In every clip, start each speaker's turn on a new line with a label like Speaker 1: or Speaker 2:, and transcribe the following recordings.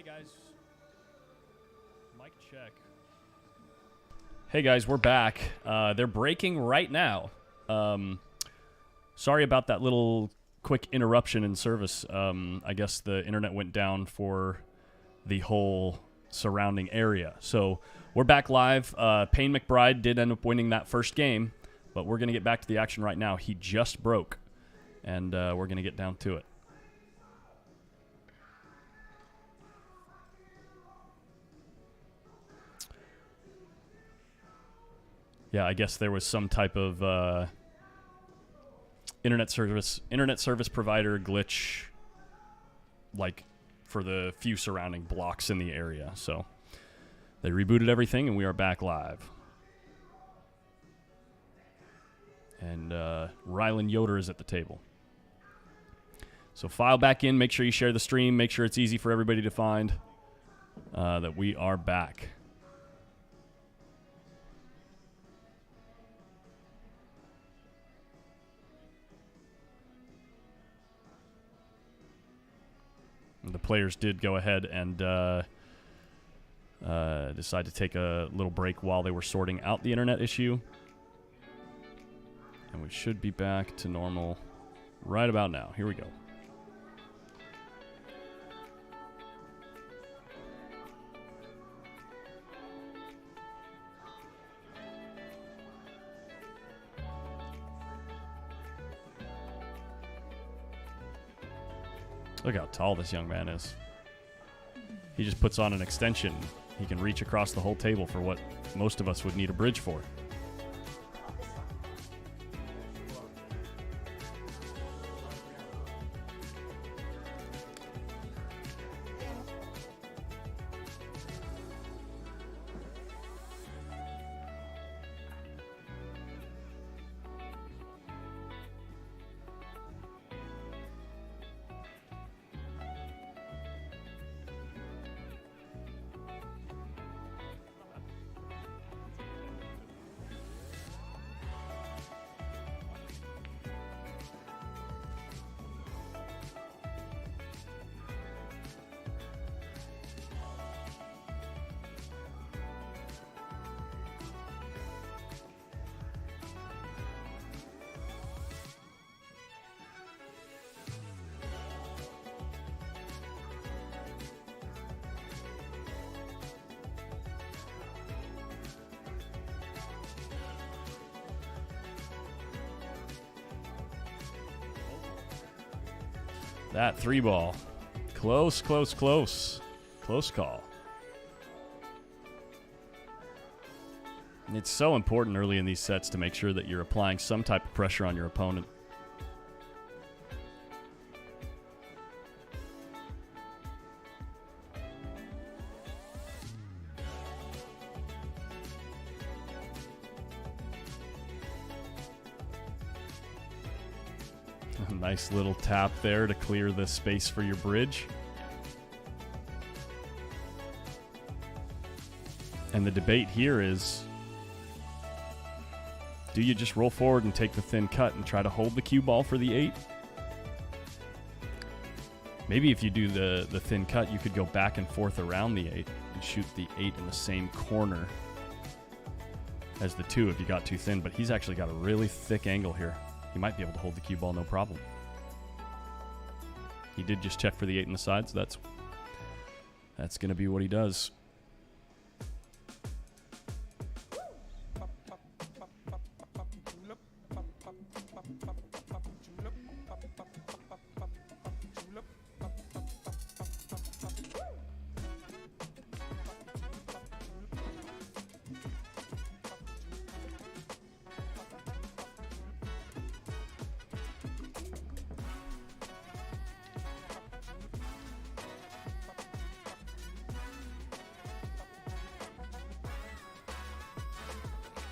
Speaker 1: Hey guys. Mic check. Hey guys, we're back. They're breaking right now. Sorry about that little quick interruption in service. I guess the internet went down for the whole surrounding area. So we're back live. Payne McBride did end up winning that first game, but we're going to get back to the action right now. He just broke, and we're going to get down to it. Yeah, I guess there was some type of internet service provider glitch, like for the few surrounding blocks in the area. So they rebooted everything, and we are back live. And Rylan Yoder is at the table. So file back in. Make sure you share the stream. Make sure it's easy for everybody to find that we are back. The players did go ahead and decide to take a little break while they were sorting out the internet issue. And we should be back to normal right about now. Here we go. Look how tall this young man is. He just puts on an extension. He can reach across the whole table for what most of us would need a bridge for. That 3-ball. Close, close, close. Close call. And it's so important early in these sets to make sure that you're applying some type of pressure on your opponent. Nice little tap there to clear the space for your bridge. And the debate here is, do you just roll forward and take the thin cut and try to hold the cue ball for the 8? Maybe if you do the thin cut, you could go back and forth around the 8 and shoot the 8 in the same corner as the 2 if you got too thin. But he's actually got a really thick angle here. He might be able to hold the cue ball no problem. He did just check for the 8 in the side, so that's going to be what he does.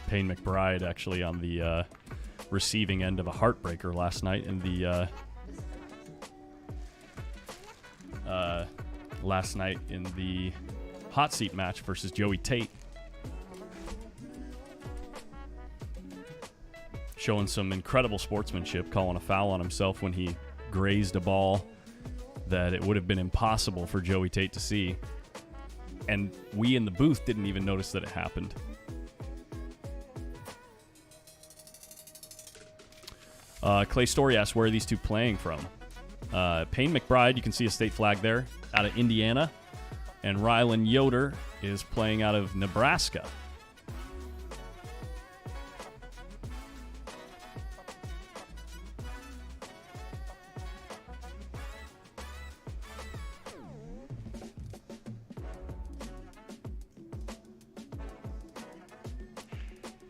Speaker 1: Payne McBride actually on the receiving end of a heartbreaker last night in the hot seat match versus Joey Tate. Showing some incredible sportsmanship, calling a foul on himself when he grazed a ball that it would have been impossible for Joey Tate to see. And we in the booth didn't even notice that it happened. Clay Story asks, where are these two playing from? Payne McBride, you can see a state flag there, out of Indiana. And Rylan Yoder is playing out of Nebraska.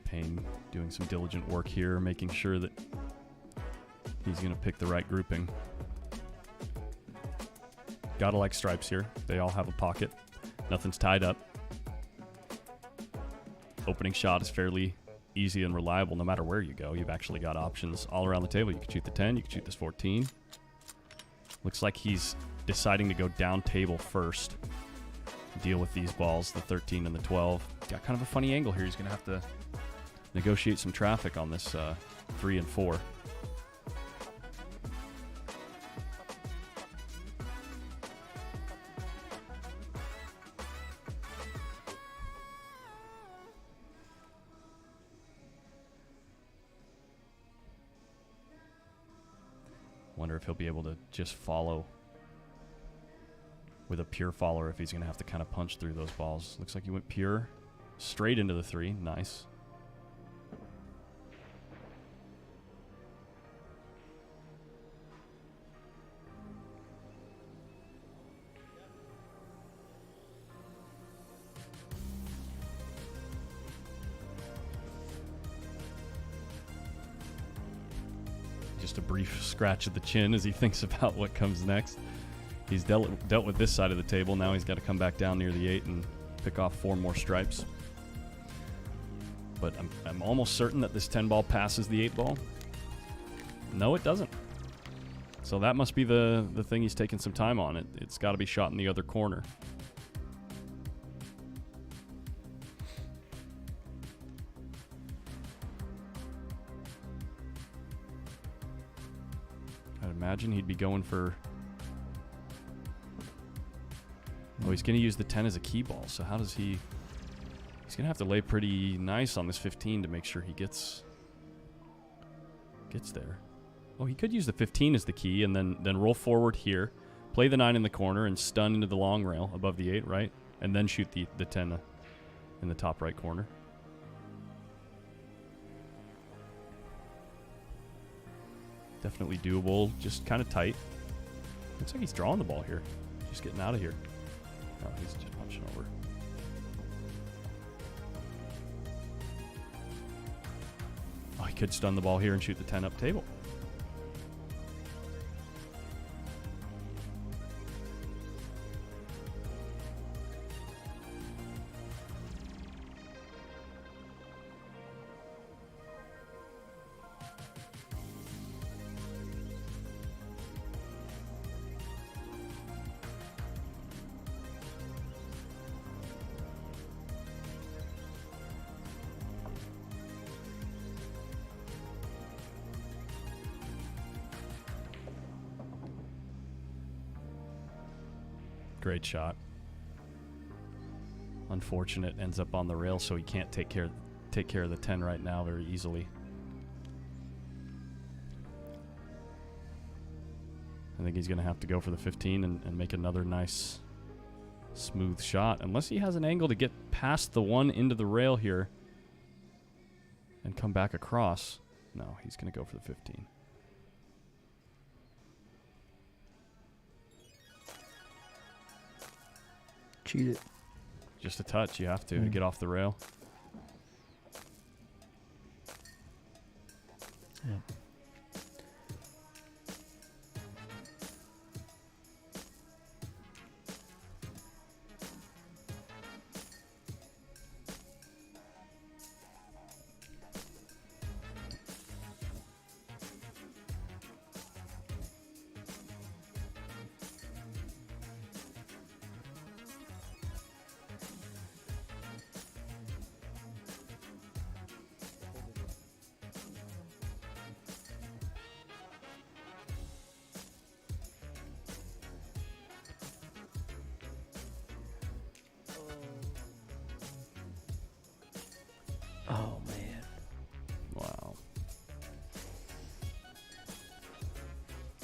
Speaker 1: Payne doing some diligent work here, making sure that he's going to pick the right grouping. Gotta like stripes here. They all have a pocket. Nothing's tied up. Opening shot is fairly easy and reliable no matter where you go. You've actually got options all around the table. You can shoot the 10, you can shoot this 14. Looks like he's deciding to go down table first. Deal with these balls, the 13 and the 12. Got kind of a funny angle here. He's going to have to negotiate some traffic on this 3 and 4. Wonder if he'll be able to just follow with a pure follower, if he's going to have to kind of punch through those balls. Looks like he went pure straight into the 3. Nice. Just a brief scratch at the chin as he thinks about what comes next. He's dealt with this side of the table. Now he's got to come back down near the 8 and pick off 4 more stripes. But I'm almost certain that this 10 ball passes the 8 ball. No, it doesn't. So that must be the thing he's taking some time on. It's got to be shot in the other corner. I'd imagine he'd be going for... Oh, he's going to use the 10 as a key ball. So how does he... He's going to have to lay pretty nice on this 15 to make sure he gets there. Oh, he could use the 15 as the key and then roll forward here, play the 9 in the corner, and stun into the long rail above the 8, right? And then shoot the 10 in the top right corner. Definitely doable, just kind of tight. Looks like he's drawing the ball here. Just getting out of here. Oh, he's just punching over. Oh, he could stun the ball here and shoot the 10 up table. Great shot. Unfortunate, ends up on the rail, so he can't take care of the 10 right now very easily. I think he's going to have to go for the 15 and make another nice smooth shot, unless he has an angle to get past the 1 into the rail here and come back across. No, he's going to go for the 15.
Speaker 2: Cheat it.
Speaker 1: Just a touch. You have to get off the rail.
Speaker 2: Yeah.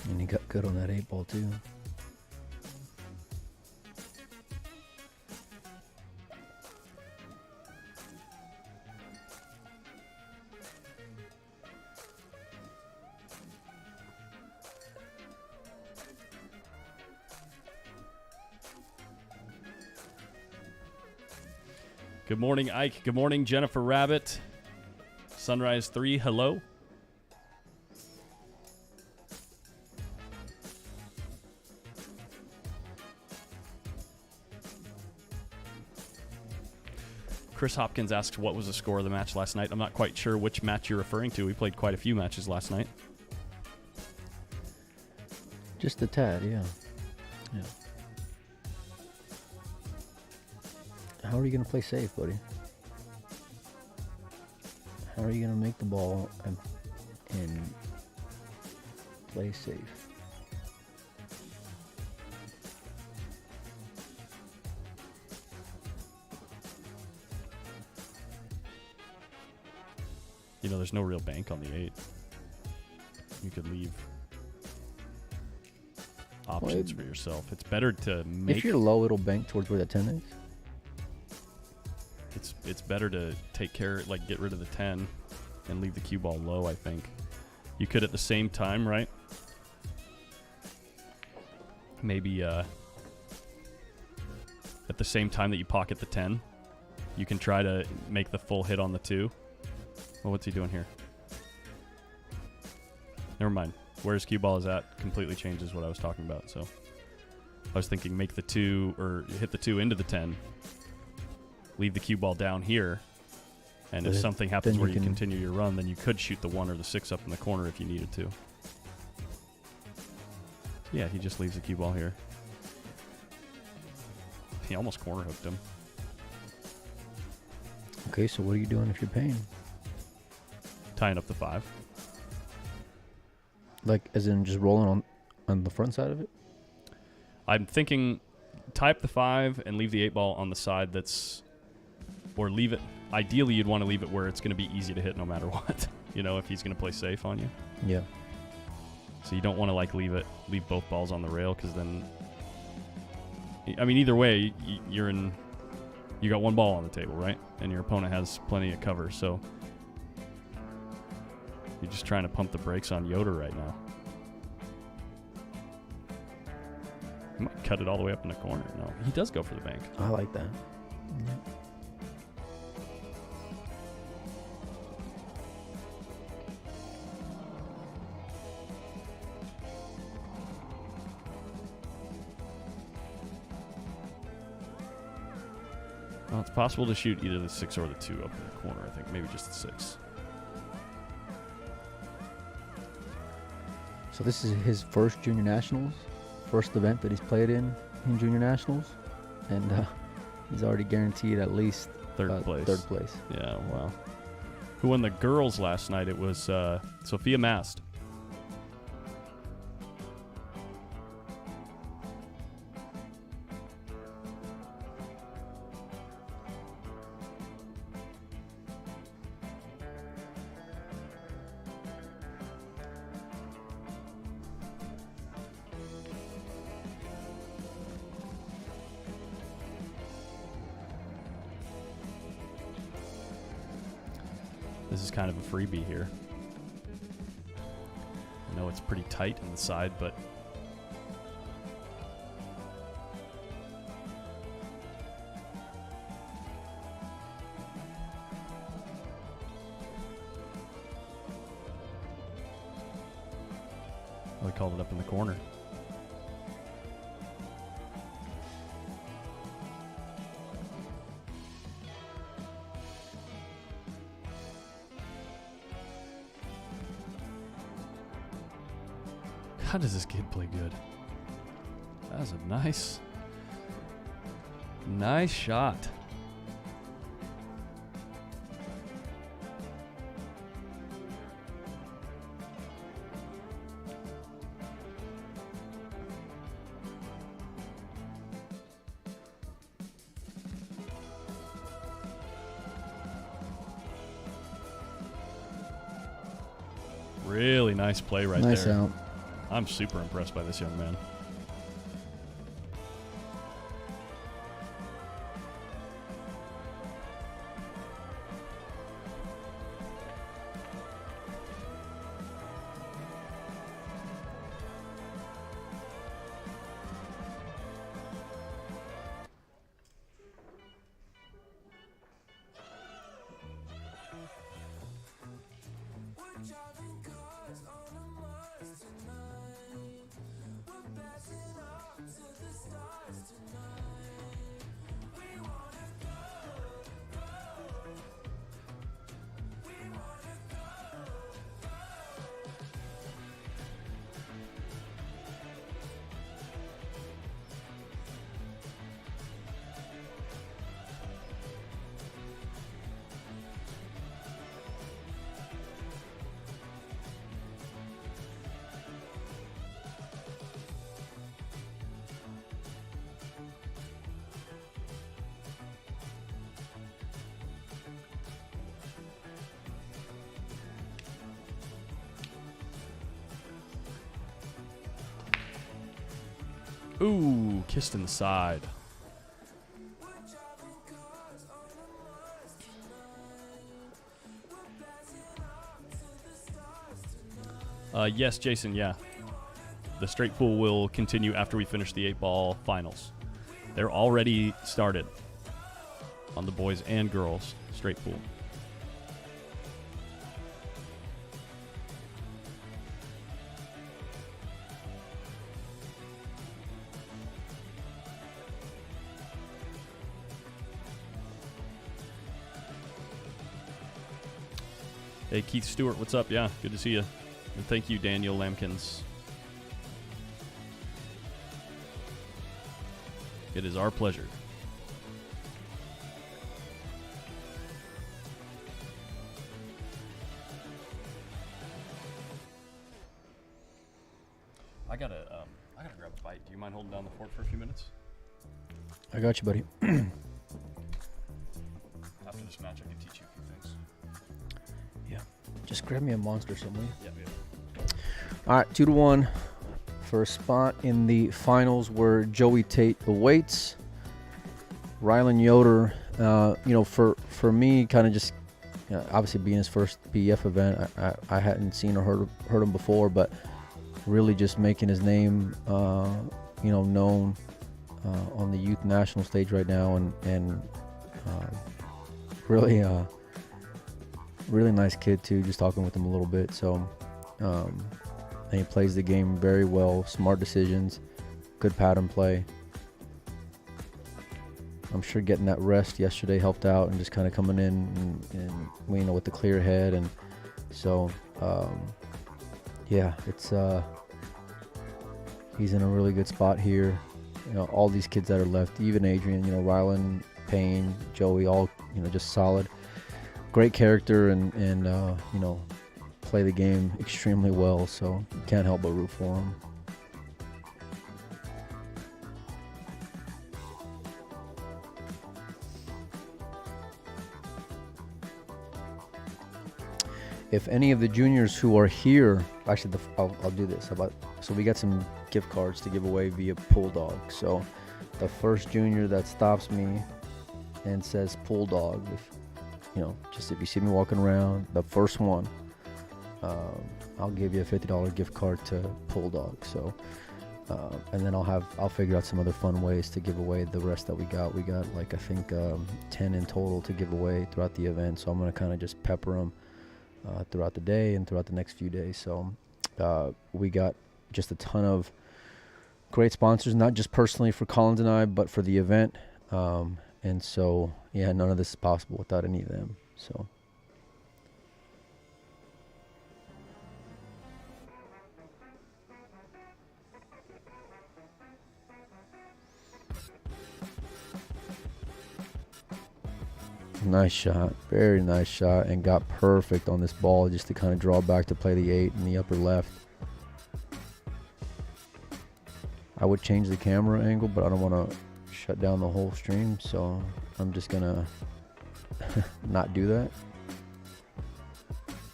Speaker 2: And he got good on that 8-ball too.
Speaker 1: Good morning, Ike. Good morning, Jennifer Rabbit. Sunrise 3, hello. Chris Hopkins asks, what was the score of the match last night? I'm not quite sure which match you're referring to. We played quite a few matches last night.
Speaker 2: Just a tad, yeah. How are you going to play safe, buddy? How are you going to make the ball and play safe?
Speaker 1: You know, there's no real bank on the 8. You could leave options for yourself. It's better to make...
Speaker 2: If you're low, it'll bank towards where that 10 is.
Speaker 1: It's better to take care, like get rid of the 10 and leave the cue ball low, I think. You could at the same time, right? Maybe at the same time that you pocket the 10, you can try to make the full hit on the 2. Well, what's he doing here? Never mind. Where his cue ball is at completely changes what I was talking about. So I was thinking make the 2 or hit the 2 into the 10. Leave the cue ball down here, and if something happens where you continue your run, then you could shoot the 1 or the 6 up in the corner if you needed to. Yeah, he just leaves the cue ball here. He almost corner hooked him.
Speaker 2: Okay, so what are you doing if you're paying?
Speaker 1: Tying up the 5.
Speaker 2: Like, as in just rolling on the front side of it?
Speaker 1: I'm thinking tie up the 5 and leave the 8 ball on the side that's... Or leave it. Ideally, you'd want to leave it where it's going to be easy to hit no matter what. You know, if he's going to play safe on you.
Speaker 2: Yeah.
Speaker 1: So you don't want to like leave both balls on the rail, because then, I mean, either way, you got 1 ball on the table, right? And your opponent has plenty of cover. So you're just trying to pump the brakes on Yoder right now. He might cut it all the way up in the corner. No, he does go for the bank.
Speaker 2: I like that. Yeah.
Speaker 1: Well, it's possible to shoot either the 6 or the 2 up in the corner. I think maybe just the 6.
Speaker 2: So this is his first junior nationals, first event that he's played in junior nationals, and he's already guaranteed at least
Speaker 1: third place.
Speaker 2: Third place.
Speaker 1: Yeah, wow. Who won the girls last night? It was Sophia Mast. This is kind of a freebie here. I know it's pretty tight in the side, but we called it up in the corner. How does this kid play good? That was a nice shot. Really nice play right there.
Speaker 2: Nice out.
Speaker 1: I'm super impressed by this young man. Ooh, kissed in the side. Yes, Jason, yeah. The straight pool will continue after we finish the 8-ball finals. They're already started on the boys and girls straight pool. Hey, Keith Stewart, what's up? Yeah, good to see you. And thank you, Daniel Lamkins. It is our pleasure. I gotta grab a bite. Do you mind holding down the fort for a few minutes?
Speaker 2: I got you, buddy.
Speaker 1: After this match, I can teach you a few things.
Speaker 2: Yeah. Just grab me a monster somewhere.
Speaker 1: Yeah.
Speaker 2: All right, 2-1 for a spot in the finals where Joey Tate awaits. Rylan Yoder, for me, kind of just obviously being his first BEF event, I hadn't seen or heard him before, but really just making his name, known on the youth national stage right now, and really nice kid too. Just talking with him a little bit, so. And he plays the game very well. Smart decisions, good pattern play. I'm sure getting that rest yesterday helped out, and just kind of coming in and with the clear head, and so it's he's in a really good spot here. All these kids that are left, even Adrian, Rylan, Payne, Joey, all just solid, great character, and play the game extremely well, so you can't help but root for him. If any of the juniors who are here, actually, I'll do this. So we got some gift cards to give away via Pool Dog. So the first junior that stops me and says Pool Dog, if you see me walking around, the first one, I'll give you a $50 gift card to Pool Dog. So, and then I'll figure out some other fun ways to give away the rest that we got. We got I think 10 in total to give away throughout the event. So I'm gonna kind of just pepper them throughout the day and throughout the next few days. So we got just a ton of great sponsors, not just personally for Collins and I, but for the event. And so none of this is possible without any of them. So. Nice shot, very nice shot, and got perfect on this ball just to kind of draw back to play the 8 in the upper left. I would change the camera angle, but I don't want to shut down the whole stream, so I'm just gonna not do that.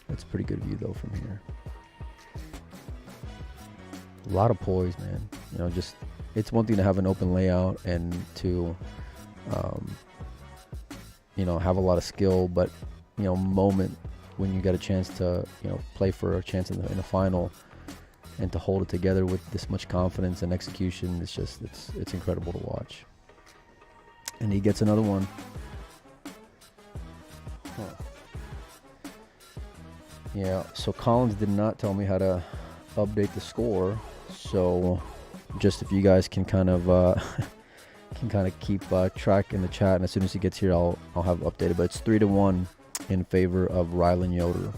Speaker 2: That's a pretty good view though from here. A lot of poise, man. You know, just it's one thing to have an open layout and to, you know, have a lot of skill, but you know, moment when you get a chance to, you know, play for a chance in the final, and to hold it together with this much confidence and execution, it's just it's incredible to watch. And he gets another one. Huh. Yeah, so Collins did not tell me how to update the score. So just if you guys can kind of keep track in the chat, and as soon as he gets here, I'll have it updated. But it's 3-1 in favor of Rylan Yoder.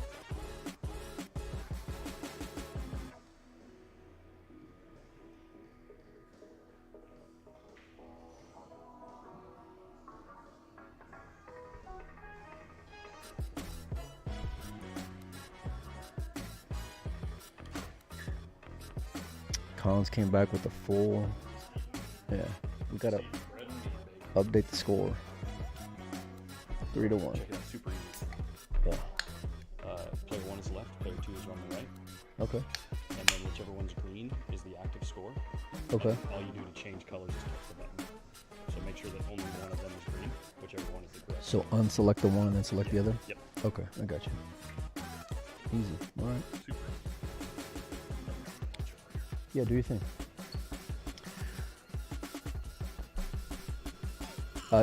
Speaker 2: Collins came back with a full. Yeah, we gotta update the score. 3-1.
Speaker 1: Check it out, super easy.
Speaker 2: Yeah.
Speaker 1: Player 1 is left, player 2 is on the right.
Speaker 2: Okay.
Speaker 1: And then whichever one's green is the active score.
Speaker 2: Okay.
Speaker 1: And all you do to change colors is click the button. So make sure that only one of them is green, whichever one is the correct.
Speaker 2: So unselect the one and then select the other?
Speaker 1: Yep.
Speaker 2: Okay, I got you. Easy. All right.
Speaker 1: Super.
Speaker 2: Yeah, do your thing.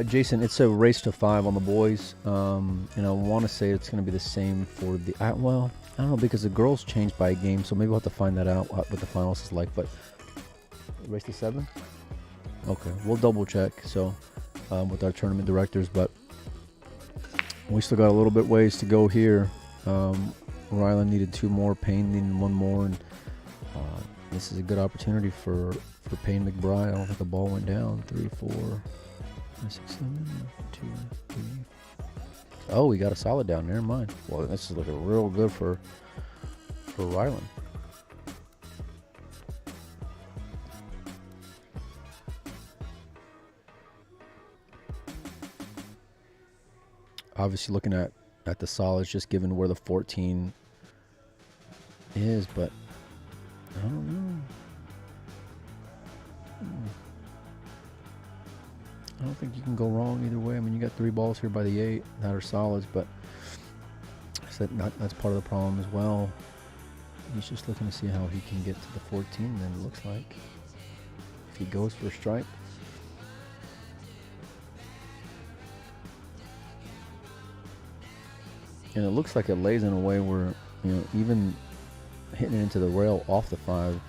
Speaker 2: Jason, it's a race to 5 on the boys. And I want to say it's going to be the same for the... well, I don't know, because the girls changed by a game, so maybe we'll have to find that out, what the finals is like. But race to 7? Okay, we'll double check, so, with our tournament directors. But we still got a little bit ways to go here. Rylan needed 2 more, Payne needed 1 more, and this is a good opportunity for Payne McBride. I don't think the ball went down. 3, 4, 5, 6, 7, 2, 3. Oh, we got a solid down. Never mind. Well, this is looking real good for Rylan. Obviously, looking at the solids, just given where the 14 is, but I don't know. I don't think you can go wrong either way. I mean, you got 3 balls here by the 8 that are solids, but that's part of the problem as well. He's just looking to see how he can get to the 14, then it looks like. If he goes for a strike. And it looks like it lays in a way where, you know, even hitting it into the rail off the 5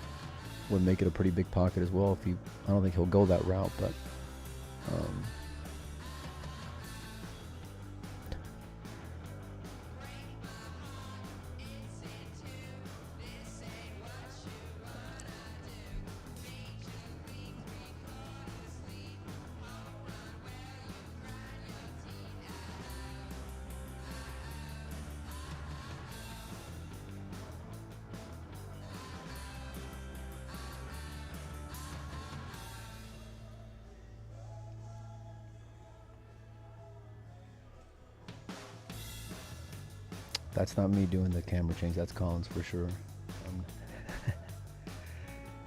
Speaker 2: would make it a pretty big pocket as well. I don't think he'll go that route, but that's not me doing the camera change. That's Collins for sure.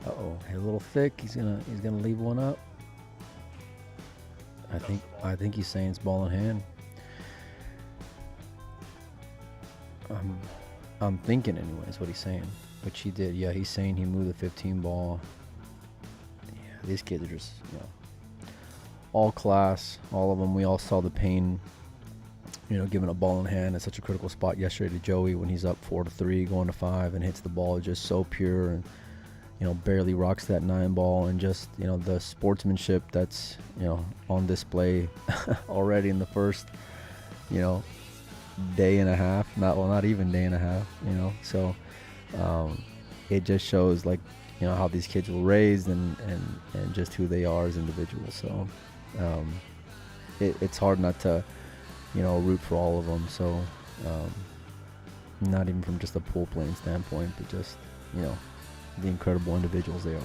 Speaker 2: Uh-oh, a little thick. He's gonna leave one up. I think he's saying it's ball in hand. I'm thinking anyway, is what he's saying. Which he did. Yeah, he's saying he moved the 15 ball. Yeah, these kids are just, you know, all class, all of them. We all saw the pain, you know, giving a ball in hand at such a critical spot yesterday to Joey when he's up 4-3, going to 5, and hits the ball just so pure, and, you know, barely rocks that 9 ball, and just, you know, the sportsmanship that's, you know, on display already in the first, you know, day and a half. Not even day and a half, you know. So it just shows, like, you know, how these kids were raised and just who they are as individuals. So it's hard not to, you know, root for all of them. So not even from just a pool playing standpoint, but just, you know, the incredible individuals they are.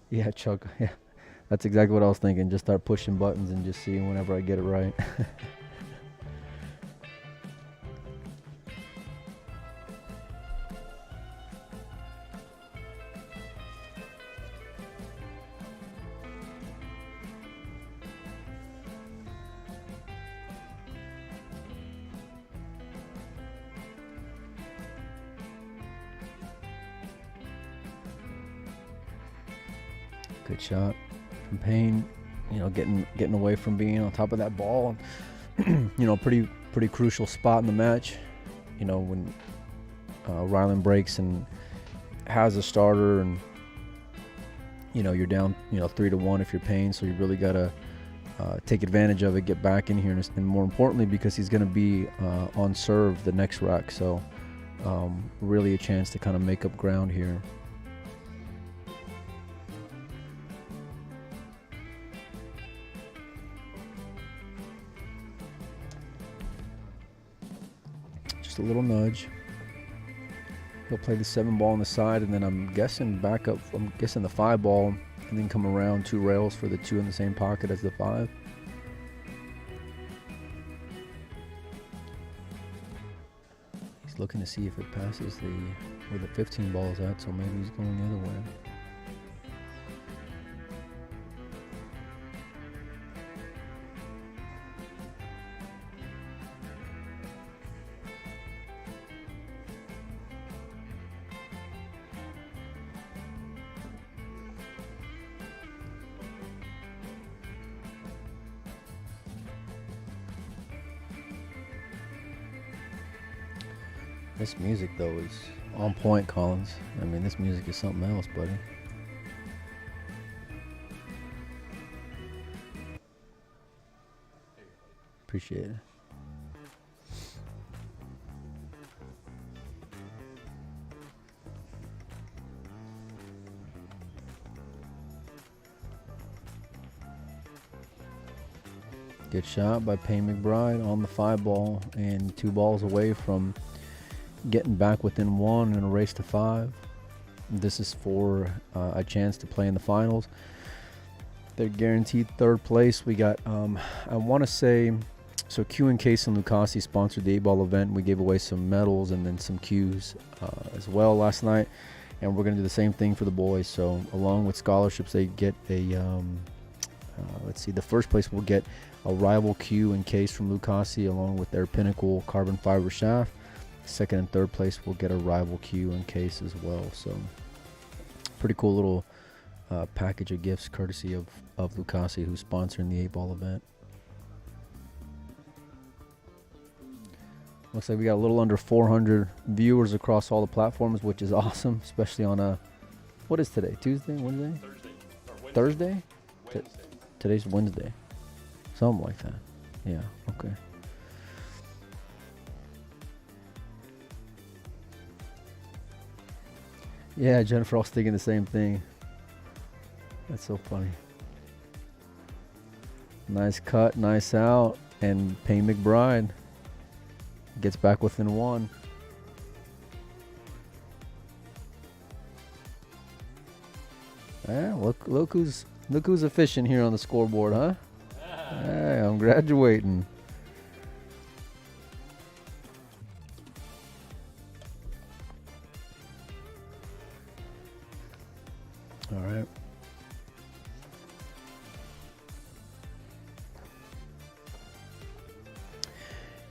Speaker 2: Yeah, Chuck. Yeah, That's exactly what I was thinking. Just start pushing buttons and just see whenever I get it right. Good shot from Payne. You know, getting away from being on top of that ball. You know, pretty crucial spot in the match. You know, when Ryland breaks and has a starter, and you know you're down 3-1 if you're Payne, so you really gotta take advantage of it, get back in here, and more importantly, because he's gonna be on serve the next rack, so really a chance to kind of make up ground here. Just a little nudge. He'll play the 7 ball on the side, and then I'm guessing back up. I'm guessing the 5 ball, and then come around 2 rails for the 2 in the same pocket as the 5. He's looking to see if it passes where the 15 ball is at, so maybe he's going the other way. This music, though, is on point, Collins. I mean, this music is something else, buddy. Appreciate it. Good shot by Payne McBride on the 5 ball, and 2 balls away from getting back within 1 in a race to 5. This is for a chance to play in the finals. They're guaranteed 3rd place. We got, I want to say, so Q and Case and Lucasi sponsored the 8-ball event. We gave away some medals and then some cues as well last night. And we're going to do the same thing for the boys. So along with scholarships, they get a, let's see, the 1st place will get a rival Q and Case from Lucasi along with their Pinnacle carbon fiber shaft. 2nd and 3rd place will get a rival Q and Case as well. So pretty cool little package of gifts courtesy of Lucasi, who's sponsoring the 8-ball event. Looks like we got a little under 400 viewers across all the platforms, which is awesome, especially on a, what is today? Tuesday? Wednesday? Thursday? Wednesday. Today's Wednesday. Something like that. Yeah, okay. Yeah, Jennifer, I was thinking the same thing. That's so funny. Nice cut, nice out, and Payne McBride gets back within 1. Yeah, look who's efficient here on the scoreboard, huh? Hey, I'm graduating. All right.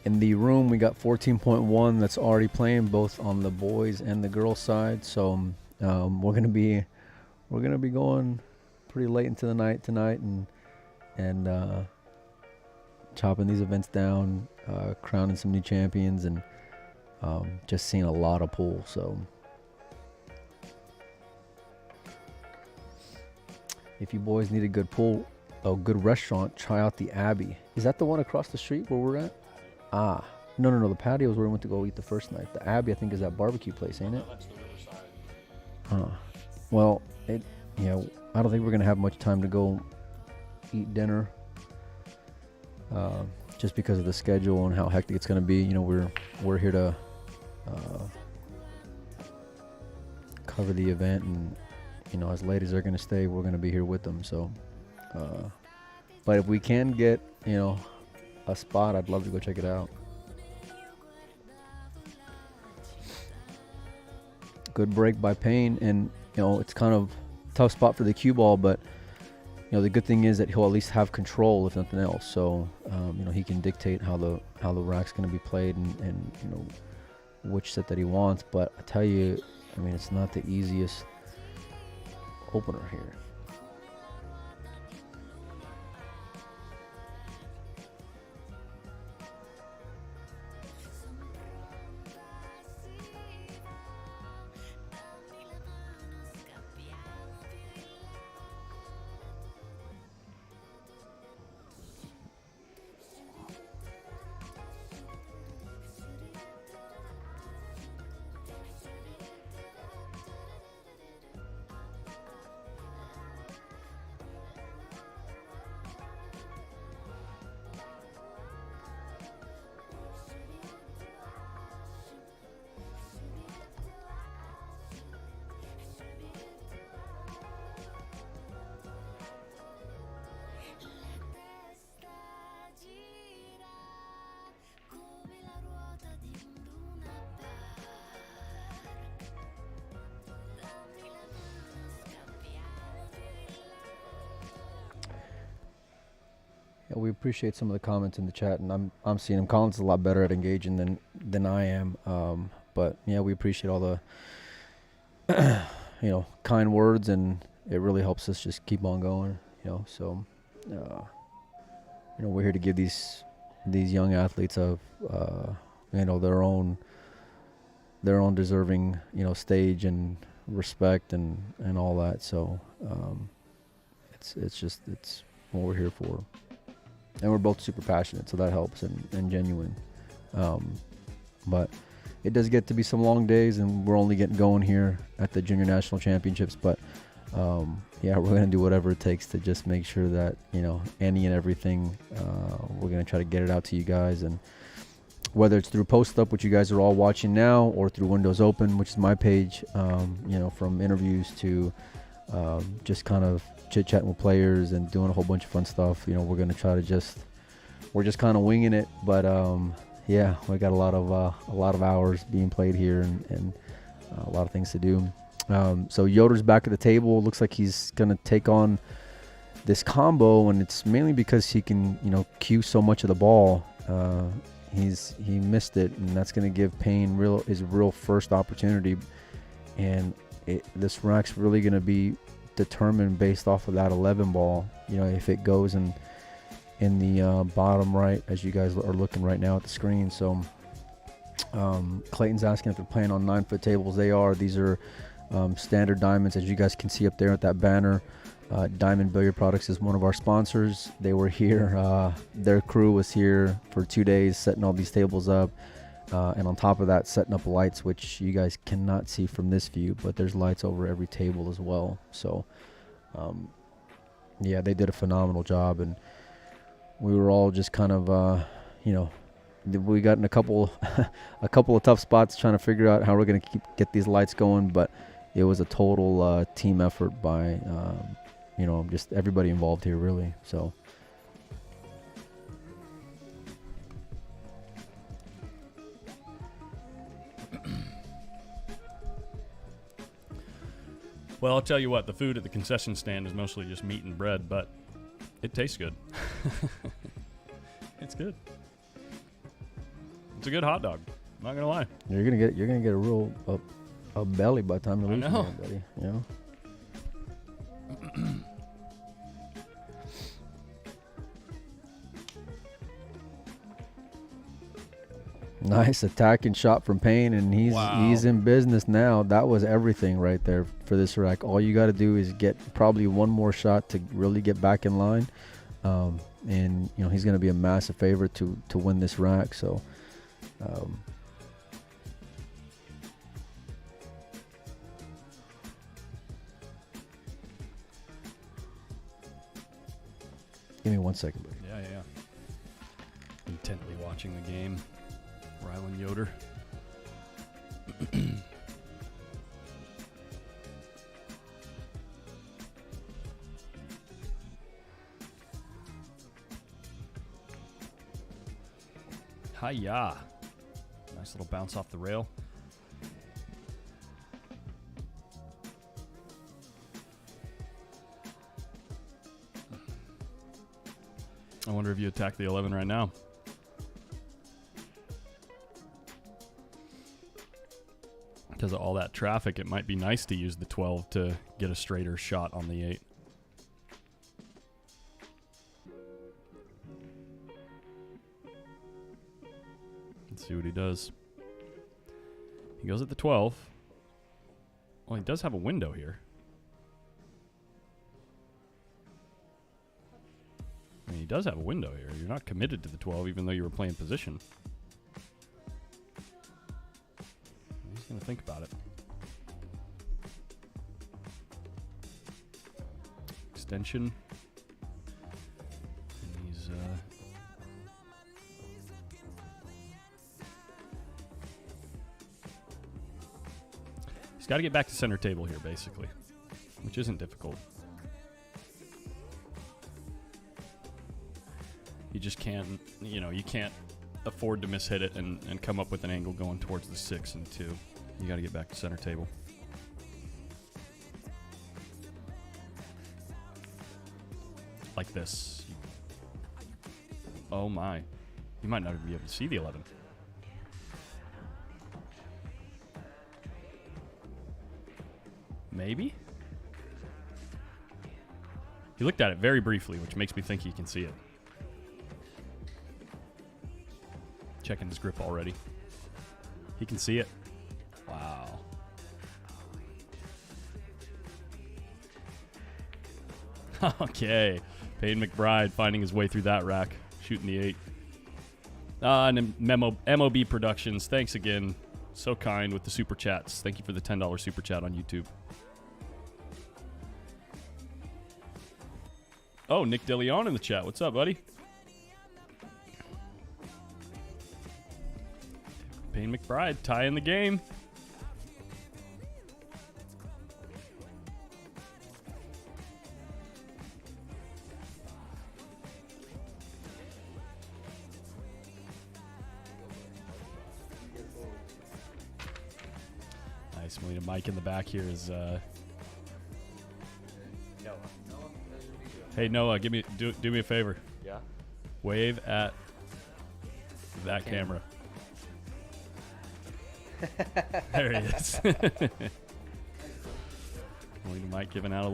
Speaker 2: In the room, we got 14.1 that's already playing both on the boys and the girls side. So we're gonna be going pretty late into the night tonight, and chopping these events down, crowning some new champions, and just seeing a lot of pool. So if you boys need a good pool, a good restaurant, try out the Abbey. Is that the one across the street where we're at? Ah, no. The patio is where we went to go eat the first night. The Abbey, I think, is that barbecue place, ain't it?
Speaker 1: That's the riverside.
Speaker 2: Well, I don't think we're gonna have much time to go eat dinner, just because of the schedule and how hectic it's gonna be. You know, we're here to cover the event, and you know, as late as they're gonna stay, we're gonna be here with them. So But if we can get, a spot, I'd love to go check it out. Good break by Payne, and it's kind of tough spot for the cue ball, but the good thing is that he'll at least have control if nothing else. So he can dictate how the rack's going to be played and which set that he wants. But I tell you, it's not the easiest opener here. We appreciate some of the comments in the chat, and I'm seeing him. Colin's a lot better at engaging than I am. But yeah, we appreciate all the kind words, and it really helps us just keep on going. So we're here to give these young athletes of their own deserving stage and respect and all that. So it's what we're here for. And we're both super passionate, so that helps and genuine. But it does get to be some long days, and we're only getting going here at the Junior National Championships. But we're going to do whatever it takes to just make sure that, any and everything, we're going to try to get it out to you guys. And whether it's through PostUp, which you guys are all watching now, or through Windows Open, which is my page, from interviews to just kind of chit-chatting with players and doing a whole bunch of fun stuff. We're going to try to we're just kind of winging it. But we got a lot of hours being played here and a lot of things to do. So Yoder's back at the table. Looks like he's going to take on this combo, and it's mainly because he can, cue so much of the ball. He missed it, and that's going to give Payne his real first opportunity. And this rack's really going to be determined based off of that 11 ball. If it goes in the bottom right, as you guys are looking right now at the screen. So Clayton's asking if they're playing on 9-foot tables. They are. These are standard diamonds, as you guys can see up there at that banner. Diamond Billiard Products is one of our sponsors. They were here. Their crew was here for 2 days setting all these tables up. And on top of that, setting up lights, which you guys cannot see from this view, but there's lights over every table as well. So, they did a phenomenal job, and we were all just kind of, we got in a couple of tough spots trying to figure out how we're going to get these lights going, but it was a total team effort by, just everybody involved here, really. So.
Speaker 1: Well, I'll tell you what, the food at the concession stand is mostly just meat and bread, but it tastes good. It's good. It's a good hot dog. I'm not gonna lie.
Speaker 2: You're gonna get a real a belly by the time you leave, buddy. Nice attacking shot from Payne, and he's in business now. That was everything right there for this rack. All you got to do is get probably one more shot to really get back in line, and he's going to be a massive favorite to win this rack. So, give me 1 second, buddy.
Speaker 1: Yeah. Intently watching the game. Rylan Yoder. Hi-ya. Nice little bounce off the rail. I wonder if you attack the 11 right now. Because of all that traffic, it might be nice to use the 12 to get a straighter shot on the 8. Let's see what he does. He goes at the 12. Well, he does have a window here. I mean, he does have a window here. You're not committed to the 12, even though you were playing position. He's going to think about it. Extension. And he's... he's got to get back to center table here, basically, which isn't difficult. You just can't, you know, you can't afford to mishit it and come up with an angle going towards the 6 and 2. You got to get back to center table. Like this. Oh my. You might not even be able to see the 11. Maybe? He looked at it very briefly, which makes me think he can see it. Checking his grip already. He can see it. Wow. Okay. Payne McBride finding his way through that rack. Shooting the 8. And then MOB Productions. Thanks again. So kind with the super chats. Thank you for the $10 super chat on YouTube. Oh, Nick DeLeon in the chat. What's up, buddy? Payne McBride tying the game. Nice. We need a mic in the back here. Is hey Noah, do me a favor.
Speaker 2: Yeah.
Speaker 1: Wave at that camera. There he is. Mike giving out a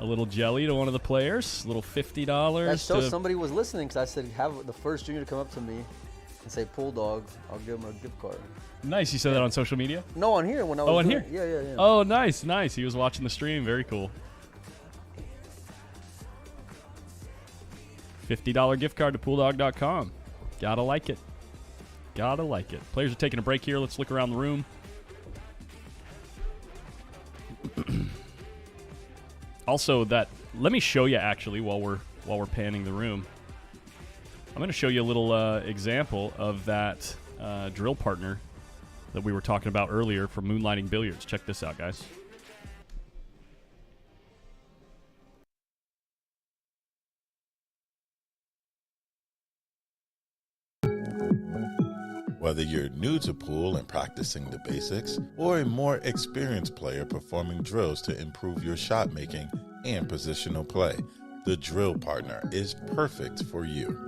Speaker 1: little jelly to one of the players. A little $50.
Speaker 2: That shows somebody was listening because I said have the first junior to come up to me and say pull dog. I'll give him a gift card.
Speaker 1: Nice. You said that on social media?
Speaker 2: No, on here when I was.
Speaker 1: Oh, on here?
Speaker 2: Yeah.
Speaker 1: Oh, nice. He was watching the stream. Very cool. $50 gift card to pooldog.com. Gotta like it. Gotta like it. Players are taking a break here. Let's look around the room. Also, let me show you actually while we're panning the room. I'm going to show you a little example of that drill partner that we were talking about earlier from Moonlighting Billiards. Check this out, guys.
Speaker 3: Whether you're new to pool and practicing the basics, or a more experienced player performing drills to improve your shot making and positional play, the drill partner is perfect for you.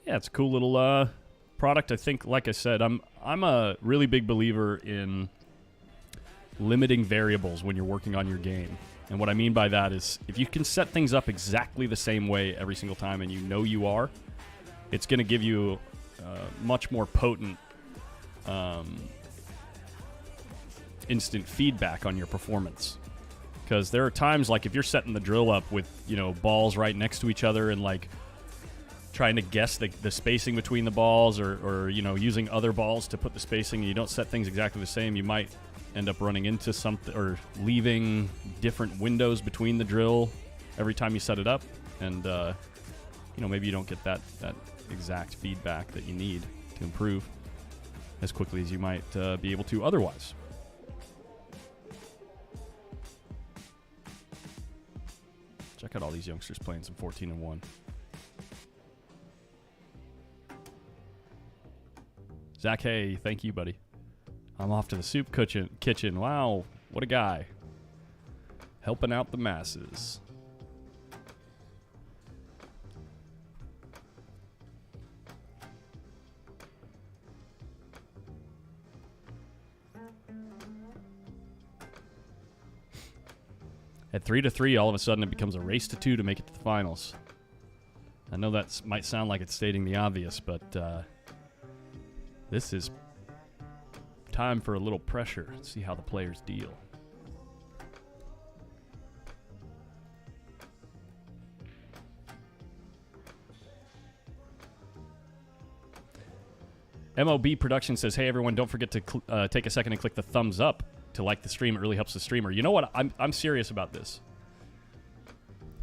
Speaker 1: Yeah, it's a cool little product. I think, like I said, I'm a really big believer in limiting variables when you're working on your game. And what I mean by that is if you can set things up exactly the same way every single time and you know you are, it's going to give you much more potent instant feedback on your performance. Because there are times like if you're setting the drill up with, balls right next to each other and like trying to guess the spacing between the balls or using other balls to put the spacing and you don't set things exactly the same, you might end up running into something or leaving different windows between the drill every time you set it up, and maybe you don't get that exact feedback that you need to improve as quickly as you might be able to otherwise. Check out all these youngsters playing some 14-1. Zach, hey, thank you, buddy. I'm off to the soup kitchen. Wow, what a guy. Helping out the masses. At 3-3, all of a sudden it becomes a race to 2 to make it to the finals. I know that might sound like it's stating the obvious, but this is time for a little pressure. Let's see how the players deal. MOB Production says, hey, everyone, don't forget to take a second and click the thumbs up to like the stream. It really helps the streamer. You know what? I'm serious about this.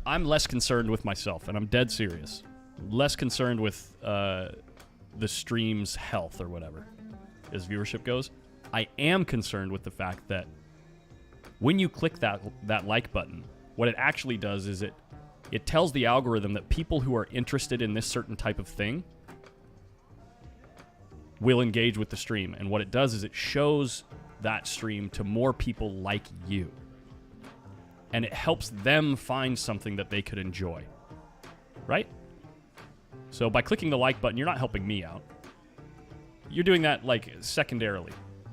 Speaker 1: I'm less concerned with myself, and I'm dead serious. Less concerned with the stream's health or whatever, as viewership goes. I am concerned with the fact that when you click that like button, what it actually does is it tells the algorithm that people who are interested in this certain type of thing will engage with the stream. And what it does is it shows that stream to more people like you. And it helps them find something that they could enjoy. Right? So by clicking the like button, you're not helping me out. You're doing that, like, secondarily.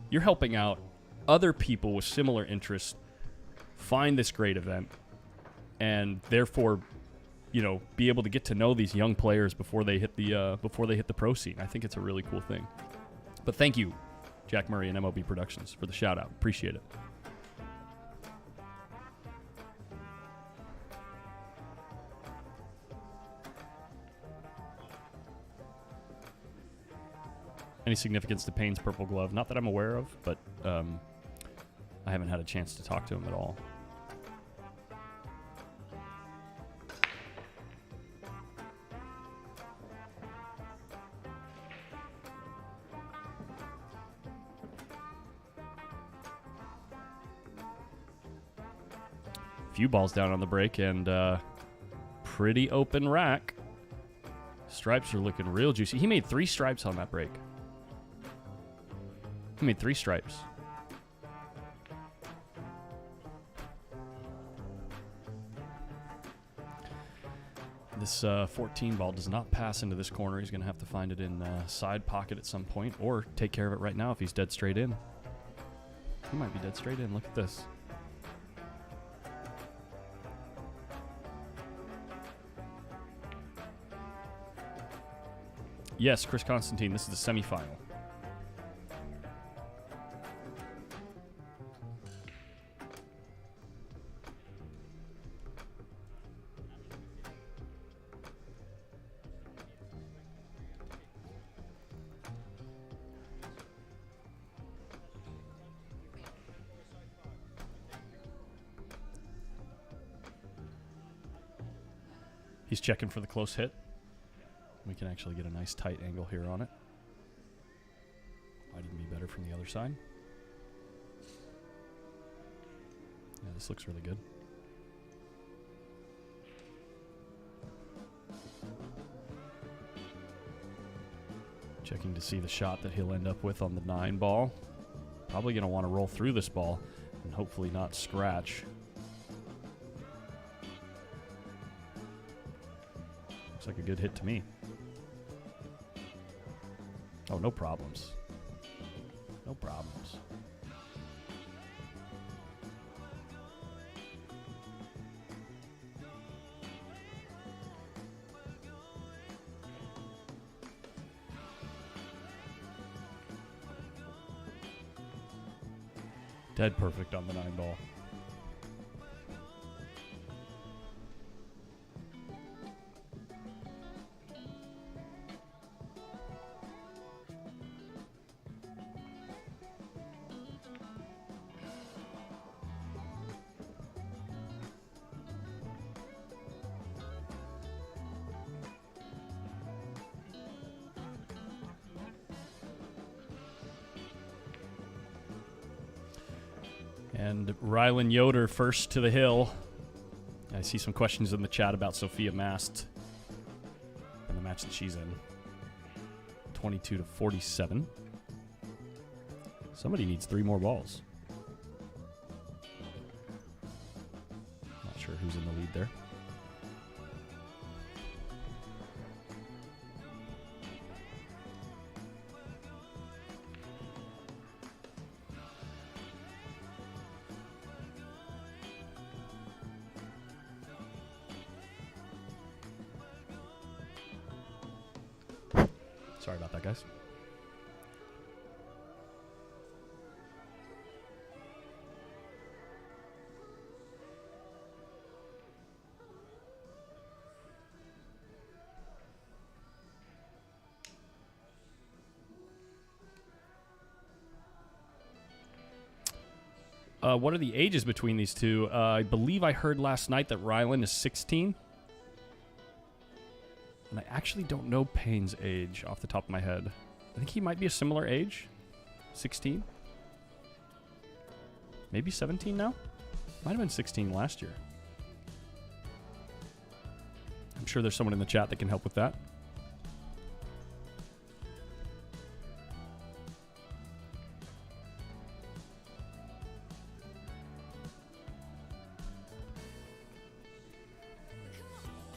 Speaker 1: You're helping out other people with similar interests find this great event and therefore, you know, be able to get to know these young players before they hit the pro scene. I think it's a really cool thing. But thank you, Jack Murray and MOB Productions, for the shout out. Appreciate it. Any significance to Payne's purple glove? Not that I'm aware of, but I haven't had a chance to talk to him at all. Few balls down on the break and pretty open rack. Stripes are looking real juicy. He made 3 stripes on that break. He made 3 stripes. This 14 ball does not pass into this corner. He's going to have to find it in side pocket at some point or take care of it right now if he's dead straight in. He might be dead straight in. Look at this. Yes, Chris Constantine, this is the semifinal. He's checking for the close hit. We can actually get a nice tight angle here on it. Might even be better from the other side. Yeah, this looks really good. Checking to see the shot that he'll end up with on the 9 ball. Probably going to want to roll through this ball and hopefully not scratch. Looks like a good hit to me. Oh, no problems. No problems. Dead perfect on the 9 ball. And Rylan Yoder first to the hill. I see some questions in the chat about Sophia Mast and the match that she's in. 22-47. Somebody needs 3 more balls. Not sure who's in the lead there. Sorry about that, guys. What are the ages between these two? I believe I heard last night that Rylan is 16. And I actually don't know Payne's age off the top of my head. I think he might be a similar age. 16? Maybe 17 now? Might have been 16 last year. I'm sure there's someone in the chat that can help with that.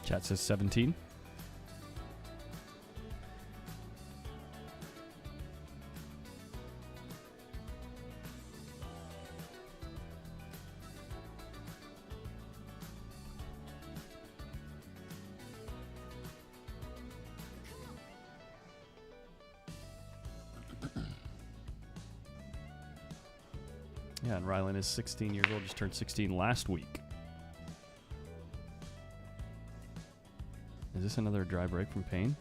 Speaker 1: Chat says 17. Yeah, and Rylan is 16 years old, just turned 16 last week. Is this another dry break from Payne?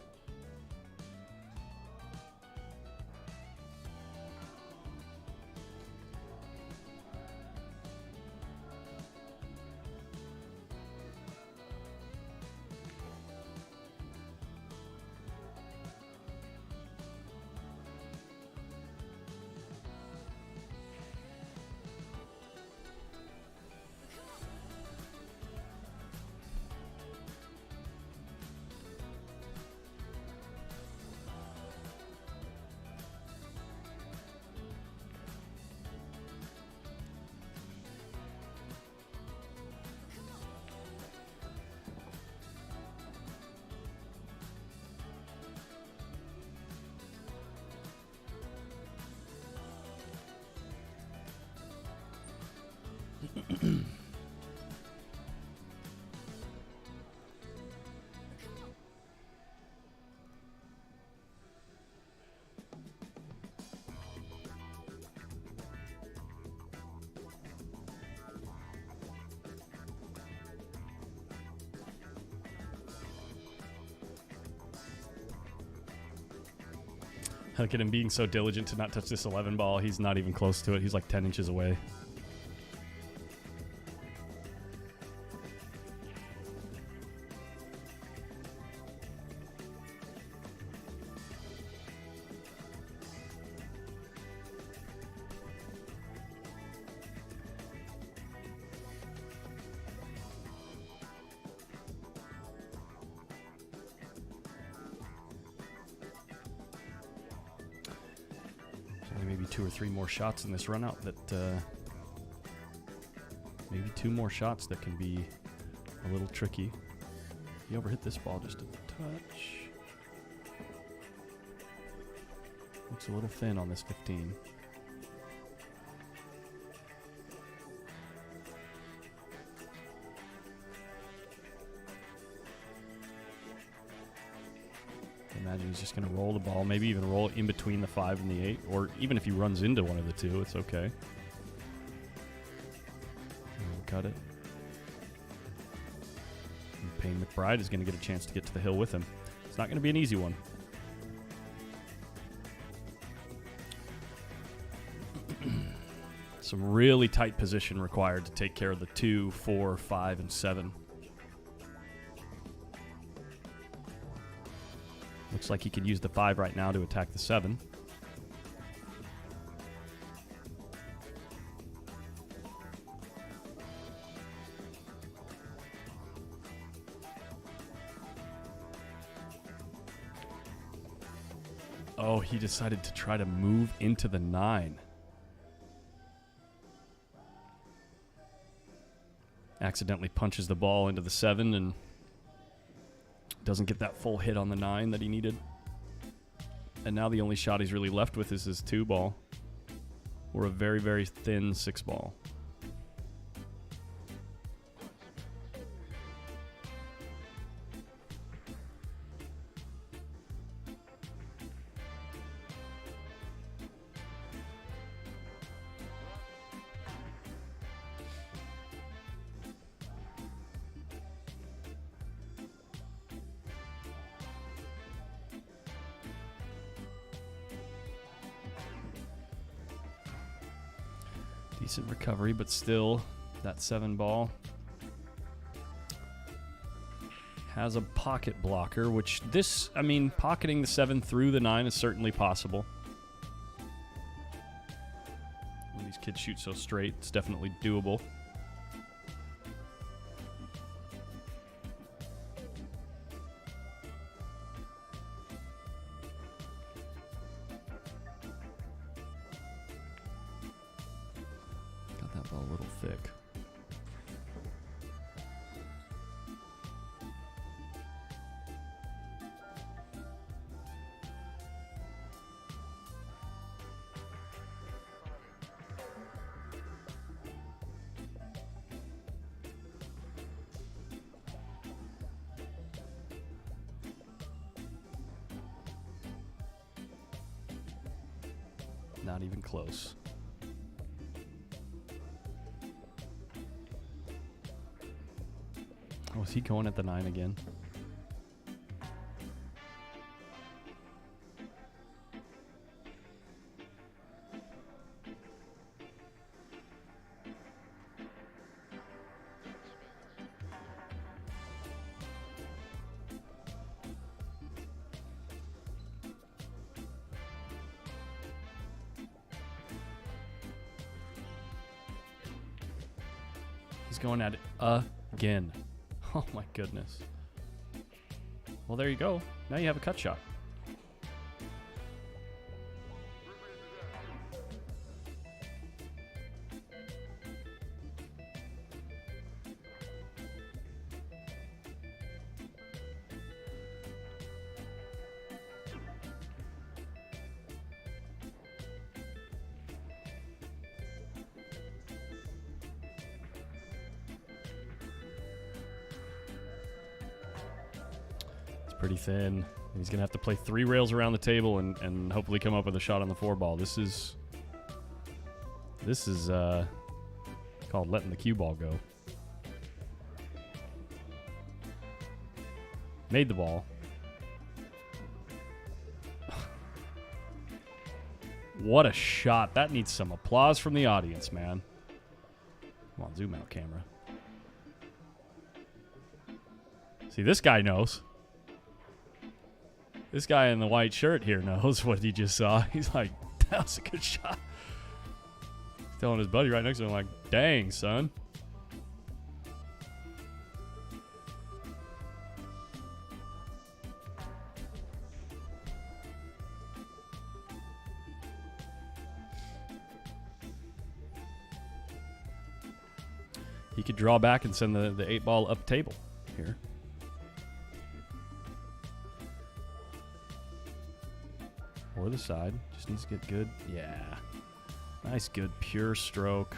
Speaker 1: Look at him being so diligent to not touch this 11 ball. He's not even close to it. He's like 10 inches away. Maybe 2 or 3 more shots in this run out that maybe 2 more shots that can be a little tricky. He overhit this ball just a touch. Looks a little thin on this 15. Imagine he's just going to roll the ball, maybe even roll it in between the 5 and the 8, or even if he runs into one of the 2, it's okay. And we'll cut it. And Payne McBride is going to get a chance to get to the hill with him. It's not going to be an easy one. Some really tight position required to take care of the 2, 4, 5, and 7. Looks like he could use the 5 right now to attack the 7. Oh, he decided to try to move into the 9. accidentally punches the ball into the 7 and doesn't get that full hit on the 9 that he needed. And now the only shot he's really left with is his 2 ball, or a very, very thin 6 ball. Decent recovery, but still, that 7 ball has a pocket blocker, which this, I mean, pocketing the 7 through the 9 is certainly possible. When these kids shoot so straight, it's definitely doable. A little thick. Not even close. Oh, is he going at the 9 again? He's going at it again. Oh my goodness. Well, there you go. Now you have a cut shot. Pretty thin. He's gonna have to play 3 rails around the table and hopefully come up with a shot on the 4 ball. This is called letting the cue ball go. Made the ball. What a shot. That needs some applause from the audience, man. Come on, zoom out, camera. See, this guy knows. This guy in the white shirt here knows what he just saw. He's like, that was a good shot. He's telling his buddy right next to him, like, dang, son. He could draw back and send the 8 ball up table here. Or the side. Just needs to get good. Yeah. Nice, good, pure stroke.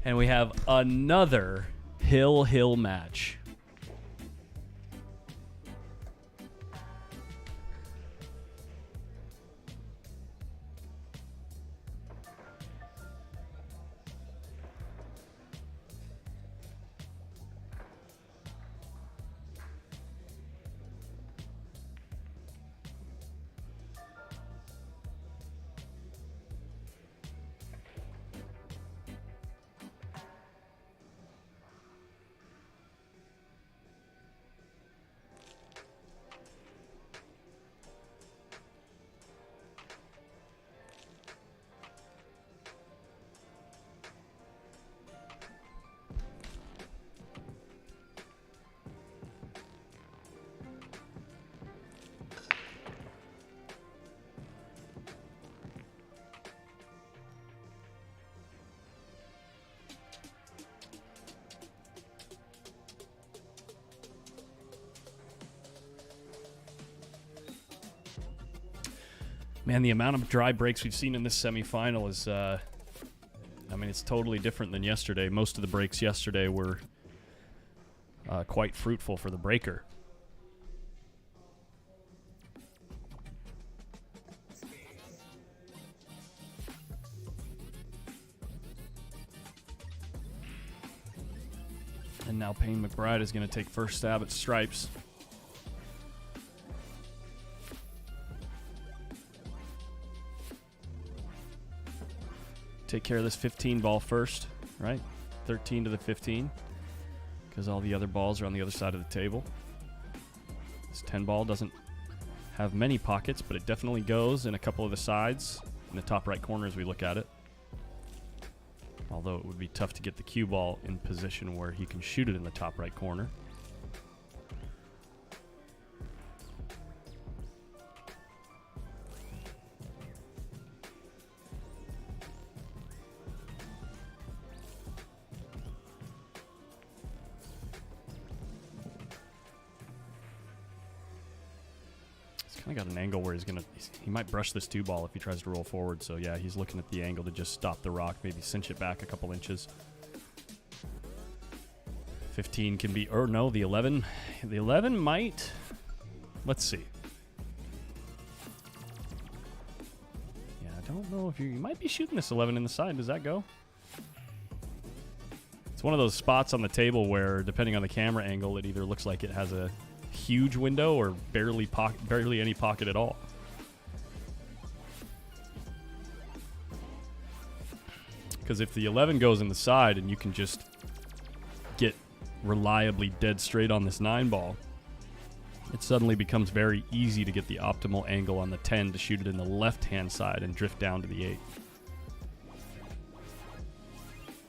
Speaker 1: And we have another hill match. Man, the amount of dry breaks we've seen in this semifinal is, it's totally different than yesterday. Most of the breaks yesterday were quite fruitful for the breaker. And now Payne McBride is going to take first stab at stripes. Take care of this 15 ball first, right? 13 to the 15, because all the other balls are on the other side of the table. This 10 ball doesn't have many pockets, but it definitely goes in a couple of the sides in the top right corner as we look at it. Although it would be tough to get the cue ball in position where he can shoot it in the top right corner. I got an angle where he might brush this 2 ball if he tries to roll forward. So yeah, he's looking at the angle to just stop the rock, maybe cinch it back a couple inches. 15 can be, or no, the 11. The 11 might, let's see. Yeah, I don't know if you might be shooting this 11 in the side. Does that go? It's one of those spots on the table where, depending on the camera angle, it either looks like it has a huge window or barely any pocket at all. Because if the 11 goes in the side and you can just get reliably dead straight on this 9 ball, it suddenly becomes very easy to get the optimal angle on the 10 to shoot it in the left-hand side and drift down to the 8.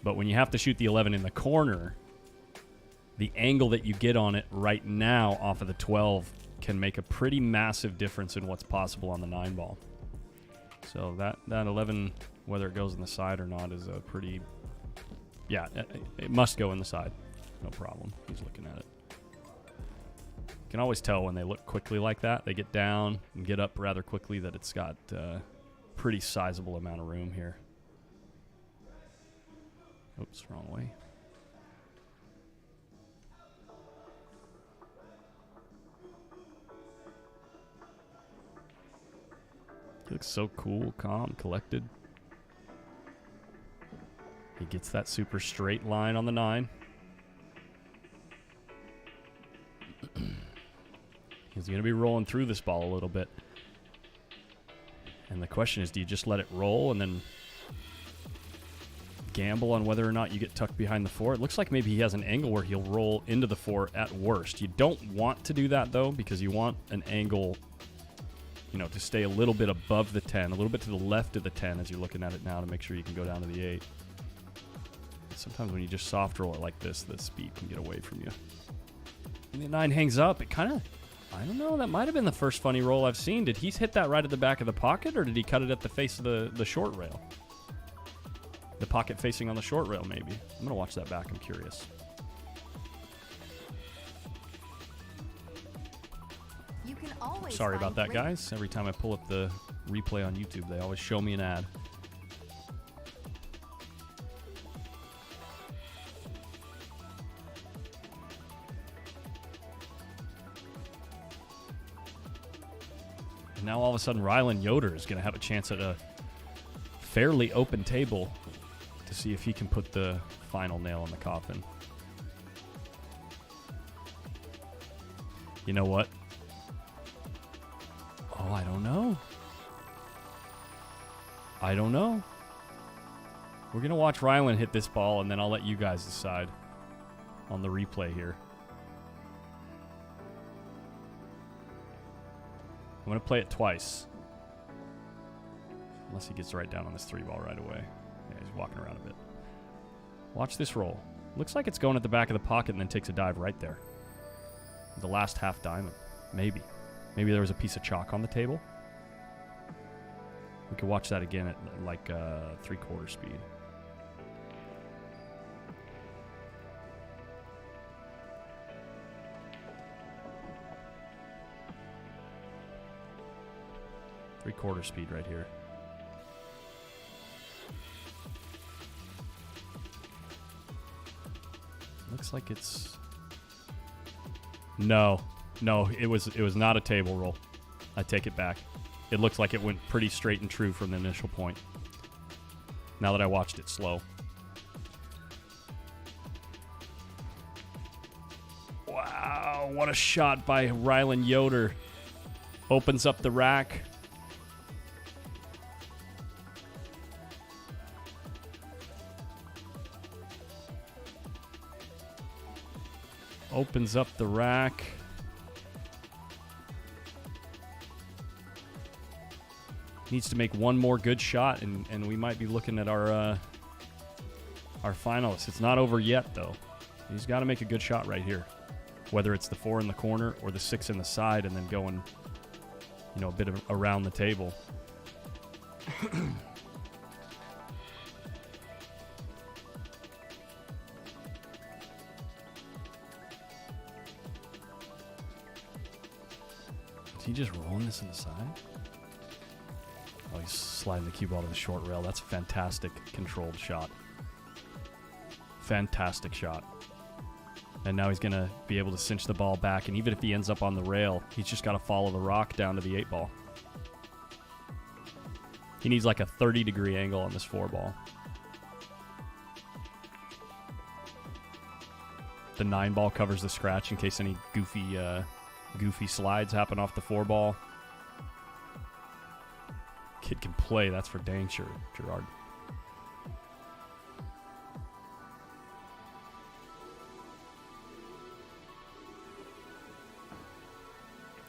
Speaker 1: But when you have to shoot the 11 in the corner, the angle that you get on it right now off of the 12 can make a pretty massive difference in what's possible on the 9 ball. So that 11, whether it goes in the side or not, is a pretty... Yeah, it must go in the side. No problem. He's looking at it. You can always tell when they look quickly like that. They get down and get up rather quickly that it's got a pretty sizable amount of room here. Oops, wrong way. He looks so cool, calm, collected. He gets that super straight line on the 9. He's going to be rolling through this ball a little bit. And the question is, do you just let it roll and then gamble on whether or not you get tucked behind the 4? It looks like maybe he has an angle where he'll roll into the 4 at worst. You don't want to do that, though, because you want an angle, to stay a little bit above the 10, a little bit to the left of the 10 as you're looking at it now to make sure you can go down to the 8. Sometimes when you just soft roll it like this, the speed can get away from you. And the 9 hangs up. It kind of, I don't know, that might have been the first funny roll I've seen. Did he hit that right at the back of the pocket, or did he cut it at the face of the short rail? The pocket facing on the short rail, maybe. I'm going to watch that back. I'm curious.
Speaker 4: You can always
Speaker 1: Sorry about that,
Speaker 4: great-
Speaker 1: guys. Every time I pull up the replay on YouTube, they always show me an ad. And now all of a sudden, Rylan Yoder is going to have a chance at a fairly open table to see if he can put the final nail in the coffin. You know what? Oh, I don't know. We're going to watch Rylan hit this ball, and then I'll let you guys decide on the replay here. I'm going to play it twice. Unless he gets right down on this 3 ball right away. Yeah, he's walking around a bit. Watch this roll. Looks like it's going at the back of the pocket and then takes a dive right there. The last half diamond. Maybe. Maybe there was a piece of chalk on the table. We could watch that again at like 3/4 speed. 3/4 speed right here. Looks like it's... No, it was not a table roll. I take it back. It looks like it went pretty straight and true from the initial point. Now that I watched it slow. Wow, what a shot by Rylan Yoder. Opens up the rack. Opens up the rack. Needs to make one more good shot, and we might be looking at our finalists. It's not over yet, though. He's got to make a good shot right here. Whether it's the 4 in the corner or the 6 in the side, and then going, you know, a bit of around the table. Is he just rolling this in the side? Oh, he's sliding the cue ball to the short rail. That's a fantastic controlled shot. Fantastic shot. And now he's going to be able to cinch the ball back. And even if he ends up on the rail, he's just got to follow the rock down to the 8 ball. He needs like a 30-degree angle on this 4 ball. The 9 ball covers the scratch in case any goofy slides happen off the 4 ball. Kid can play, that's for dang sure, Gerard.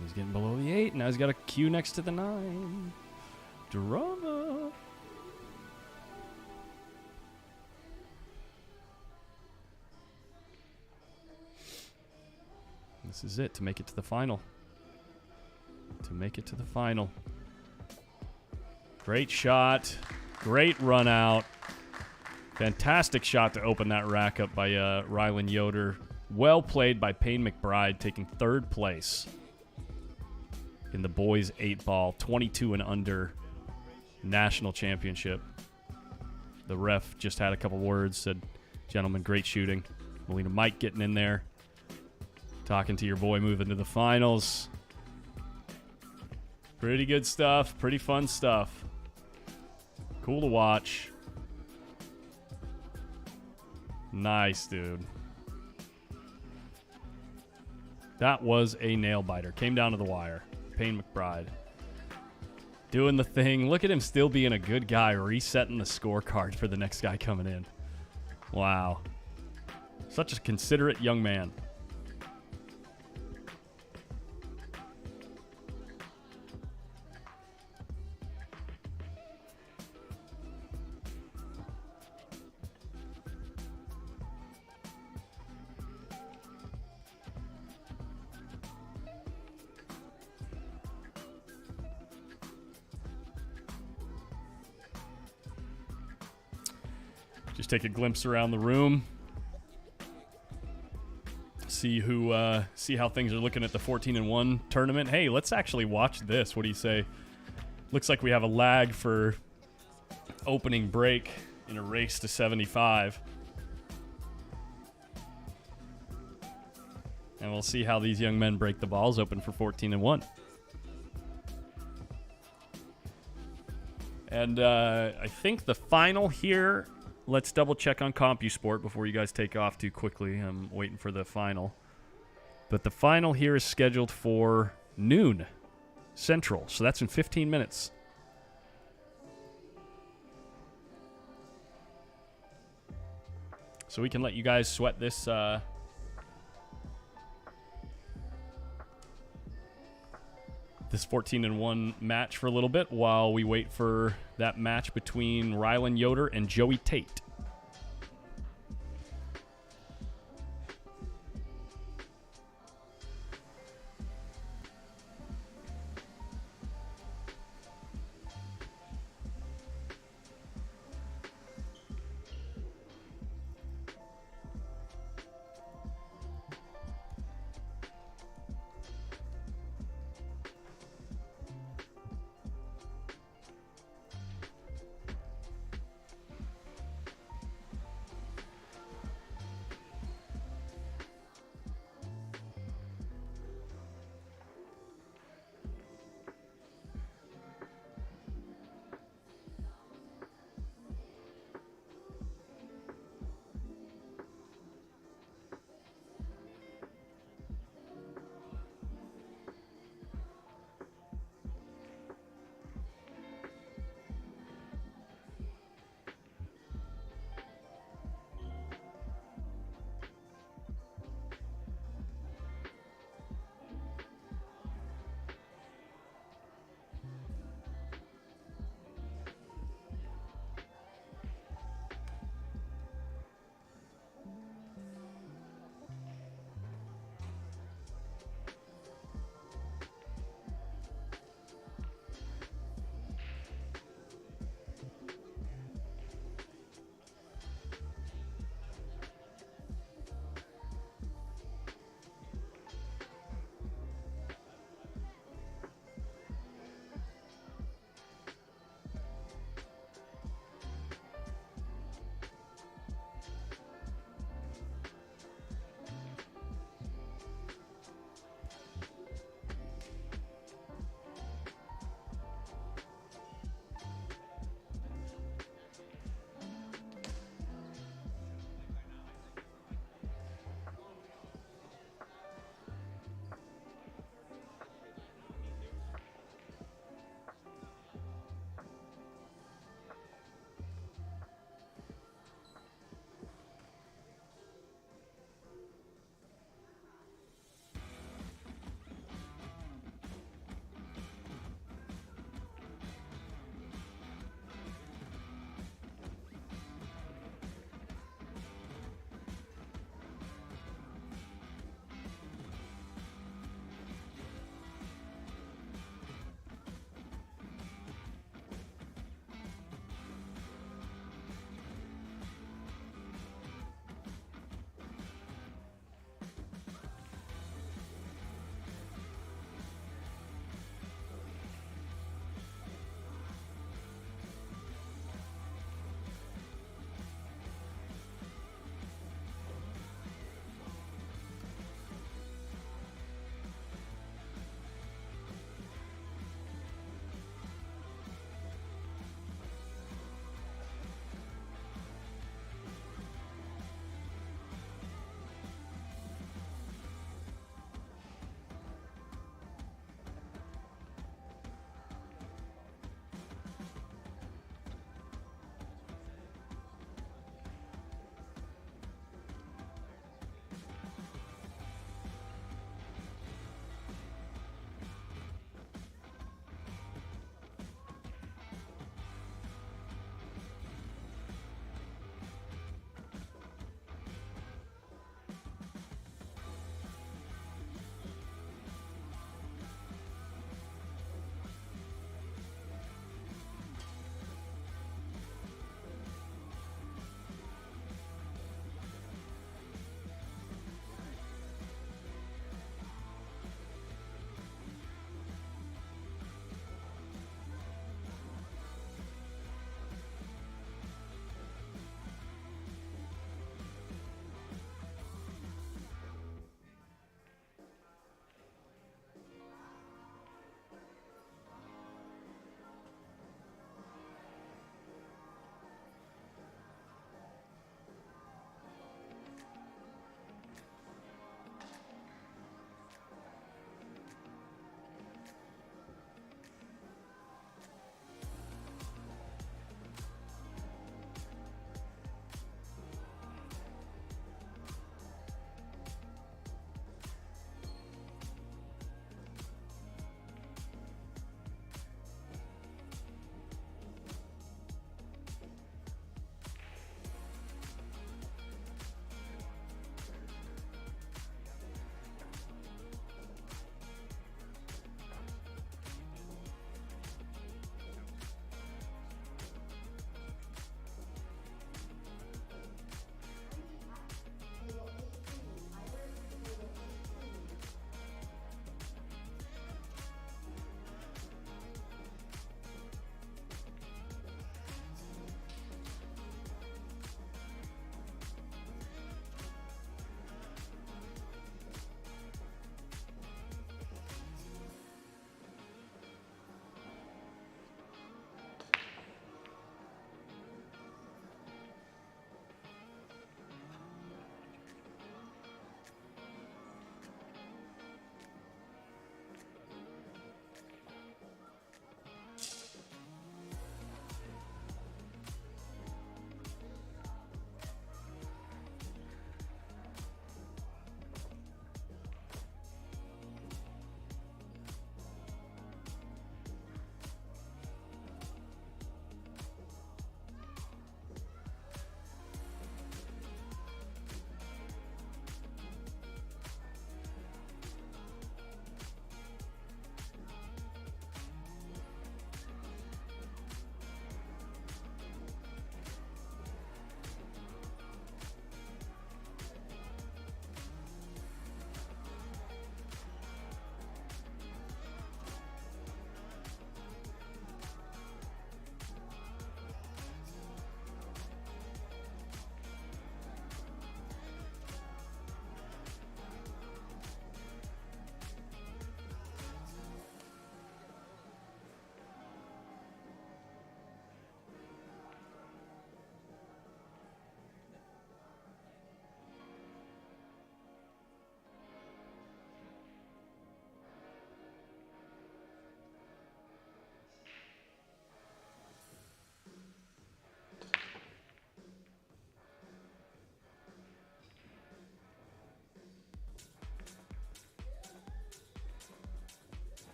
Speaker 1: He's getting below the 8. Now he's got a cue next to the 9. Drama. This is it to make it to the final. To make it to the final. Great shot. Great run out. Fantastic shot to open that rack up by Rylan Yoder. Well played by Payne McBride, taking 3rd place in the boys 8 ball, 22 and under national championship. The ref just had a couple words, said, "Gentlemen, great shooting." Molina Mike getting in there, talking to your boy moving to the finals. Pretty good stuff, pretty fun stuff. Cool to watch. Nice, dude. That was a nail biter. Came down to the wire. Payne McBride doing the thing. Look at him still being a good guy, resetting the scorecard for the next guy coming in. Wow. Such a considerate young man. Just take a glimpse around the room. See how things are looking at the 14-1 tournament. Hey, let's actually watch this. What do you say? Looks like we have a lag for opening break in a race to 75. And we'll see how these young men break the balls open for 14-1. And I think the final here, let's double check on CompuSport before you guys take off too quickly. I'm waiting for the final. But the final here is scheduled for noon Central. So that's in 15 minutes. So we can let you guys sweat this this 14-1 match for a little bit while we wait for that match between Rylan Yoder and Joey Tate.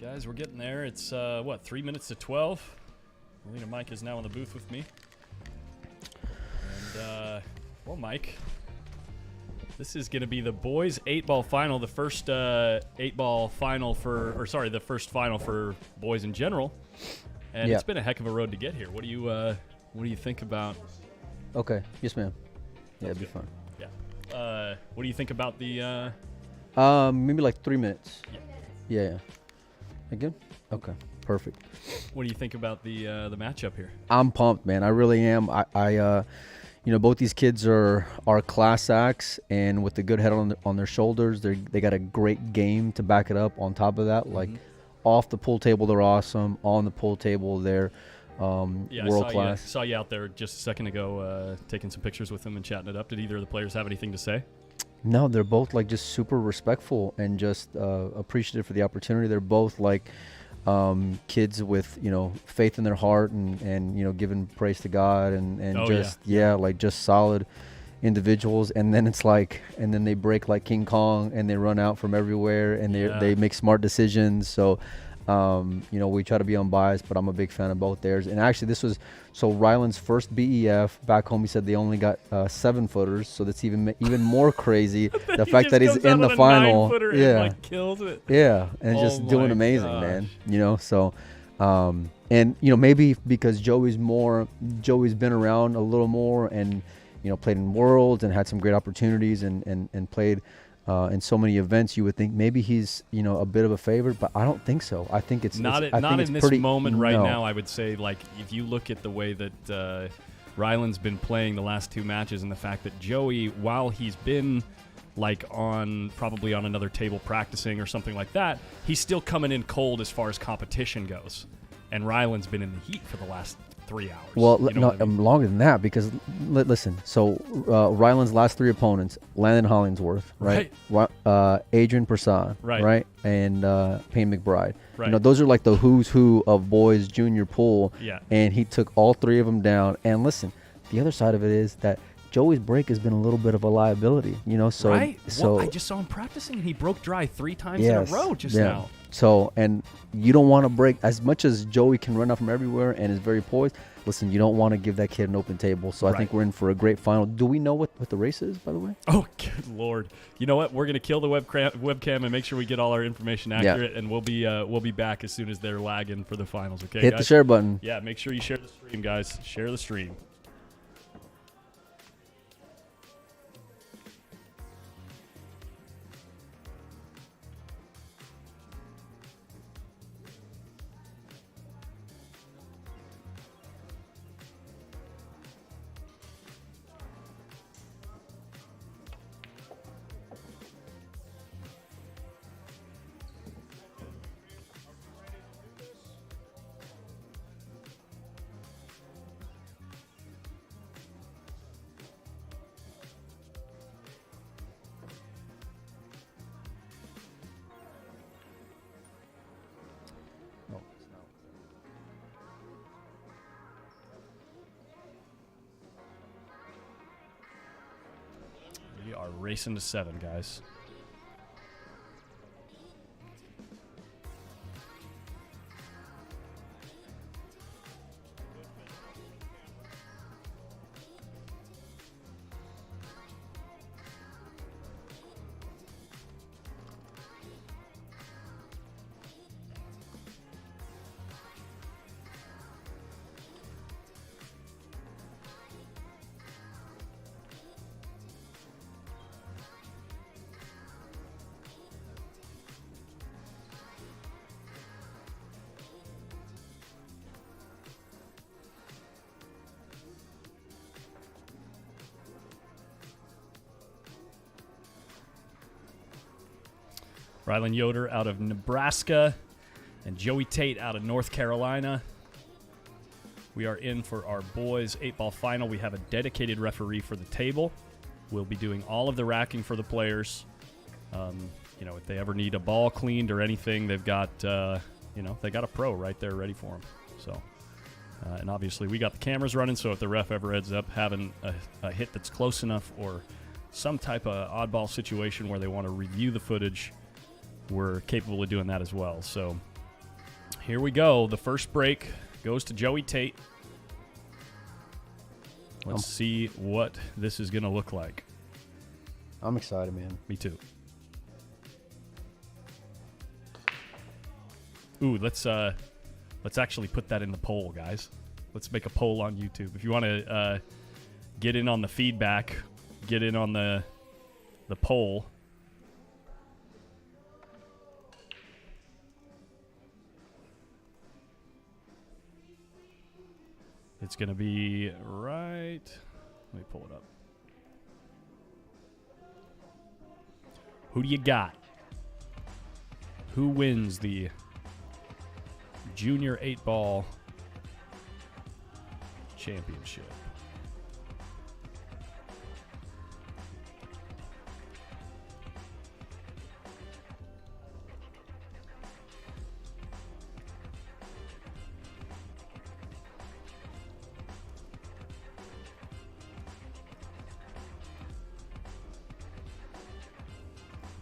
Speaker 1: guys, we're getting there. It's, 3 minutes to 12. Melina Mike is now in the booth with me. And, well, Mike, this is going to be the boys 8-ball final, the first 8-ball final the first final for boys in general. And it's been a heck of a road to get here. What do you think about?
Speaker 2: Okay. Yes, ma'am. Yeah, it'd be fun.
Speaker 1: Yeah. What do you think about the?
Speaker 2: Maybe like 3 minutes. Yeah. Again? Okay. Perfect.
Speaker 1: What do you think about the matchup here?
Speaker 2: I'm pumped, man. I really am. I both these kids are class acts, and with the good head on their shoulders, they got a great game to back it up. On top of that, like off the pool table, they're awesome. On the pool table, they're world class.
Speaker 1: I saw you out there just a second ago, taking some pictures with them and chatting it up. Did either of the players have anything to say?
Speaker 2: No, they're both like just super respectful and just appreciative for the opportunity. They're both like kids with faith in their heart and giving praise to God and just solid individuals. And then it's like, and then they break like King Kong and they run out from everywhere and they make smart decisions. So we try to be unbiased, but I'm a big fan of both theirs. And actually this was Ryland's first BEF. Back home he said they only got 7-footers, so that's even more crazy. The fact that he's in the final,
Speaker 1: kills it.
Speaker 2: Yeah, and just doing amazing, man. So and maybe because Joey's been around a little more and played in Worlds and had some great opportunities and played in so many events, you would think maybe he's a bit of a favorite, but I don't think so. I think it's
Speaker 1: not in this moment right now. I would say, like, if you look at the way that Ryland's been playing the last 2 matches, and the fact that Joey, while he's been like probably on another table practicing or something like that, he's still coming in cold as far as competition goes, and Ryland's been in the heat for the last 3 hours.
Speaker 2: Well, longer than that, because listen. So Ryland's last 3 opponents: Landon Hollingsworth, right? Adrian Prasad, right? And Payne McBride. Right. Those are like the who's who of boys junior pool.
Speaker 1: Yeah.
Speaker 2: And he took all 3 of them down. And listen, the other side of it is that Joey's break has been a little bit of a liability. So
Speaker 1: right.
Speaker 2: So
Speaker 1: I just saw him practicing, and he broke dry 3 times in a row just now.
Speaker 2: So, and you don't want to break, as much as Joey can run out from everywhere and is very poised. Listen, you don't want to give that kid an open table. So I think we're in for a great final. Do we know what the race is, by the way?
Speaker 1: Oh, good Lord. You know what? We're going to kill the webcam and make sure we get all our information accurate, and we'll be back as soon as they're lagging for the finals, okay,
Speaker 2: Hit
Speaker 1: guys?
Speaker 2: the share button.
Speaker 1: Yeah, make sure you share the stream, guys. Share the stream. We are racing to 7, guys. Ryland Yoder out of Nebraska and Joey Tate out of North Carolina. We are in for our boys 8-ball final. We have a dedicated referee for the table. We'll be doing all of the racking for the players. If they ever need a ball cleaned or anything, they've got, they got a pro right there ready for them. So, and obviously we got the cameras running, so if the ref ever ends up having a hit that's close enough or some type of oddball situation where they want to review the footage, we're capable of doing that as well. So Here we go. The first break goes to Joey Tate. Let's see what this is going to look like.
Speaker 2: I'm excited, man.
Speaker 1: Me too. Ooh, let's actually put that in the poll, guys. Let's make a poll on YouTube. If you want to get in on the feedback, get in on the poll. It's going to be right. Let me pull it up. Who do you got? Who wins the Junior 8-Ball Championship?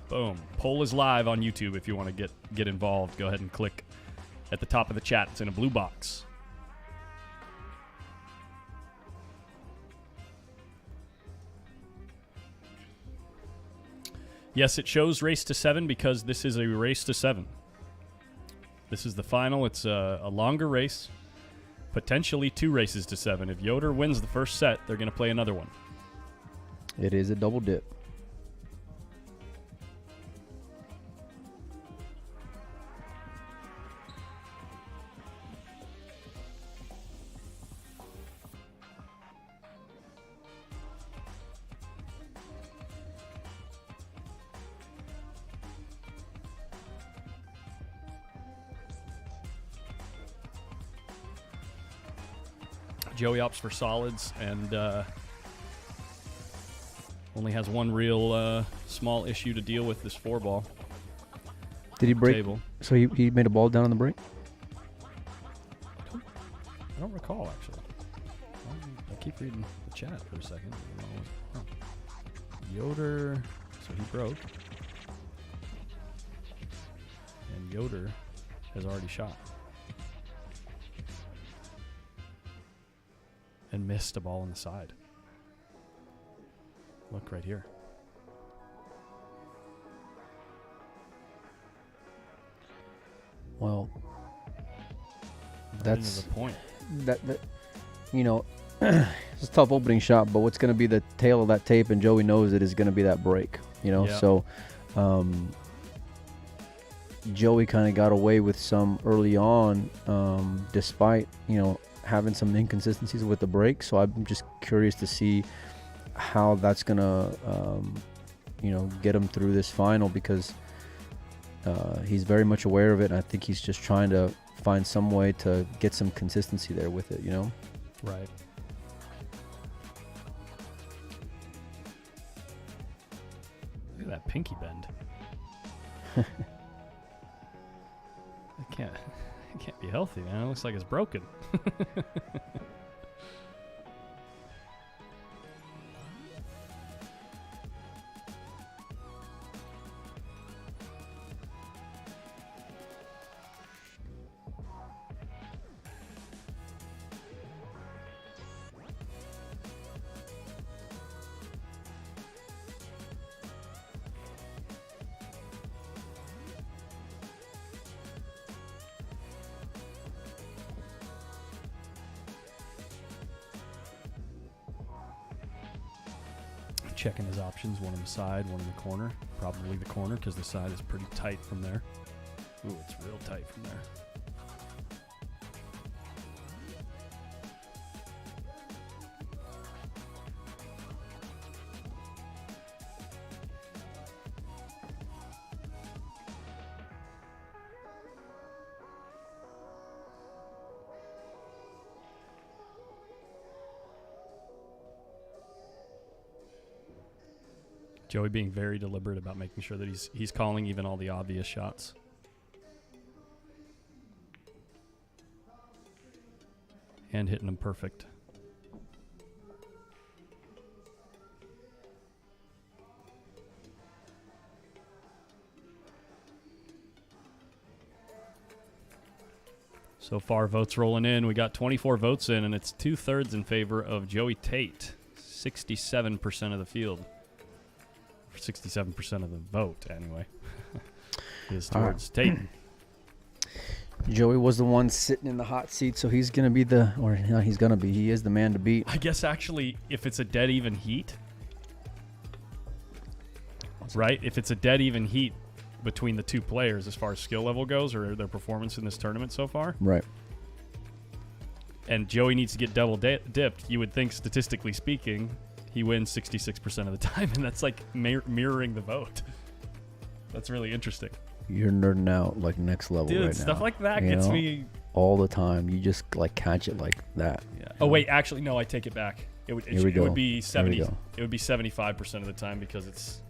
Speaker 1: Boom. Poll is live on YouTube. If you want to get involved, go ahead and click at the top of the chat. It's in a blue box. Yes, it shows race to 7 because this is a race to 7. This is the final. It's a longer race. Potentially 2 races to 7. If Yoder wins the first set, they're going to play another one.
Speaker 2: It is a double dip.
Speaker 1: Joey opts for solids and only has one real small issue to deal with, this 4-ball.
Speaker 2: Did he break?
Speaker 1: Table.
Speaker 2: So he made a ball down on the break?
Speaker 1: I don't recall, actually. I keep reading the chat for a second. Oh. Yoder, so he broke. And Yoder has already shot. And missed a ball on the side. Look right here.
Speaker 2: Well,
Speaker 1: Right
Speaker 2: that's
Speaker 1: into the point.
Speaker 2: that you know, it's a tough opening shot, but what's going to be the tail of that tape, and Joey knows it, is going to be that break, you know.
Speaker 1: Yeah.
Speaker 2: So Joey kind of got away with some early on, despite, you know, having some inconsistencies with the break. So I'm just curious to see how that's going to, you know, get him through this final, because he's very much aware of it, and I think he's just trying to find some way to get some consistency there with it, you know.
Speaker 1: Right. Look at that pinky bend. It can't be healthy, man. It looks like it's broken. Checking his options, one on the side, one in the corner. Probably the corner, because the side is pretty tight from there. Ooh, it's real tight from there. Joey being very deliberate about making sure that he's calling even all the obvious shots. And hitting them perfect. So far, votes rolling in. We got 24 votes in, and it's 2/3 in favor of Joey Tate. 67% of the field. 67% of the vote, anyway, is towards Tate.
Speaker 2: Joey was the one sitting in the hot seat, so he's going to be he is the man to beat.
Speaker 1: I guess, actually, if it's a dead even heat, right? If it's a dead even heat between the two players as far as skill level goes or their performance in this tournament so far.
Speaker 2: Right.
Speaker 1: And Joey needs to get double dipped. You would think, statistically speaking, he wins 66% of the time, and that's like mirroring the vote. That's really interesting.
Speaker 2: You're nerding out like next level
Speaker 1: Dude,
Speaker 2: right
Speaker 1: stuff
Speaker 2: now.
Speaker 1: like that gets me
Speaker 2: all the time. You just like catch it like that.
Speaker 1: Yeah. Oh wait, actually no, I take it back. It would be 70. It would be 75% of the time because it's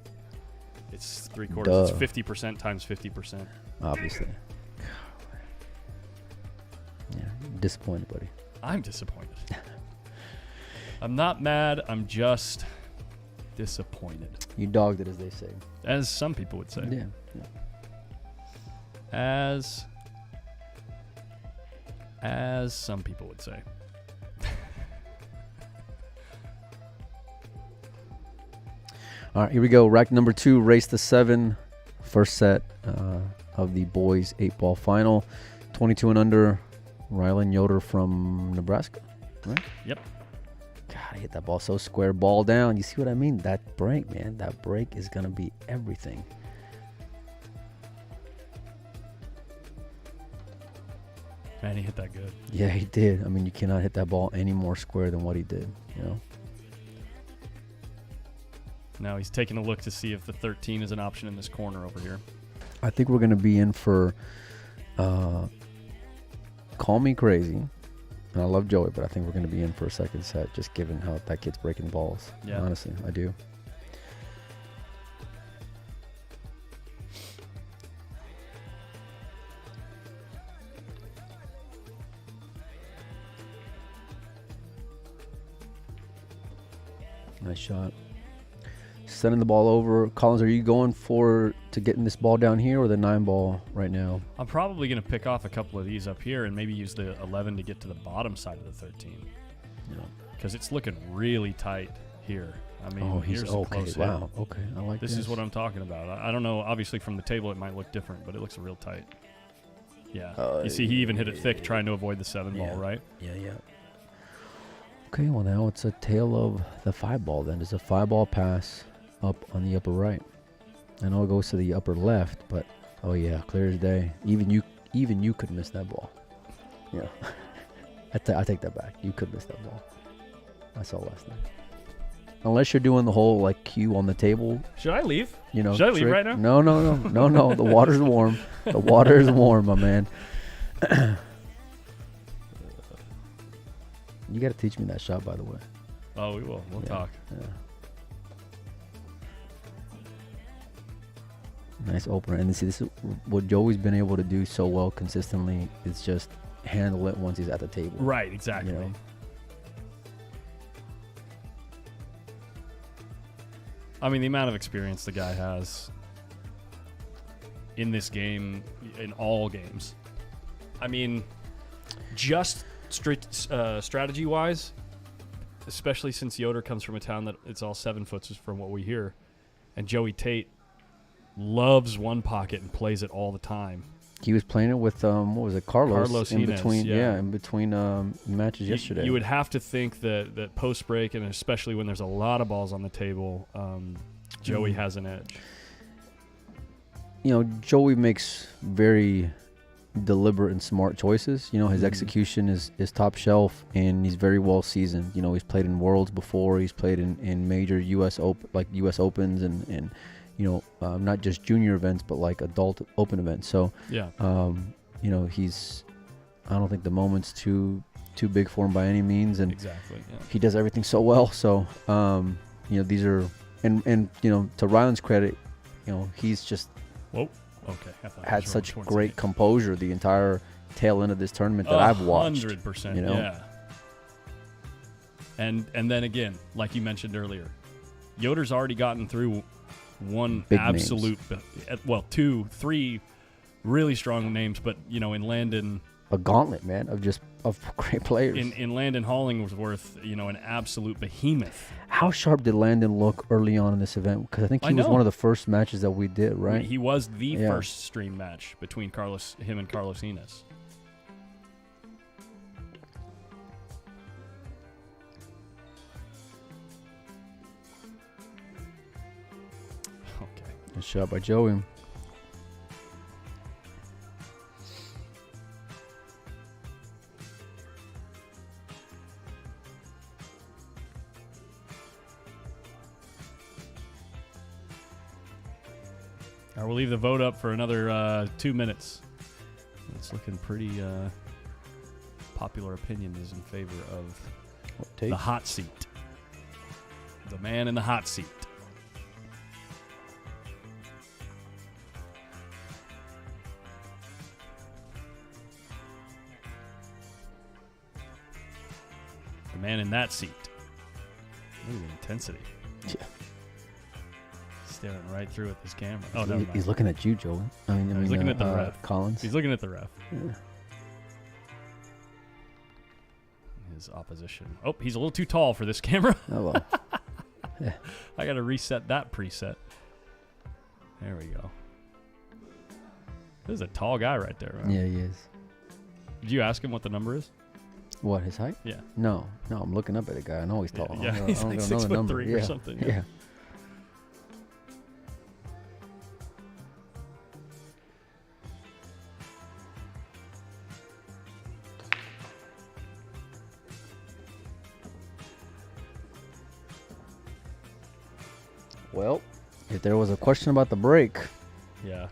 Speaker 1: 3/4.
Speaker 2: Duh.
Speaker 1: It's 50% times 50%.
Speaker 2: Obviously. Yeah, disappointed, buddy.
Speaker 1: I'm disappointed. I'm not mad. I'm just disappointed.
Speaker 2: You dogged it, as they say.
Speaker 1: As some people would say.
Speaker 2: Yeah.
Speaker 1: As some people would say.
Speaker 2: All right, here we go. Rack number 2, race to 7. First set of the boys 8-ball final. 22 and under. Rylan Yoder from Nebraska, right?
Speaker 1: Yep.
Speaker 2: God, I hit that ball so square. Ball down. You see what I mean? That break, man. That break is going to be everything.
Speaker 1: Man, he hit that good.
Speaker 2: Yeah, he did. I mean, you cannot hit that ball any more square than what he did, you know?
Speaker 1: Now he's taking a look to see if the 13 is an option in this corner over here.
Speaker 2: I think we're going to be in for call me crazy. And I love Joey, but I think we're going to be in for a second set, just given how that kid's breaking balls.
Speaker 1: Yeah.
Speaker 2: Honestly, I do. Nice shot. Sending the ball over. Collins, are you going to getting this ball down here or the 9-ball right now?
Speaker 1: I'm probably going to pick off a couple of these up here and maybe use the 11 to get to the bottom side of the 13.
Speaker 2: Yeah.
Speaker 1: Because it's looking really tight here. I mean,
Speaker 2: he's
Speaker 1: here's a
Speaker 2: okay.
Speaker 1: close
Speaker 2: Wow.
Speaker 1: hit.
Speaker 2: Okay. I like this.
Speaker 1: This is what I'm talking about. I don't know. Obviously, from the table, it might look different, but it looks real tight. Yeah. You see, he even hit it thick trying to avoid the 7-ball, right?
Speaker 2: Yeah. Okay, well, now it's a tail of the 5-ball then. It's a 5-ball pass up on the upper right. I know it goes to the upper left, but, oh, yeah, clear as day. Even you could miss that ball. Yeah. I take that back. You could miss that ball. I saw last night. Unless you're doing the whole, like, cue on the table.
Speaker 1: Should I leave?
Speaker 2: You know,
Speaker 1: Should I leave right now?
Speaker 2: No. The water's warm. The water is warm, my man. You got to teach me that shot, by the way.
Speaker 1: Oh, we will. We'll
Speaker 2: Yeah,
Speaker 1: talk.
Speaker 2: Yeah. Nice opener. And see, this is what Joey's been able to do so well consistently is just handle it once he's at the table.
Speaker 1: Right, exactly.
Speaker 2: You know?
Speaker 1: I mean, the amount of experience the guy has in this game, in all games. I mean, just strategy-wise, especially since Yoder comes from a town that it's all 7-footers from what we hear, and Joey Tate loves one pocket and plays it all the time.
Speaker 2: He was playing it with what was it, Carlos in
Speaker 1: Hines,
Speaker 2: between,
Speaker 1: yeah.
Speaker 2: in between matches yesterday.
Speaker 1: You would have to think that post break, and especially when there's a lot of balls on the table, Joey has an edge.
Speaker 2: You know, Joey makes very deliberate and smart choices. You know, his execution is top shelf, and he's very well seasoned. You know, he's played in Worlds before. He's played in major U.S. Opens and you know, not just junior events, but like adult open events. So,
Speaker 1: yeah,
Speaker 2: you know, I don't think the moment's too big for him by any means. And
Speaker 1: exactly. Yeah.
Speaker 2: he does everything so well. So, you know, these are, and you know, to Rylan's credit, you know, he's just
Speaker 1: Whoa. Okay. I thought
Speaker 2: had such great composure the entire tail end of this tournament that I've watched.
Speaker 1: 100%.
Speaker 2: You know?
Speaker 1: Yeah. And then again, like you mentioned earlier, Yoder's already gotten through one
Speaker 2: Big
Speaker 1: absolute, well, 2, 3 really strong names, but you know, in Landon,
Speaker 2: a gauntlet, man, of great players.
Speaker 1: In Landon Hollingworth, an absolute behemoth.
Speaker 2: How sharp did Landon look early on in this event? Because I think he was one of the first matches that we did, right?
Speaker 1: He was the first stream match between him and Carlos Enos. Okay.
Speaker 2: Good shot by Joey.
Speaker 1: We'll leave the vote up for another 2 minutes. It's looking pretty. Popular opinion is in favor of the hot seat. The man in the hot seat. The man in that seat. Look at the intensity.
Speaker 2: Yeah.
Speaker 1: Staring right through at this camera. Oh, no.
Speaker 2: He's looking at you, Joey.
Speaker 1: He's looking at the ref.
Speaker 2: Collins.
Speaker 1: He's looking at the ref.
Speaker 2: Yeah.
Speaker 1: His opposition. Oh, he's a little too tall for this camera.
Speaker 2: Oh, well. Yeah.
Speaker 1: I got to reset that preset. There we go. This is a tall guy right there. Right?
Speaker 2: Yeah, he is.
Speaker 1: Did you ask him what the number is?
Speaker 2: What, his height?
Speaker 1: Yeah.
Speaker 2: No, I'm looking up at a guy. I know he's tall.
Speaker 1: Yeah, he's like 6'3" or something.
Speaker 2: Yeah. Well, if there was a question about the break,
Speaker 1: yeah,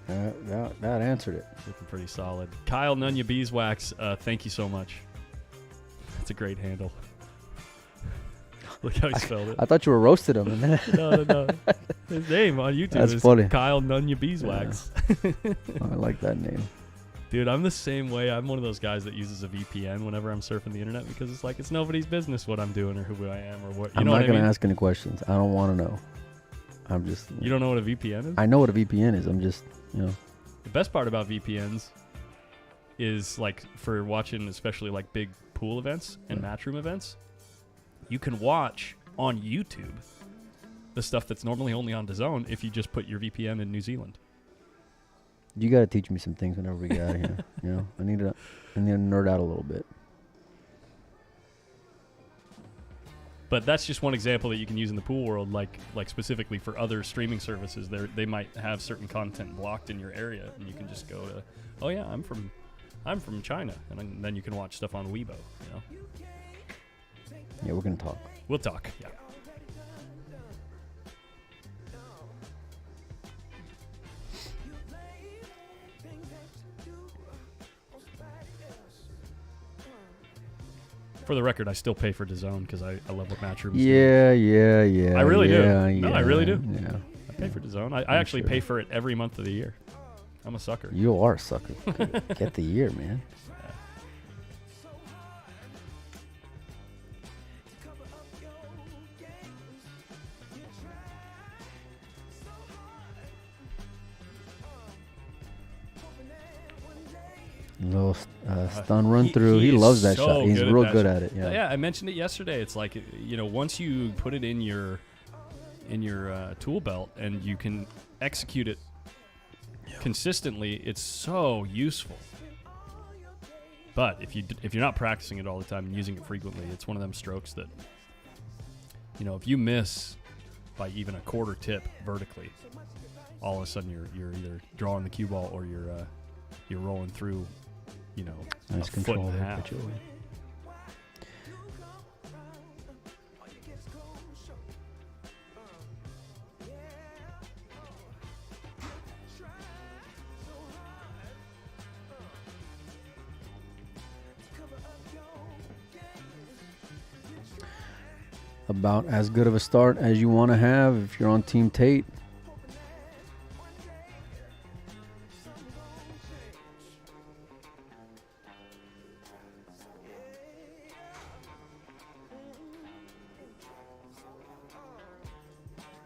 Speaker 2: that answered it.
Speaker 1: Looking pretty solid. Kyle Nunya Beeswax, thank you so much. That's a great handle. Look how he spelled it.
Speaker 2: I thought you were roasted him.
Speaker 1: No. His name on YouTube is
Speaker 2: funny.
Speaker 1: Kyle Nunya Beeswax.
Speaker 2: Yeah. I like that name.
Speaker 1: Dude, I'm the same way. I'm one of those guys that uses a VPN whenever I'm surfing the internet because it's like it's nobody's business what I'm doing or who I am or what.
Speaker 2: I'm not going to ask any questions. I don't want to know. I'm just.
Speaker 1: You don't know what a VPN is?
Speaker 2: I know what a VPN is. I'm just,
Speaker 1: The best part about VPNs is like for watching, especially like big pool events and matchroom events, you can watch on YouTube the stuff that's normally only on DAZN if you just put your VPN in New Zealand.
Speaker 2: You got to teach me some things whenever we get out of here. I need to nerd out a little bit.
Speaker 1: But that's just one example that you can use in the pool world, like specifically for other streaming services. They might have certain content blocked in your area, and you can just go to, oh yeah, I'm from China, and then you can watch stuff on Weibo.
Speaker 2: Yeah, we're gonna talk.
Speaker 1: We'll talk. Yeah. For the record, I still pay for DAZN because I love what matchrooms do.
Speaker 2: Yeah.
Speaker 1: I really do.
Speaker 2: Yeah,
Speaker 1: No, I really do.
Speaker 2: Yeah.
Speaker 1: I pay for DAZN. I actually pay for it every month of the year. I'm a sucker.
Speaker 2: You are a sucker. Get the year, man. Little stun run through. He loves that shot. He's real good at it.
Speaker 1: Yeah, I mentioned it yesterday. It's like once you put it in your tool belt and you can execute it consistently, it's so useful. But if you're not practicing it all the time and using it frequently, it's one of them strokes that if you miss by even a quarter tip vertically, all of a sudden you're either drawing the cue ball or you're rolling through.
Speaker 2: Nice
Speaker 1: a
Speaker 2: control
Speaker 1: foot and a
Speaker 2: there,
Speaker 1: half.
Speaker 2: About as good of a start as you want to have if you're on Team Tate.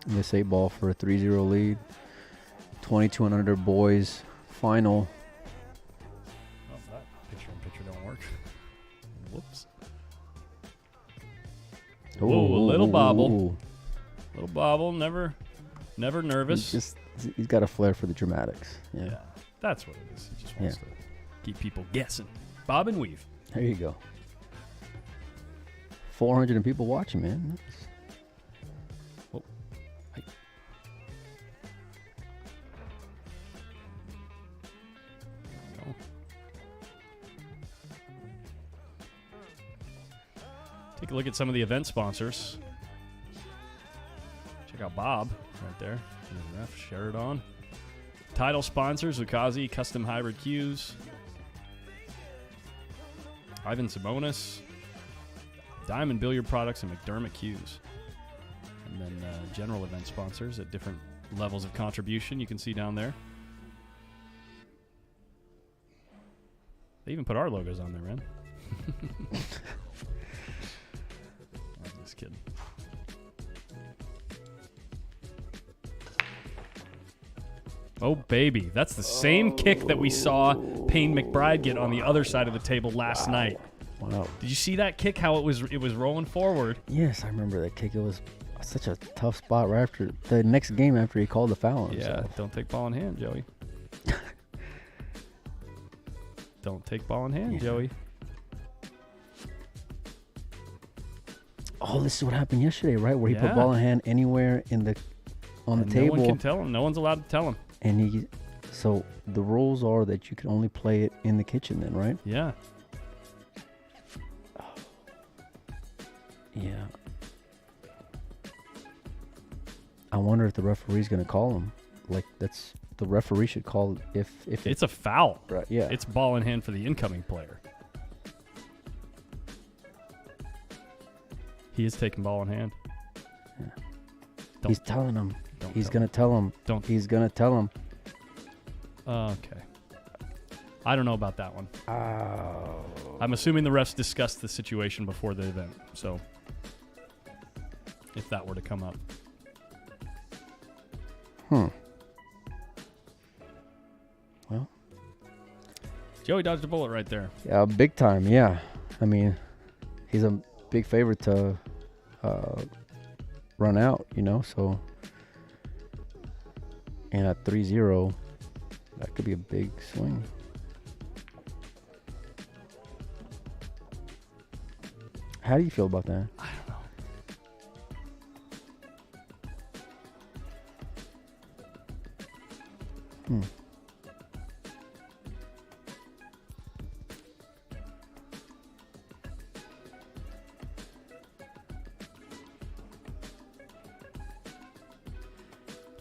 Speaker 2: This 8-ball for a 3-0 lead. 22 and under boys final.
Speaker 1: Oh, that Whoa, a little bobble.
Speaker 2: Ooh.
Speaker 1: Little bobble, never nervous.
Speaker 2: He's got a flair for the dramatics. Yeah.
Speaker 1: That's what it is. He just wants to keep people guessing. Bob and weave.
Speaker 2: There you go. 400 people watching, man.
Speaker 1: Oh. Hey. There we go. Take a look at some of the event sponsors. Check out Bob right there. The ref, Sheridan. Title sponsors, Ukazi, Custom Hybrid Cues. Ivan Simonis. Diamond Billiard Products, and McDermott Cues. And then general event sponsors at different levels of contribution you can see down there. They even put our logos on there, man. I'm just kidding. Oh, baby. That's the same kick that we saw Payne McBride get on the other side of the table last night.
Speaker 2: Wow.
Speaker 1: Did you see that kick, how it was rolling forward?
Speaker 2: Yes, I remember that kick. It was such a tough spot right after the next game after he called the foul on himself.
Speaker 1: Yeah, don't take ball in hand, Joey. Don't take ball in hand, Joey.
Speaker 2: Oh, this is what happened yesterday, right? Where he put
Speaker 1: Yeah.
Speaker 2: ball in hand anywhere on the table.
Speaker 1: No one can tell him. No one's allowed to tell him.
Speaker 2: And so the rules are that you can only play it in the kitchen then, right?
Speaker 1: Yeah.
Speaker 2: Yeah. I wonder if the referee's going to call him. Like, the referee should call if
Speaker 1: It's a foul.
Speaker 2: right. Yeah.
Speaker 1: It's ball in hand for the incoming player. He is taking ball in hand.
Speaker 2: Yeah.
Speaker 1: Don't-
Speaker 2: He's telling him.
Speaker 1: Don't
Speaker 2: He's
Speaker 1: tell
Speaker 2: going to tell him.
Speaker 1: Don't.
Speaker 2: He's going to tell him.
Speaker 1: Okay. I don't know about that one.
Speaker 2: Oh.
Speaker 1: I'm assuming the refs discussed the situation before the event. So, if that were to come up.
Speaker 2: Well.
Speaker 1: Joey dodged a bullet right there.
Speaker 2: Yeah, big time. Yeah. I mean, he's a big favorite to run out, so. And at 3-0, that could be a big swing. How do you feel about that?
Speaker 1: I don't know.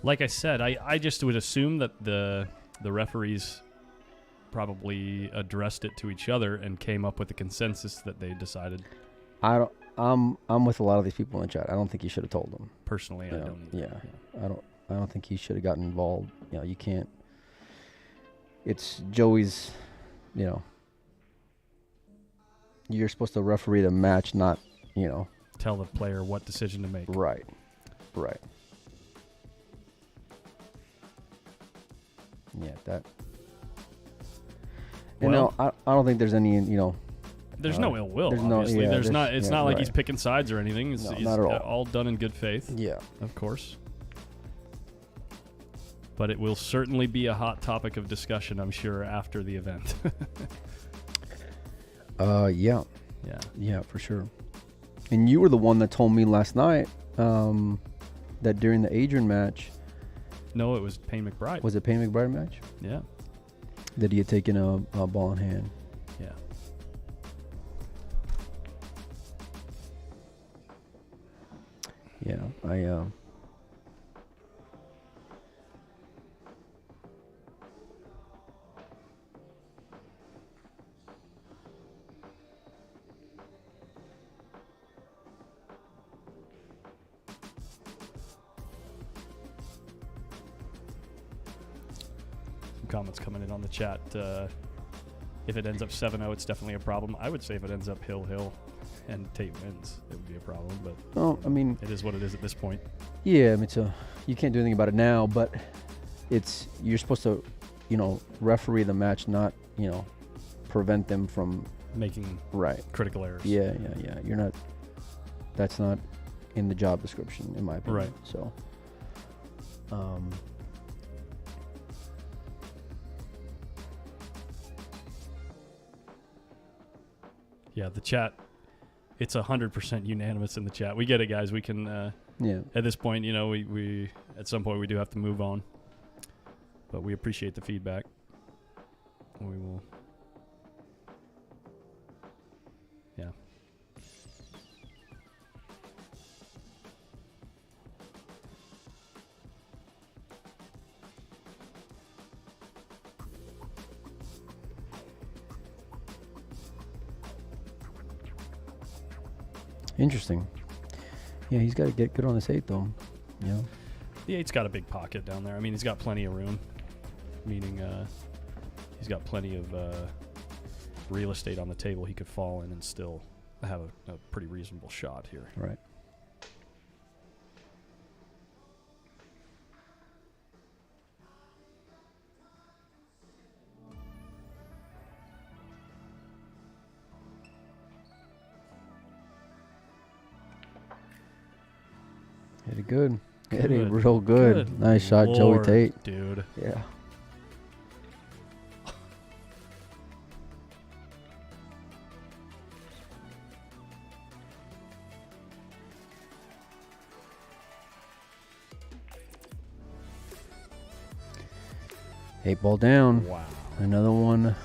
Speaker 1: Like I said, I just would assume that the referees probably addressed it to each other and came up with a consensus that they decided.
Speaker 2: I'm with a lot of these people in the chat. I don't think he should have told them.
Speaker 1: Personally, I don't either.
Speaker 2: Yeah. I don't think he should have gotten involved. You can't. It's Joey's. You're supposed to referee the match, not.
Speaker 1: Tell the player what decision to make.
Speaker 2: Right. Yeah, that.
Speaker 1: Well,
Speaker 2: I don't think there's any,
Speaker 1: There's no ill will,
Speaker 2: there's
Speaker 1: obviously.
Speaker 2: no- yeah,
Speaker 1: It's
Speaker 2: there's-
Speaker 1: not like
Speaker 2: right.
Speaker 1: he's picking sides or anything. It's
Speaker 2: No, not at all.
Speaker 1: done in good faith,
Speaker 2: Yeah.
Speaker 1: of course. But it will certainly be a hot topic of discussion, I'm sure, after the event.
Speaker 2: Yeah.
Speaker 1: Yeah.
Speaker 2: Yeah, for sure. And you were the one that told me last night that during the Adrian match,
Speaker 1: No, it was Payne McBride.
Speaker 2: was it Payne McBride match?
Speaker 1: Yeah.
Speaker 2: That he had taken a ball in hand.
Speaker 1: Yeah.
Speaker 2: Yeah,
Speaker 1: Some comments coming in on the chat. If it ends up 7-0, it's definitely a problem. I would say if it ends up hill and Tate wins, it would be a problem. But
Speaker 2: I mean,
Speaker 1: it is what it is at this point.
Speaker 2: yeah, I mean, you can't do anything about it now, but you're supposed to, referee the match, not, prevent them from
Speaker 1: Making
Speaker 2: right.
Speaker 1: critical errors.
Speaker 2: Yeah. You're not. that's not in the job description, in my opinion.
Speaker 1: Right.
Speaker 2: So,
Speaker 1: Yeah, the chat, it's 100% unanimous in the chat. We get it, guys. We can,
Speaker 2: yeah.
Speaker 1: at this point, you know, we at some point we do have to move on. But we appreciate the feedback. We will. Yeah.
Speaker 2: Interesting. Yeah, he's got to get good on this 8 though. Yeah.
Speaker 1: The 8's got a big pocket down there. I mean, he's got plenty of room, meaning he's got plenty of real estate on the table he could fall in and still have a pretty reasonable shot here.
Speaker 2: Right. Hit it good. Hit it
Speaker 1: Good.
Speaker 2: real good.
Speaker 1: Good
Speaker 2: Nice shot, Joey
Speaker 1: Lord,
Speaker 2: Tate.
Speaker 1: dude.
Speaker 2: Yeah. Eight ball down.
Speaker 1: Wow.
Speaker 2: Another one.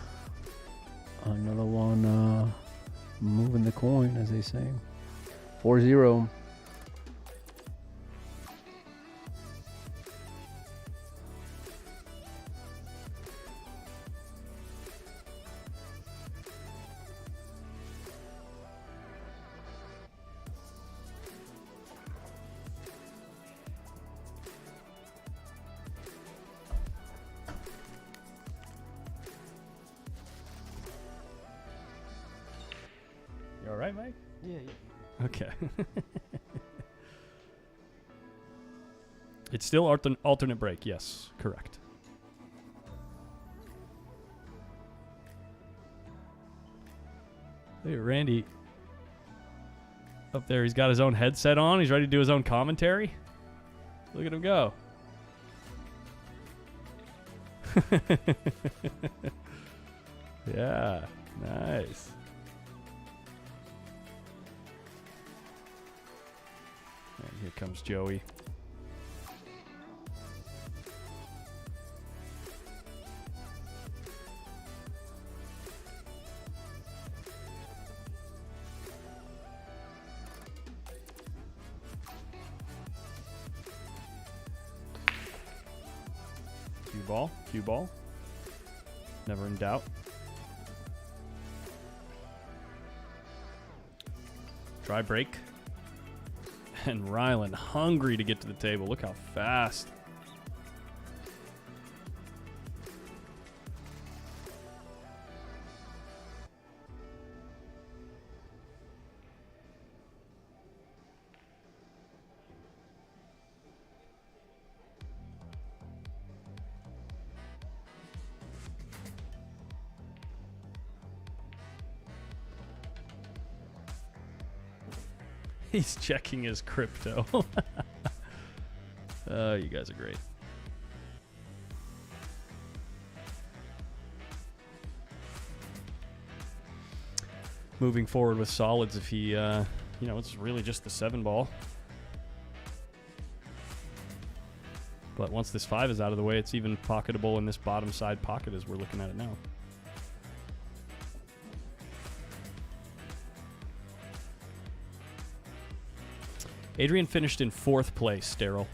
Speaker 2: Moving the coin, as they say. 4-0.
Speaker 1: You all right, Mike?
Speaker 2: Yeah.
Speaker 1: Okay. It's still alternate break. Yes, correct. Look at Randy up there. He's got his own headset on. He's ready to do his own commentary. Look at him go. Yeah, nice. And here comes Joey. Cue ball. Never in doubt. Try break. And Ryland hungry to get to the table. Look how fast. He's checking his crypto. You guys are great. Moving forward with solids, if he, it's really just the 7 ball. But once this 5 is out of the way, it's even pocketable in this bottom side pocket as we're looking at it now. Adrian finished in 4th place, Daryl.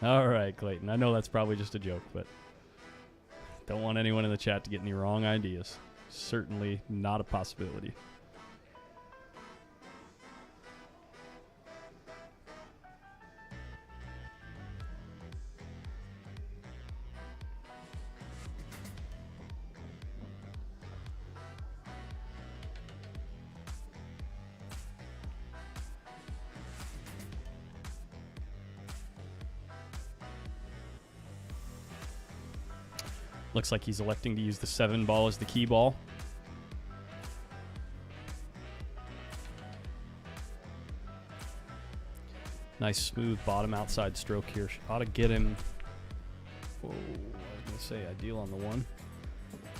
Speaker 1: All right, Clayton. I know that's probably just a joke, but don't want anyone in the chat to get any wrong ideas. Certainly not a possibility. Looks like he's electing to use the 7 ball as the key ball. Nice smooth bottom outside stroke here. Ought to get him. Whoa, I was gonna say ideal on the 1.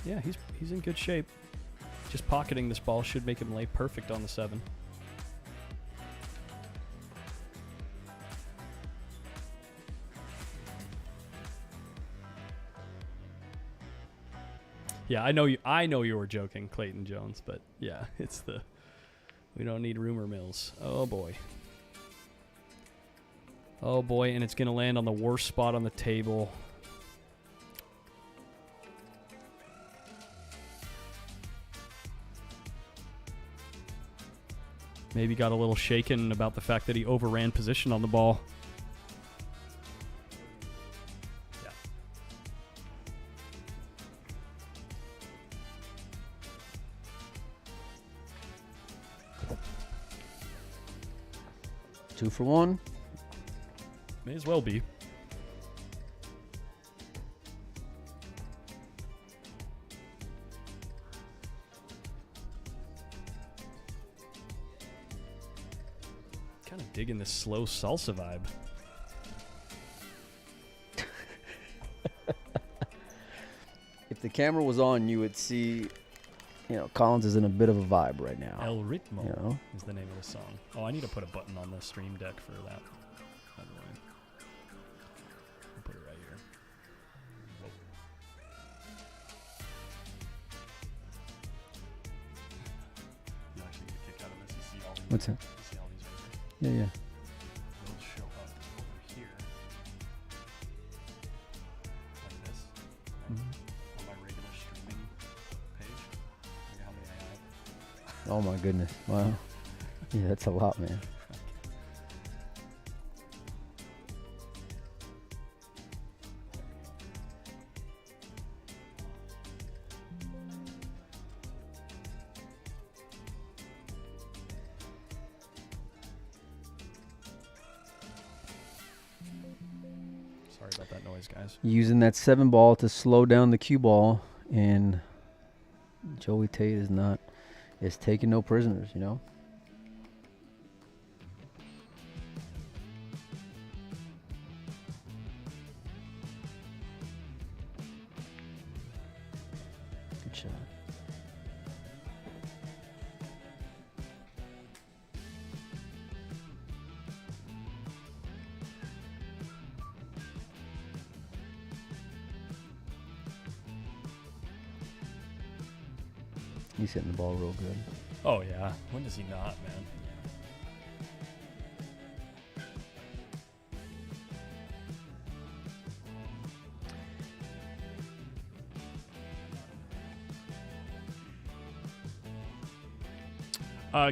Speaker 1: Yeah, he's in good shape. Just pocketing this ball should make him lay perfect on the 7. Yeah, I know you were joking, Clayton Jones, but yeah, it's the we don't need rumor mills. Oh boy. Oh boy, and it's going to land on the worst spot on the table. Maybe got a little shaken about the fact that he overran position on the ball. Yeah.
Speaker 2: Two for one.
Speaker 1: May as well be. Kind of digging this slow salsa vibe.
Speaker 2: If the camera was on, you would see, Collins is in a bit of a vibe right now.
Speaker 1: El Ritmo
Speaker 2: You know?
Speaker 1: is the name of the song. Oh, I need to put a button on the stream deck for that. By the way. I'll put it right here. Whoa. You actually get a kick out of this. You see all these.
Speaker 2: What's that?
Speaker 1: You see all these right here?
Speaker 2: Yeah, yeah.
Speaker 1: They'll show up over here. Like this.
Speaker 2: Mhm.
Speaker 1: On my regular streaming page. Look how many I have.
Speaker 2: Oh my goodness. Wow. Yeah, that's a lot, man.
Speaker 1: Sorry about that noise, guys.
Speaker 2: Using that 7 ball to slow down the cue ball, and Joey Tate is taking no prisoners, Good shot. He's hitting the ball real good.
Speaker 1: Oh, yeah. When does he not, man?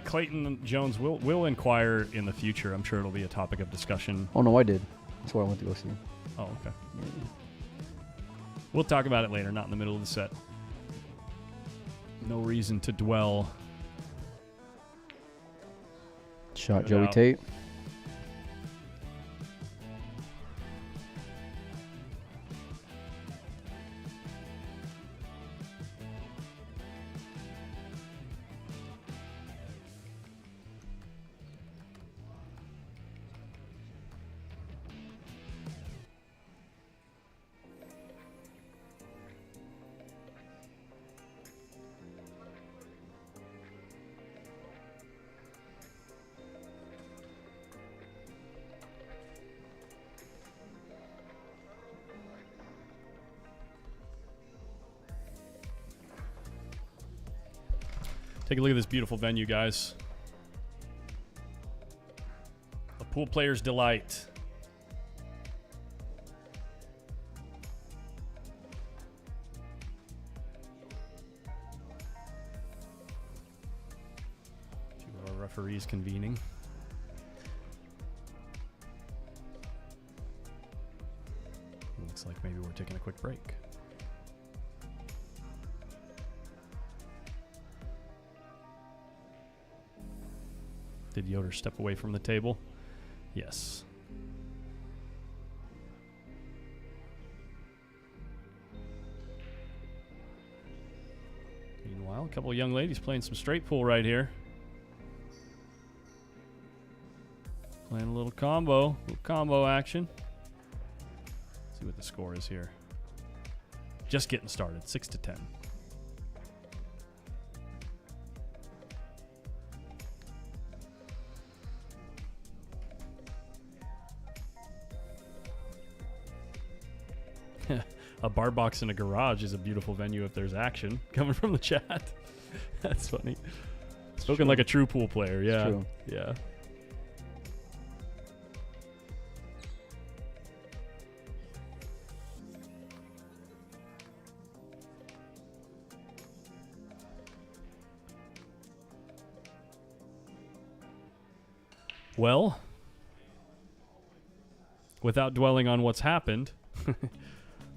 Speaker 1: Clayton Jones will inquire in the future. I'm sure it'll be a topic of discussion.
Speaker 2: Oh, no, I did. That's where I went to go see him.
Speaker 1: Oh, okay. We'll talk about it later, not in the middle of the set. No reason to dwell.
Speaker 2: Shot
Speaker 1: Good
Speaker 2: Joey
Speaker 1: out.
Speaker 2: Tate.
Speaker 1: Take a look at this beautiful venue, guys. A pool player's delight. A few of our referees convening. Looks like maybe we're taking a quick break. Did Yoder step away from the table? Yes. Well, a couple of young ladies playing some straight pool right here. Playing a little combo action. See what the score is here. Just getting started, 6-10. A bar box in a garage is a beautiful venue if there's action coming from the chat. That's funny. Spoken like a true pool player. Yeah.
Speaker 2: True.
Speaker 1: Yeah. Well, without dwelling on what's happened,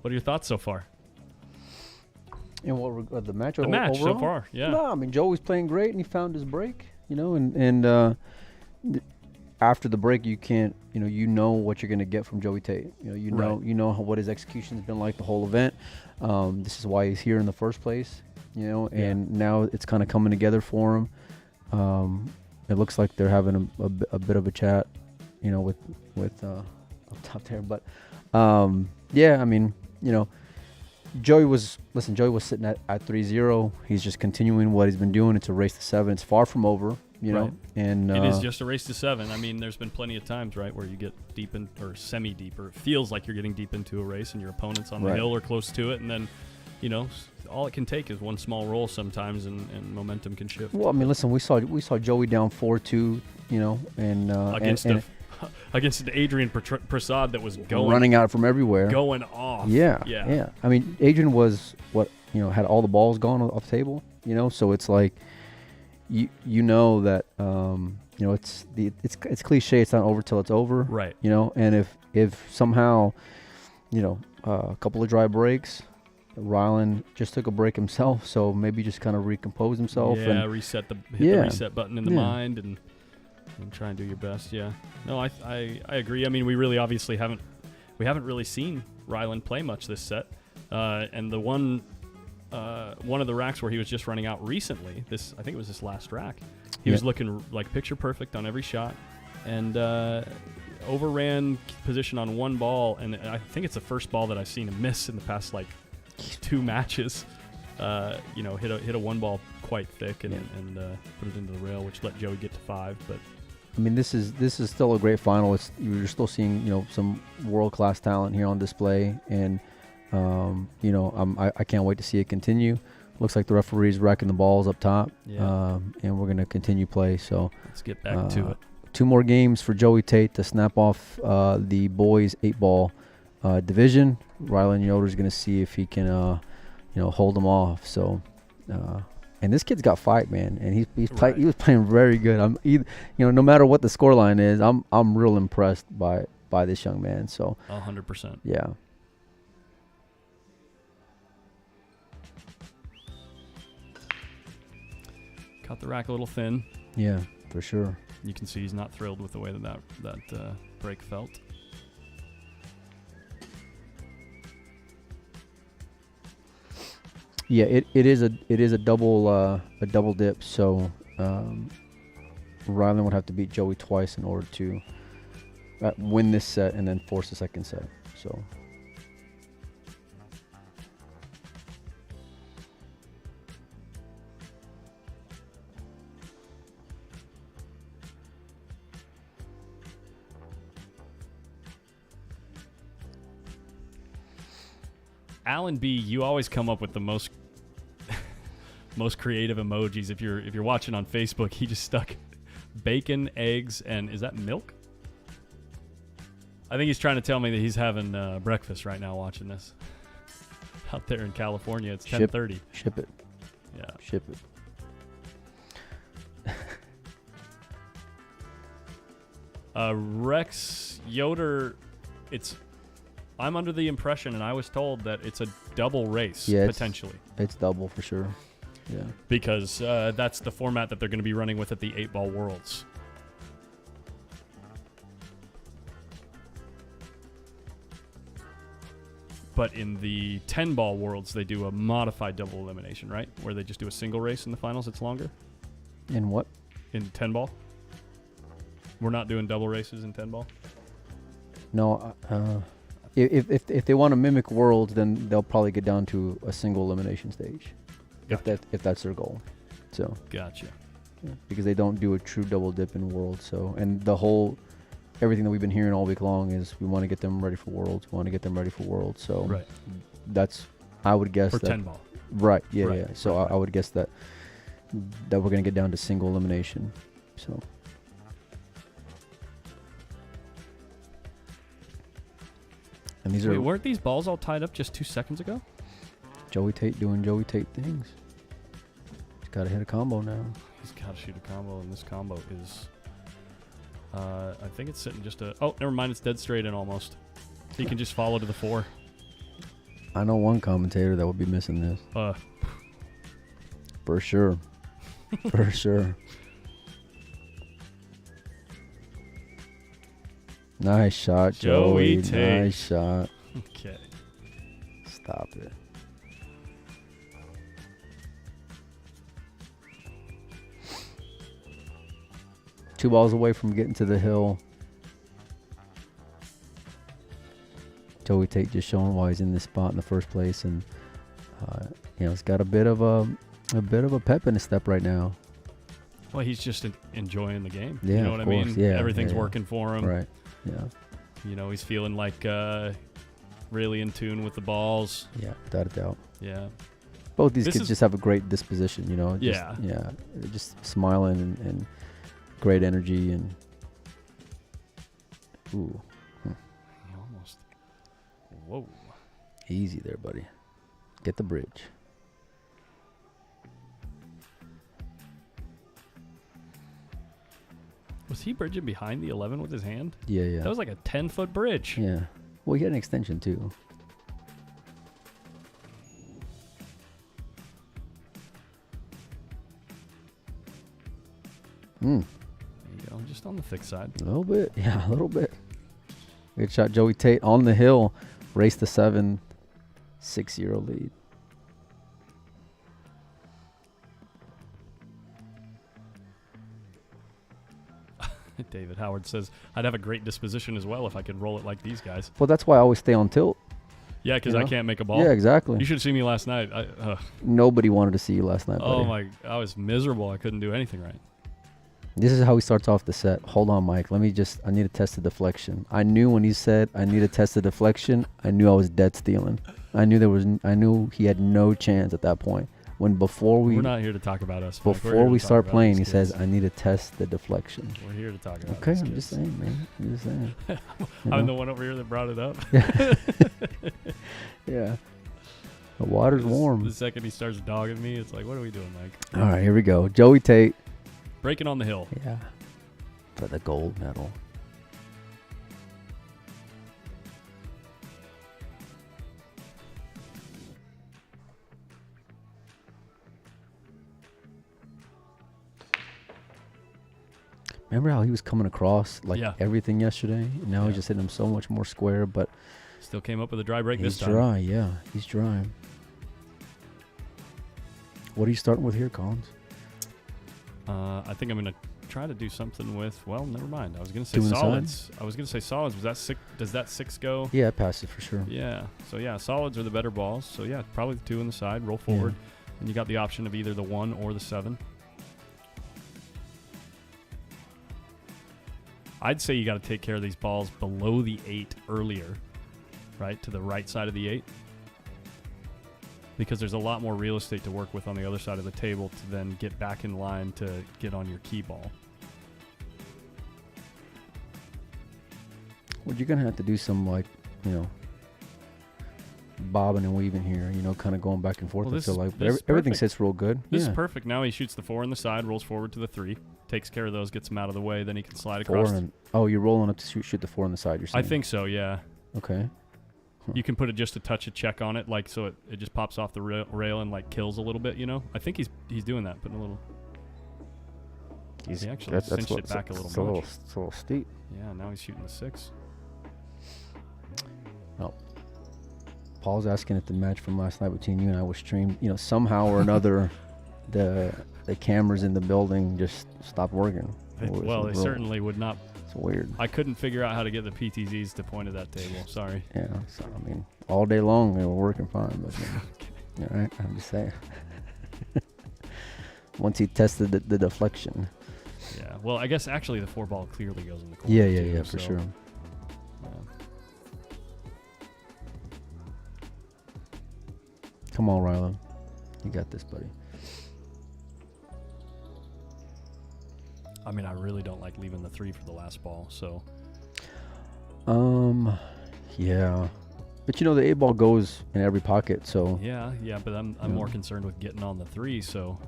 Speaker 1: what are your thoughts so far?
Speaker 2: And what regard the match?
Speaker 1: The match
Speaker 2: overall?
Speaker 1: so far, yeah.
Speaker 2: No, I mean Joey's playing great, and he found his break. And after the break, you can't, you know what you're gonna get from Joey Tate. You know what his execution's been like the whole event. This is why he's here in the first place. And now it's kind of coming together for him. It looks like they're having a bit of a chat, with up top there. But yeah, I mean, Joey was sitting at 3-0. He's just continuing what he's been doing. It's a race to 7. It's far from over, know. And
Speaker 1: it is just a race to 7. I mean, there's been plenty of times, right, where you get deep in or semi-deep, or it feels like you're getting deep into a race, and your opponent's on the hill or close to it, and then, all it can take is one small roll sometimes, and momentum can shift.
Speaker 2: Well, I mean, listen, we saw Joey down 4-2, and
Speaker 1: against an Adrian Prasad that was
Speaker 2: running out from everywhere,
Speaker 1: going off.
Speaker 2: Yeah. I mean, Adrian was had all the balls gone off the table, So it's like, that it's cliche. It's not over till it's over,
Speaker 1: right?
Speaker 2: And if somehow, a couple of dry breaks. Rylan just took a break himself, so maybe just kind of recompose himself.
Speaker 1: Yeah,
Speaker 2: and
Speaker 1: hit the reset button in the mind and try and do your best. Yeah, no, I agree. I mean, we really obviously haven't really seen Rylan play much this set, and the one of the racks where he was just running out recently. I think it was this last rack. He was looking like picture perfect on every shot, and overran position on one ball, and I think it's the first ball that I've seen him miss in the past 2 matches. Hit a one ball quite thick and put it into the rail, which let Joey get to 5. But
Speaker 2: I mean, this is still a great final. You're still seeing some world class talent here on display, and I can't wait to see it continue. Looks like the referee's racking the balls up top, and we're gonna continue play. So
Speaker 1: let's get back to it.
Speaker 2: 2 more games for Joey Tate to snap off the boys 8-ball division. Rylan Yoder's going to see if he can, hold them off. So, and this kid's got fight, man, and he was playing very good. No matter what the scoreline is, I'm real impressed by this young man. So,
Speaker 1: 100%.
Speaker 2: Yeah.
Speaker 1: Cut the rack a little thin.
Speaker 2: Yeah, for sure.
Speaker 1: You can see he's not thrilled with the way that break felt.
Speaker 2: Yeah, it is a double dip. So Rylan would have to beat Joey twice in order to win this set and then force the second set. So.
Speaker 1: Alan B, you always come up with the most creative emojis. If you're watching on Facebook, he just stuck bacon, eggs, and is that milk? I think he's trying to tell me that he's having breakfast right now watching this. Out there in California, it's 10:30.
Speaker 2: Ship it.
Speaker 1: Yeah.
Speaker 2: Ship it.
Speaker 1: Rex Yoder, I'm under the impression, and I was told that it's a double race, potentially.
Speaker 2: It's double for sure. Yeah.
Speaker 1: Because that's the format that they're going to be running with at the 8-Ball Worlds. But in the 10-ball worlds, they do a modified double elimination, right? Where they just do a single race in the finals. It's longer.
Speaker 2: In what?
Speaker 1: In 10-ball? We're not doing double races in 10-ball?
Speaker 2: No. If they want to mimic Worlds, then they'll probably get down to a single elimination stage.
Speaker 1: Gotcha.
Speaker 2: If that's their goal. So.
Speaker 1: Gotcha.
Speaker 2: Yeah, because they don't do a true double dip in Worlds. So, and the whole, everything that we've been hearing all week long is we want to get them ready for Worlds. We want to get them ready for Worlds. So
Speaker 1: right.
Speaker 2: That's, I would guess
Speaker 1: for
Speaker 2: that
Speaker 1: 10-ball.
Speaker 2: Right. Yeah.
Speaker 1: Right.
Speaker 2: Yeah. So I would guess that we're gonna get down to single elimination. So. And these
Speaker 1: Wait,
Speaker 2: are
Speaker 1: weren't these balls all tied up just 2 seconds ago?
Speaker 2: Joey Tate doing Joey Tate things. He's got to hit a combo now.
Speaker 1: He's got to shoot a combo, and this combo is... I think it's sitting just a... Oh, never mind. It's dead straight in almost. He can just follow to the 4.
Speaker 2: I know one commentator that would be missing this. For sure. For sure. Nice shot, Joey.
Speaker 1: Tate.
Speaker 2: Nice shot.
Speaker 1: Okay.
Speaker 2: Stop it. Two balls away from getting to the hill. Joey Tate just showing why he's in this spot in the first place, and he's got a bit of a pep in his step right now.
Speaker 1: Well, he's just enjoying the game.
Speaker 2: Yeah,
Speaker 1: you know what I mean?
Speaker 2: Yeah,
Speaker 1: everything's working for him.
Speaker 2: Right. Yeah.
Speaker 1: You know, he's feeling like really in tune with the balls.
Speaker 2: Yeah, without a doubt.
Speaker 1: Yeah.
Speaker 2: Both these kids just have a great disposition, you know.
Speaker 1: Yeah.
Speaker 2: Yeah. They're just smiling and great energy and. Ooh.
Speaker 1: Almost. Whoa.
Speaker 2: Easy there, buddy. Get the bridge.
Speaker 1: Was he bridging behind the 11 with his hand?
Speaker 2: Yeah, yeah.
Speaker 1: That was like a 10-foot bridge.
Speaker 2: Yeah. Well, he had an extension, too.
Speaker 1: There you go. Just on the thick side.
Speaker 2: A little bit. Yeah, a little bit. Good shot. Joey Tate on the hill. Race the 7. 6-0 lead.
Speaker 1: David Howard says, I'd have a great disposition as well if I could roll it like these guys.
Speaker 2: Well, that's why I always stay on tilt.
Speaker 1: Yeah, because I can't make a ball.
Speaker 2: Yeah, exactly.
Speaker 1: You should have seen me last night.
Speaker 2: Nobody wanted to see you last night, buddy.
Speaker 1: I was miserable. I couldn't do anything right.
Speaker 2: This is how he starts off the set. Hold on, Mike. I need to test the deflection. I knew when he said I need to test the deflection, I knew I was dead stealing. I knew he had no chance at that point.
Speaker 1: We're not here to talk about us.
Speaker 2: Before we start playing, he says, I need to test the deflection.
Speaker 1: We're here to talk about
Speaker 2: Okay, I'm just saying, man. I'm just saying.
Speaker 1: I'm the one over here that brought it up.
Speaker 2: Yeah. The water's warm.
Speaker 1: The second he starts dogging me, it's like, what are we doing, Mike?
Speaker 2: All right, here we go. Joey Tate.
Speaker 1: Breaking on the hill.
Speaker 2: Yeah. For the gold medal. Remember how he was coming across everything yesterday? Now he's just hitting him so much more square, but
Speaker 1: still came up with a dry break this time.
Speaker 2: He's dry, yeah. He's dry. What are you starting with here, Collins?
Speaker 1: I think I'm going to try to do something with, well, never mind. I was going to say solids. I was going to say solids. Was that 6? Does that 6 go?
Speaker 2: Yeah, it passes for sure.
Speaker 1: Yeah. So, yeah, solids are the better balls. So, yeah, probably the 2 on the side. Roll forward. Yeah. And you got the option of either the 1 or the 7. I'd say you got to take care of these balls below the 8 earlier, right, to the right side of the 8, because there's a lot more real estate to work with on the other side of the table to then get back in line to get on your key ball.
Speaker 2: Well, you're going to have to do some, bobbing and weaving here, kind of going back and forth. But everything sits real good.
Speaker 1: This is perfect. Now he shoots the 4 on the side, rolls forward to the 3. Takes care of those, gets them out of the way, then he can slide across.
Speaker 2: You're rolling up to shoot the 4 on the side, you're saying?
Speaker 1: I think so, yeah.
Speaker 2: Okay.
Speaker 1: Huh. You can put just a touch of check on it, so it just pops off the rail and kills a little bit, I think he's doing that, putting a little... He actually cinched it back a little much.
Speaker 2: It's a little steep.
Speaker 1: Yeah, now he's shooting the 6.
Speaker 2: Oh. Paul's asking if the match from last night between you and I was streamed. You know, somehow or another, the cameras in the building just stopped working.
Speaker 1: Well, they certainly would not.
Speaker 2: It's weird.
Speaker 1: I couldn't figure out how to get the PTZs to point at that table. Sorry.
Speaker 2: Yeah, so I mean, all day long they were working fine, but all right, I'm just saying. Once he tested the deflection.
Speaker 1: Yeah. Well, I guess actually the 4-ball clearly goes in the corner.
Speaker 2: Yeah, for sure.
Speaker 1: Yeah.
Speaker 2: Come on, Rylan. You got this, buddy.
Speaker 1: I mean, I really don't like leaving the 3 for the last ball, so.
Speaker 2: Yeah. But you know, the 8-ball goes in every pocket, so.
Speaker 1: Yeah, but I'm more concerned with getting on the 3, so.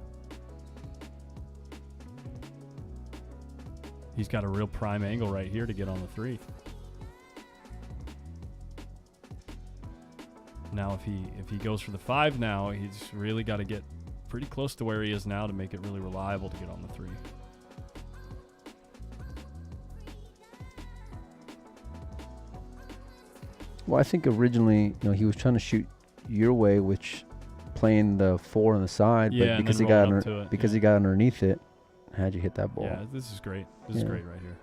Speaker 1: He's got a real prime angle right here to get on the 3. Now, if he goes for the 5 now, he's really got to get pretty close to where he is now to make it really reliable to get on the 3.
Speaker 2: Well, I think originally, you know, he was trying to shoot your way, which playing the 4 on the side,
Speaker 1: Yeah,
Speaker 2: but because he got underneath it, how'd you hit that ball?
Speaker 1: Yeah, this is great. This is great right here.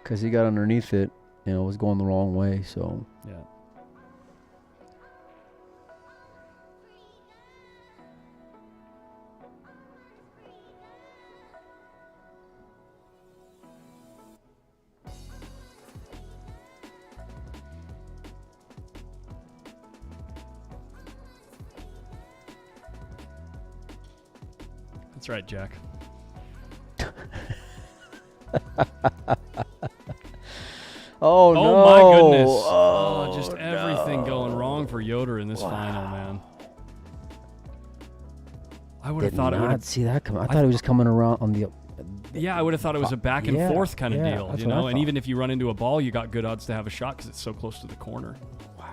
Speaker 2: Because he got underneath it, you know, it was going the wrong way, so.
Speaker 1: Yeah. That's right, Jack.
Speaker 2: Oh, no.
Speaker 1: My goodness.
Speaker 2: Oh,
Speaker 1: just everything going wrong for Yoder in this final, man. I would have thought it would have.
Speaker 2: See that coming. I thought it was just coming around on the.
Speaker 1: Yeah, I would have thought it was a back and forth kind of deal, you know. And even if you run into a ball, you got good odds to have a shot because it's so close to the corner.
Speaker 2: Wow.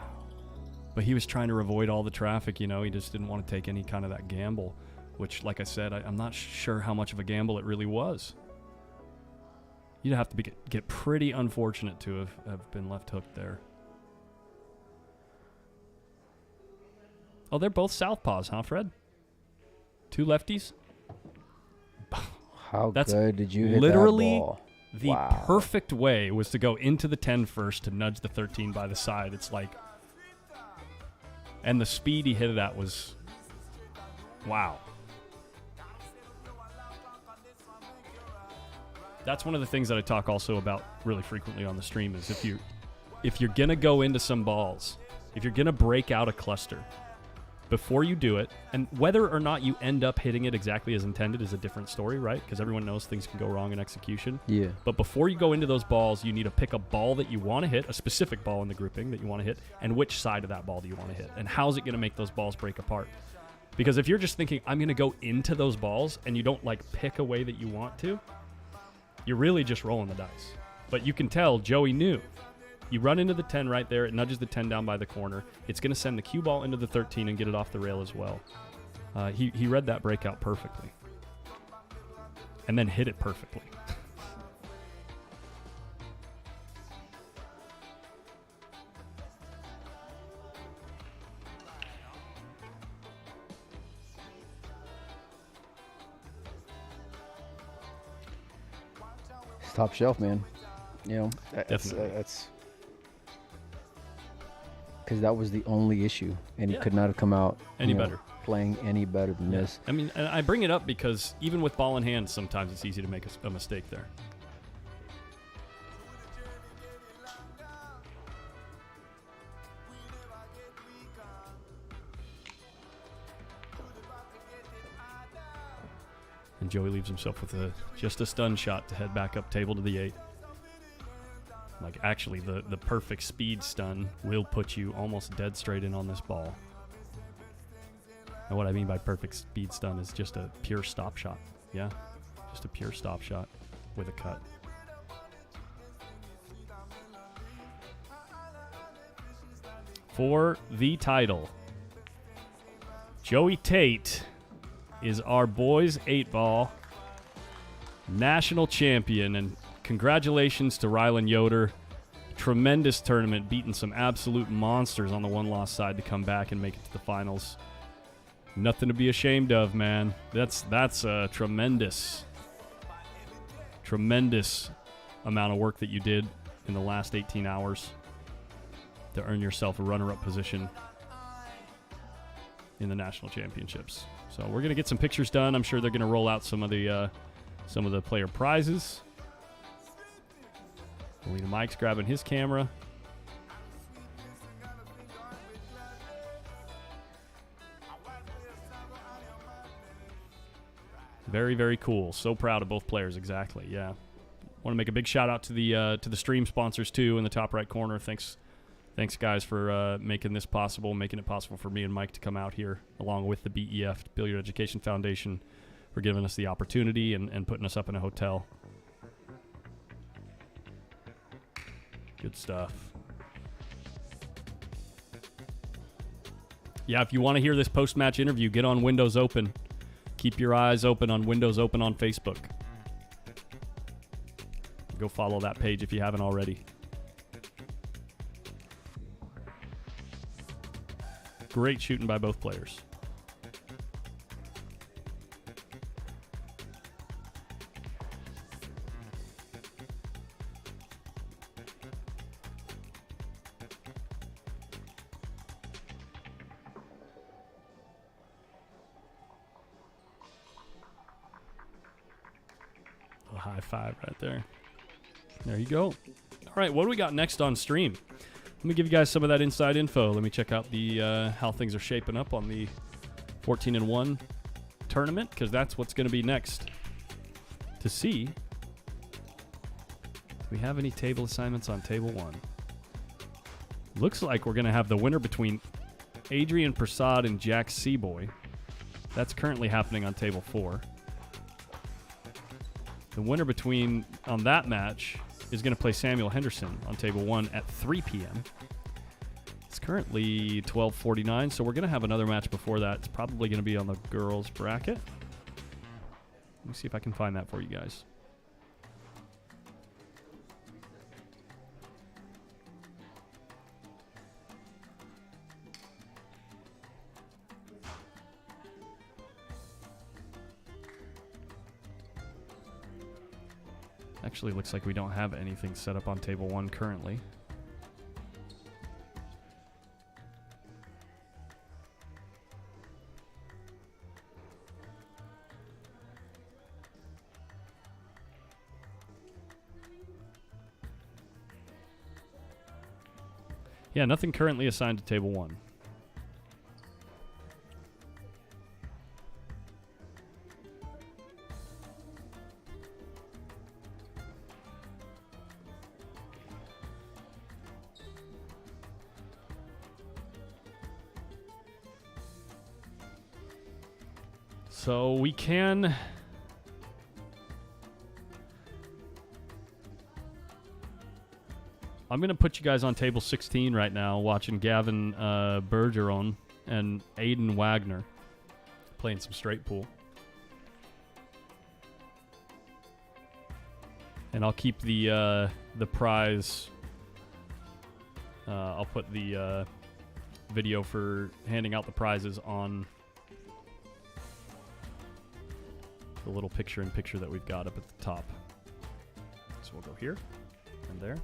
Speaker 1: But he was trying to avoid all the traffic, you know. He just didn't want to take any kind of that gamble, which, like I said, I'm not sure how much of a gamble it really was. You'd have to get pretty unfortunate to have been left hooked there. Oh, they're both southpaws, huh, Fred? 2 lefties?
Speaker 2: How
Speaker 1: That's
Speaker 2: good did you hit
Speaker 1: literally
Speaker 2: that ball?
Speaker 1: The perfect way was to go into the 10 first to nudge the 13 by the side. It's like... And the speed he hit it at was... Wow. That's one of the things that I talk also about really frequently on the stream is if you're going to go into some balls, if you're going to break out a cluster, before you do it, and whether or not you end up hitting it exactly as intended is a different story, right? Because everyone knows things can go wrong in execution.
Speaker 2: Yeah.
Speaker 1: But before you go into those balls, you need to pick a ball that you want to hit, a specific ball in the grouping that you want to hit, and which side of that ball do you want to hit, and how's it going to make those balls break apart? Because if you're just thinking, I'm going to go into those balls, and you don't like pick a way that you want to, you're really just rolling the dice. But you can tell Joey knew. You run into the 10 right there. It nudges the 10 down by the corner. It's going to send the cue ball into the 13 and get it off the rail as well. He read that breakout perfectly. And then hit it perfectly.
Speaker 2: It's top shelf, man. You know, that's because that was the only issue, and he could not have come out
Speaker 1: any better,
Speaker 2: playing any better than this.
Speaker 1: I mean, and I bring it up because even with ball in hand, sometimes it's easy to make a mistake there. And Joey leaves himself with just a stun shot to head back up table to the 8. Like, actually, the perfect speed stun will put you almost dead straight in on this ball. And what I mean by perfect speed stun is just a pure stop shot. Yeah, just a pure stop shot with a cut. For the title, Joey Tate is our boys 8-ball national champion, and congratulations to Rylan Yoder. tremendous tournament, beating some absolute monsters on the one-loss side to come back and make it to the finals. Nothing to be ashamed of, man. That's a tremendous amount of work that you did in the last 18 hours to earn yourself a runner-up position in the national championships. So we're going to get some pictures done. I'm sure they're going to roll out some of the player prizes. Alina Mike's grabbing his camera. Very, very cool. So proud of both players. Exactly. Yeah. Want to make a big shout out to the stream sponsors too in the top right corner. Thanks guys for making this possible, making it possible for me and Mike to come out here, along with the BEF Billiard Education Foundation, for giving us the opportunity and putting us up in a hotel. Good stuff. Yeah, if you want to hear this post-match interview, get on Windows Open. Keep your eyes open on Windows Open on Facebook. Go follow that page if you haven't already. Great shooting by both players. A high five right there. There you go. All right, what do we got next on stream? Let me give you guys some of that inside info. Let me check out the how things are shaping up on the 14-1 tournament, because that's what's going to be next. To see, do we have any table assignments on table 1? Looks like we're going to have the winner between Adrian Prasad and Jack Seaboy. That's currently happening on table 4. The winner on that match is going to play Samuel Henderson on table 1 at 3 p.m. It's currently 12:49, so we're going to have another match before that. It's probably going to be on the girls' bracket. Let me see if I can find that for you guys. Actually, looks like we don't have anything set up on table 1 currently. Yeah, nothing currently assigned to table 1. So we can... I'm going to put you guys on table 16 right now, watching Gavin Bergeron and Aiden Wagner playing some straight pool. And I'll keep the prize... I'll put the video for handing out the prizes on the little picture-in-picture that we've got up at the top. So we'll go here and there.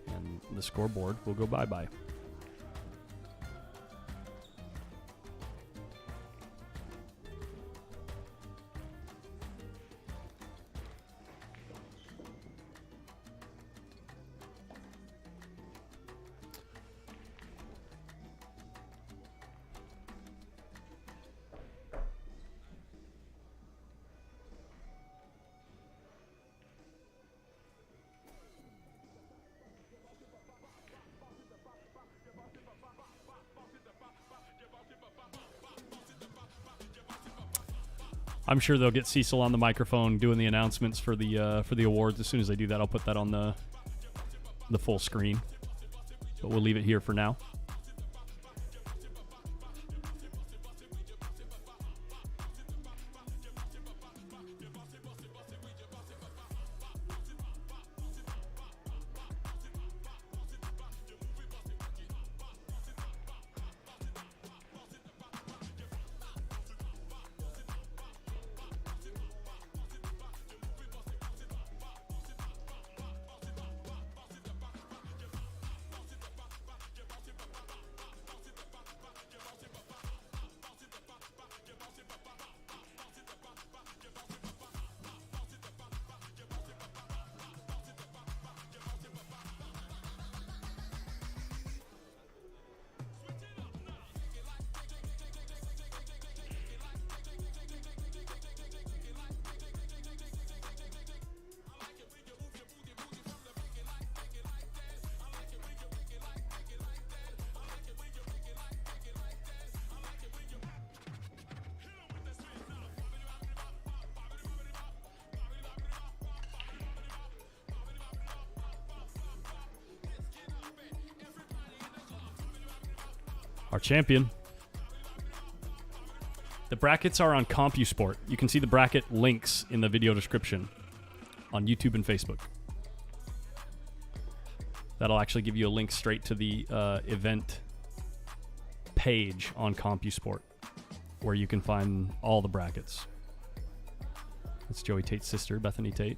Speaker 1: And the scoreboard will go bye-bye. I'm sure they'll get Cecil on the microphone doing the announcements for the awards. As soon as they do that, I'll put that on the full screen. But we'll leave it here for now. our champion. The brackets are on CompuSport. You can see the bracket links in the video description on YouTube and Facebook. That'll actually give you a link straight to the event page on CompuSport, where you can find all the brackets. That's Joey Tate's sister, Bethany Tate.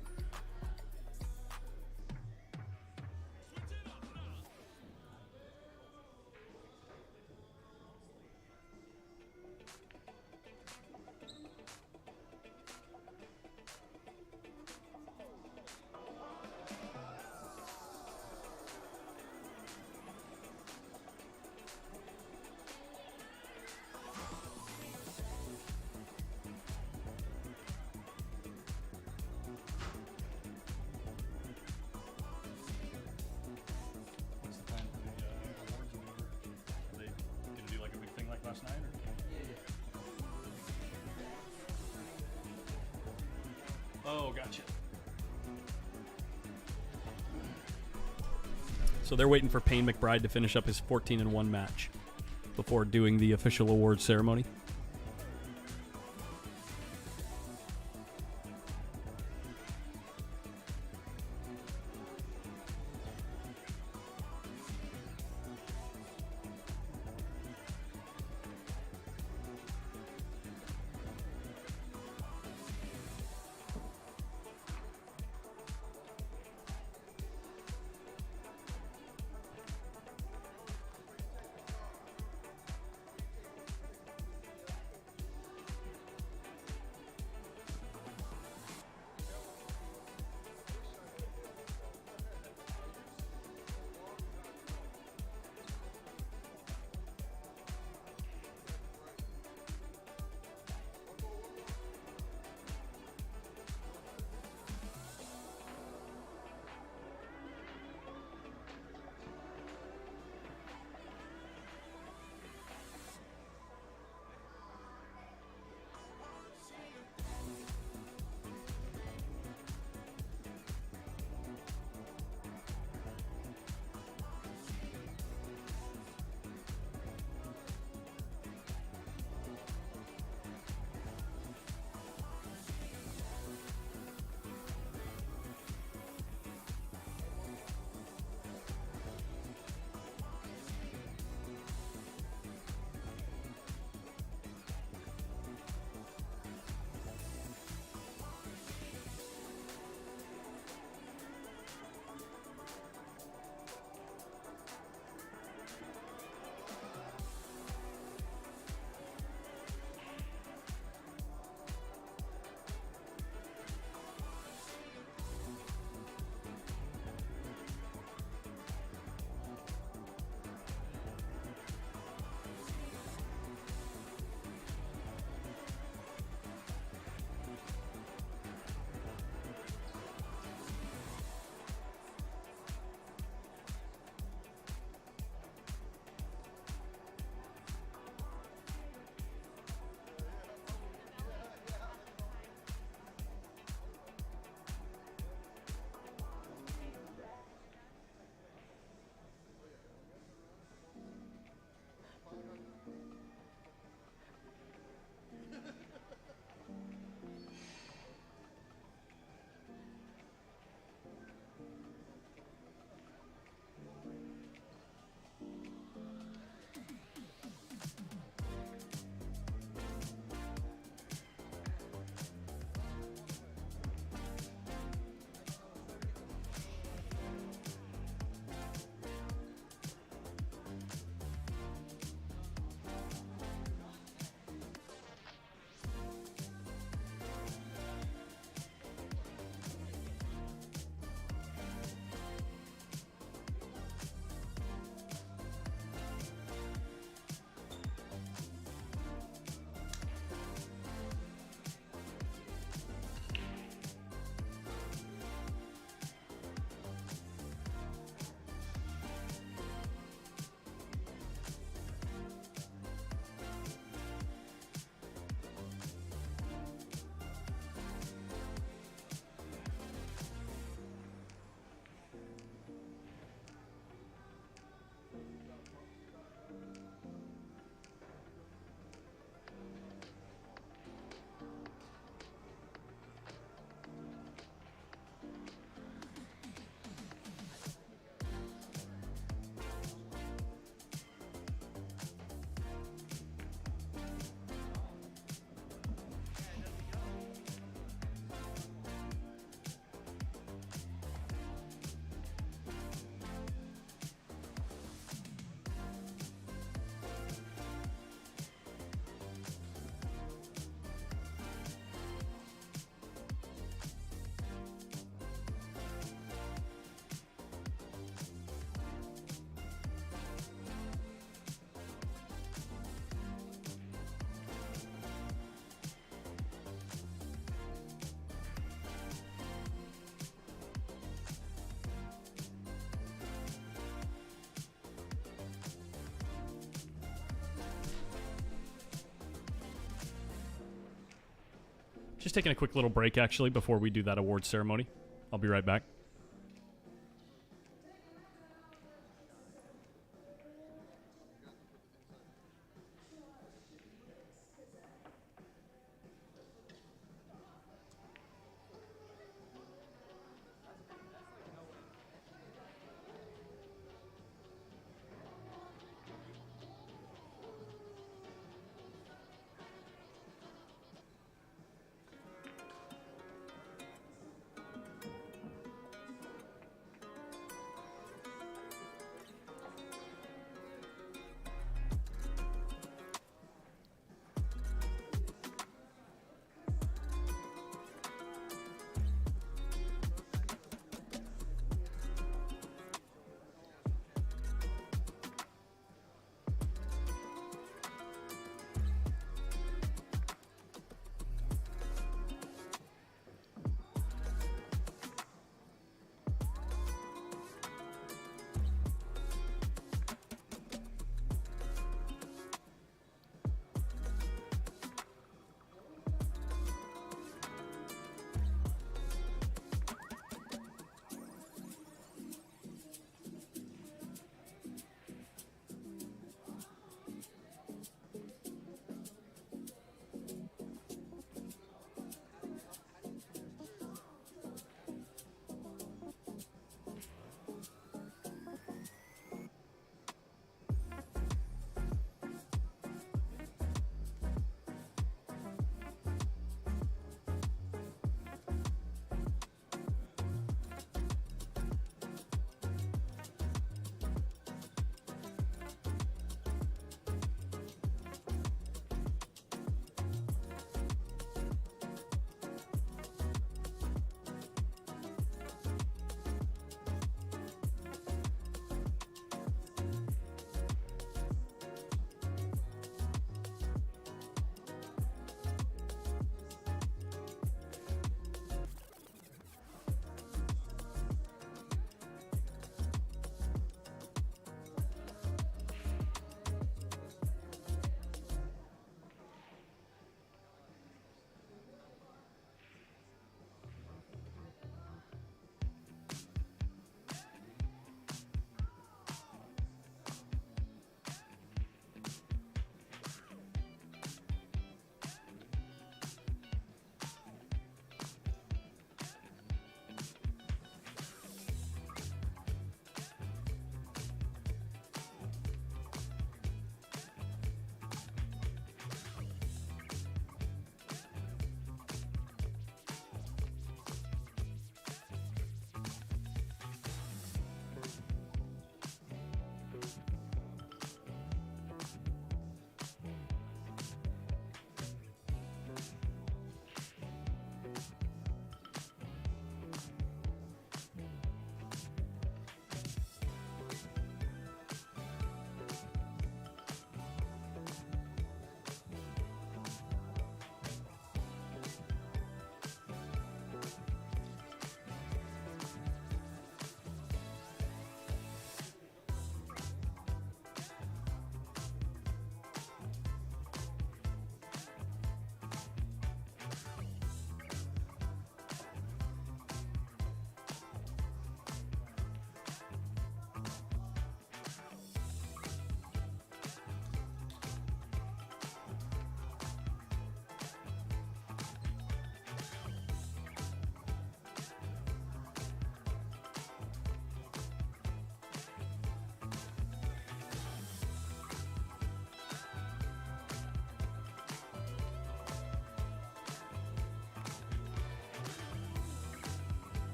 Speaker 1: Oh, gotcha. So they're waiting for Payne McBride to finish up his 14-1 match before doing the official award ceremony. Just taking a quick little break, actually, before we do that award ceremony. I'll be right back.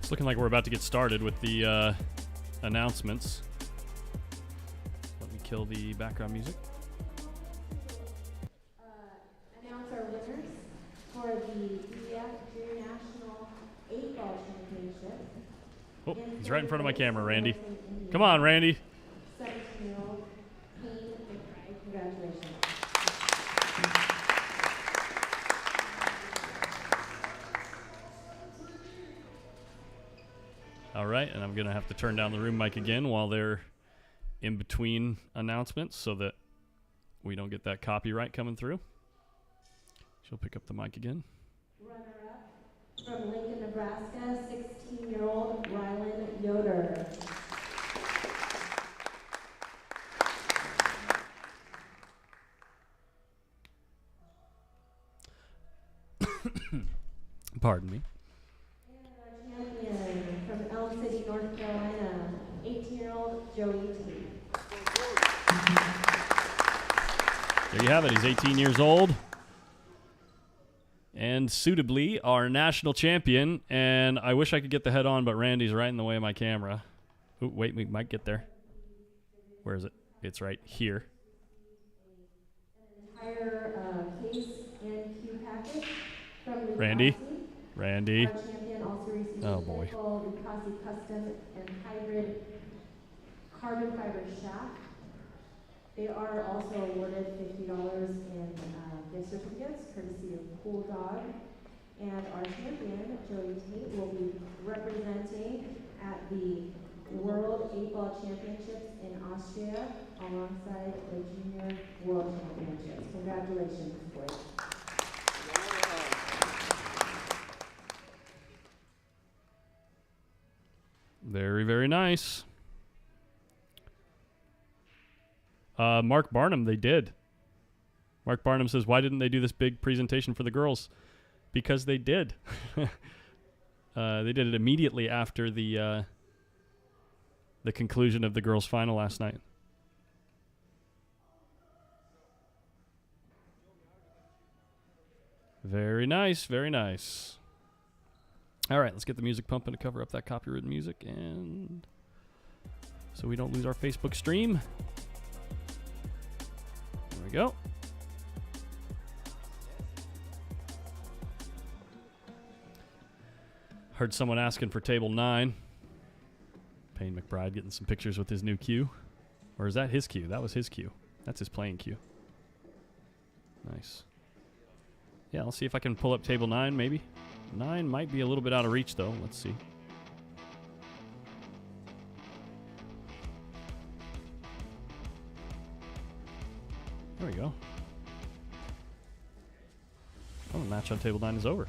Speaker 1: It's looking like we're about to get started with the announcements. Let me kill the background music.
Speaker 5: Announce our winners for the BEF Junior National 8-ball Championship.
Speaker 1: Oh, he's right in front of my camera, Randy. Come on, Randy.
Speaker 5: 17-year-old Payne McBride. Congratulations.
Speaker 1: All right, and I'm going to have to turn down the room mic again while they're in between announcements so that we don't get that copyright coming through. She'll pick up the mic again.
Speaker 5: Runner-up from Lincoln, Nebraska, 16-year-old Rylan Yoder.
Speaker 1: Pardon me.
Speaker 5: And our champion from Elm City, North Carolina, 18-year-old Joey Tate.
Speaker 1: There you have it. He's 18 years old. And suitably, our national champion. And I wish I could get the head on, but Randy's right in the way of my camera. Ooh, wait, we might get there. Where is it? It's right here.
Speaker 5: Entire case and cue package from the
Speaker 1: Randy? Randy?
Speaker 5: Our champion also received
Speaker 1: Oh, boy.
Speaker 5: a full Lucasi custom and hybrid carbon fiber shaft. They are also awarded $50 in gift certificates, courtesy of Cool Dog. And our champion, Joey Tate, will be representing at the World 8-Ball Championships in Austria alongside the Junior World Championships. Congratulations, boys.
Speaker 1: Very, very nice. Mark Barnum, they did. Mark Barnum says, why didn't they do this big presentation for the girls? Because they did. They did it immediately after the conclusion of the girls' final last night. Very nice, very nice. All right, let's get the music pumping to cover up that copyrighted music, and so we don't lose our Facebook stream. There we go. Heard someone asking for table 9. Payne McBride getting some pictures with his new cue. Or is that his cue? That was his cue. That's his playing cue. Nice. Yeah, I'll see if I can pull up table 9, maybe. 9 might be a little bit out of reach, though. Let's see. There we go. Oh, the match on table 9 is over.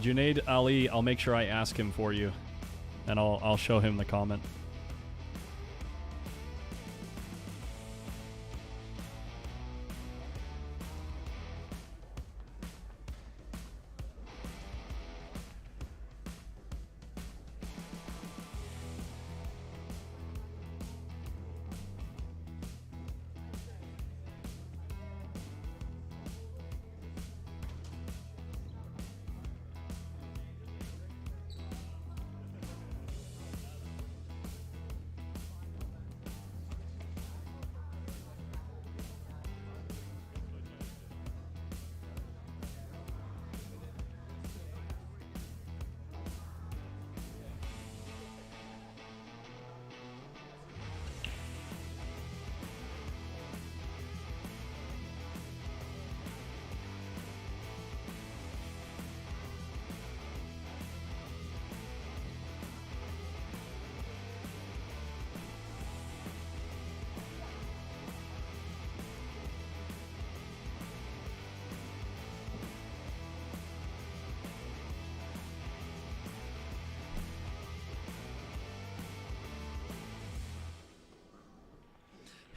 Speaker 1: Junaid Ali, I'll make sure I ask him for you, and I'll show him the comment.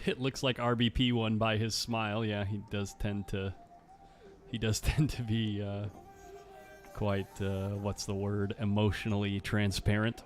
Speaker 1: It looks like RBP won by his smile. Yeah, he he does tend to be quite, what's the word, emotionally transparent.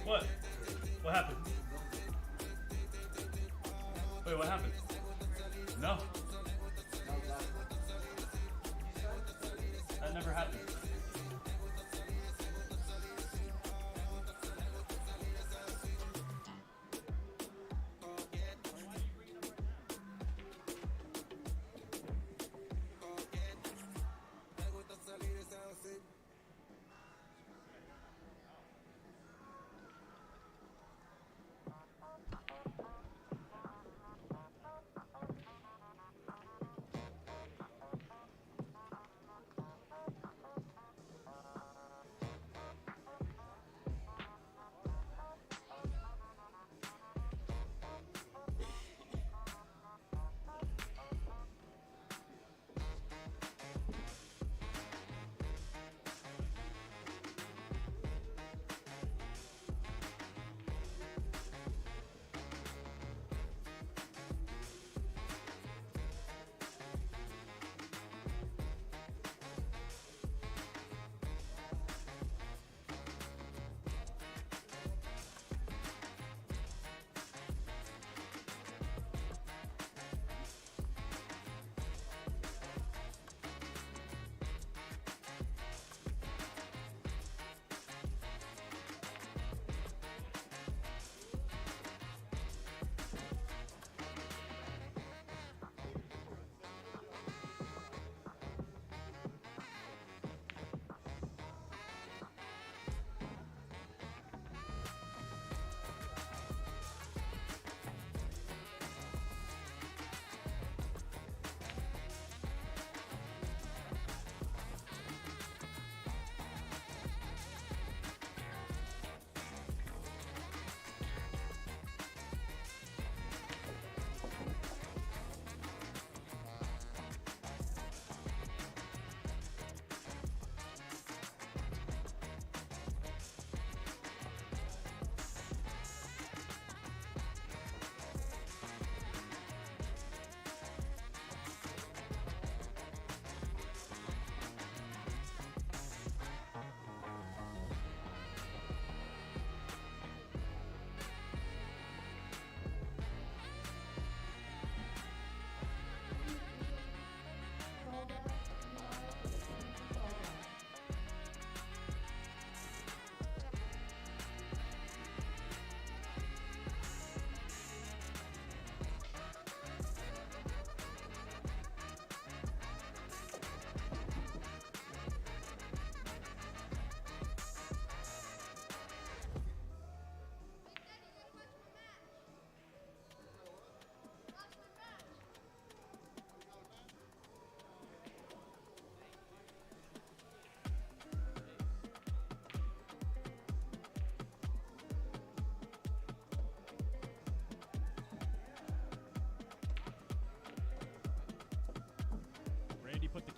Speaker 1: What? What happened? Wait, what happened? No. That never happened.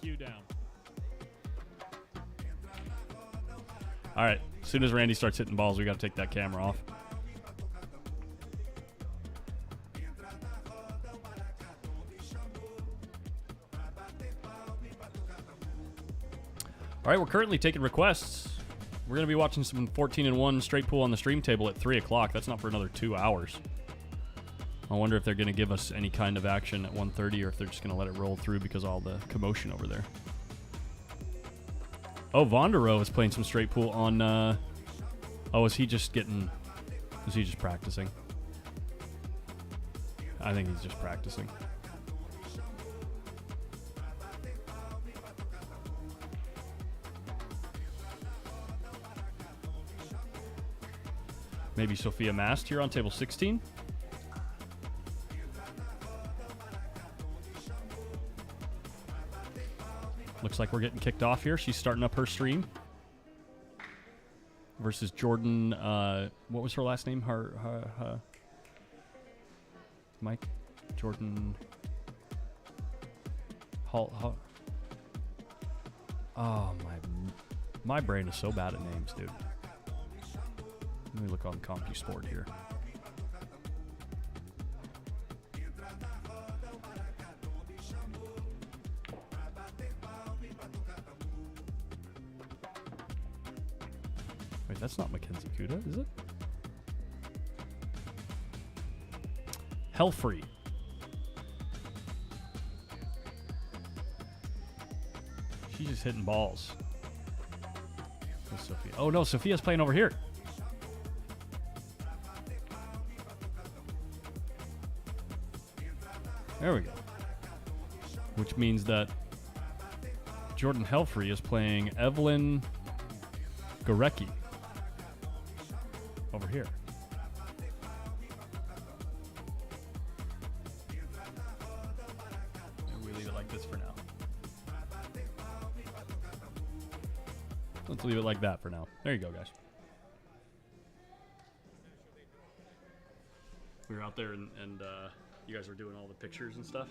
Speaker 1: cue down. All right. As soon as Randy starts hitting balls, we got to take that camera off. All right, we're currently taking requests. We're going to be watching some 14-1 straight pool on the stream table at 3 o'clock. That's not for another 2 hours. I wonder if they're going to give us any kind of action at 1:30 or if they're just going to let it roll through because of all the commotion over there. Oh, Vondero is playing some straight pool on... oh, is he just practicing? I think he's just practicing. Maybe Sophia Mast here on table 16. Looks like we're getting kicked off here. She's starting up her stream. Versus Jordan, what was her last name? Mike? Jordan... Oh, my brain is so bad at names, dude. Let me look on CompuSport here. Wait, that's not Mackenzie Kuda, is it? Hellfree. She's just hitting balls. Where's Sophia? Oh no, Sophia's playing over here. There we go. Which means that Jordan Hellfree is playing Evelyn Gorecki over here. And we leave it like this for now. Let's leave it like that for now. There you go, guys. We were out there and you guys were doing all the pictures and stuff?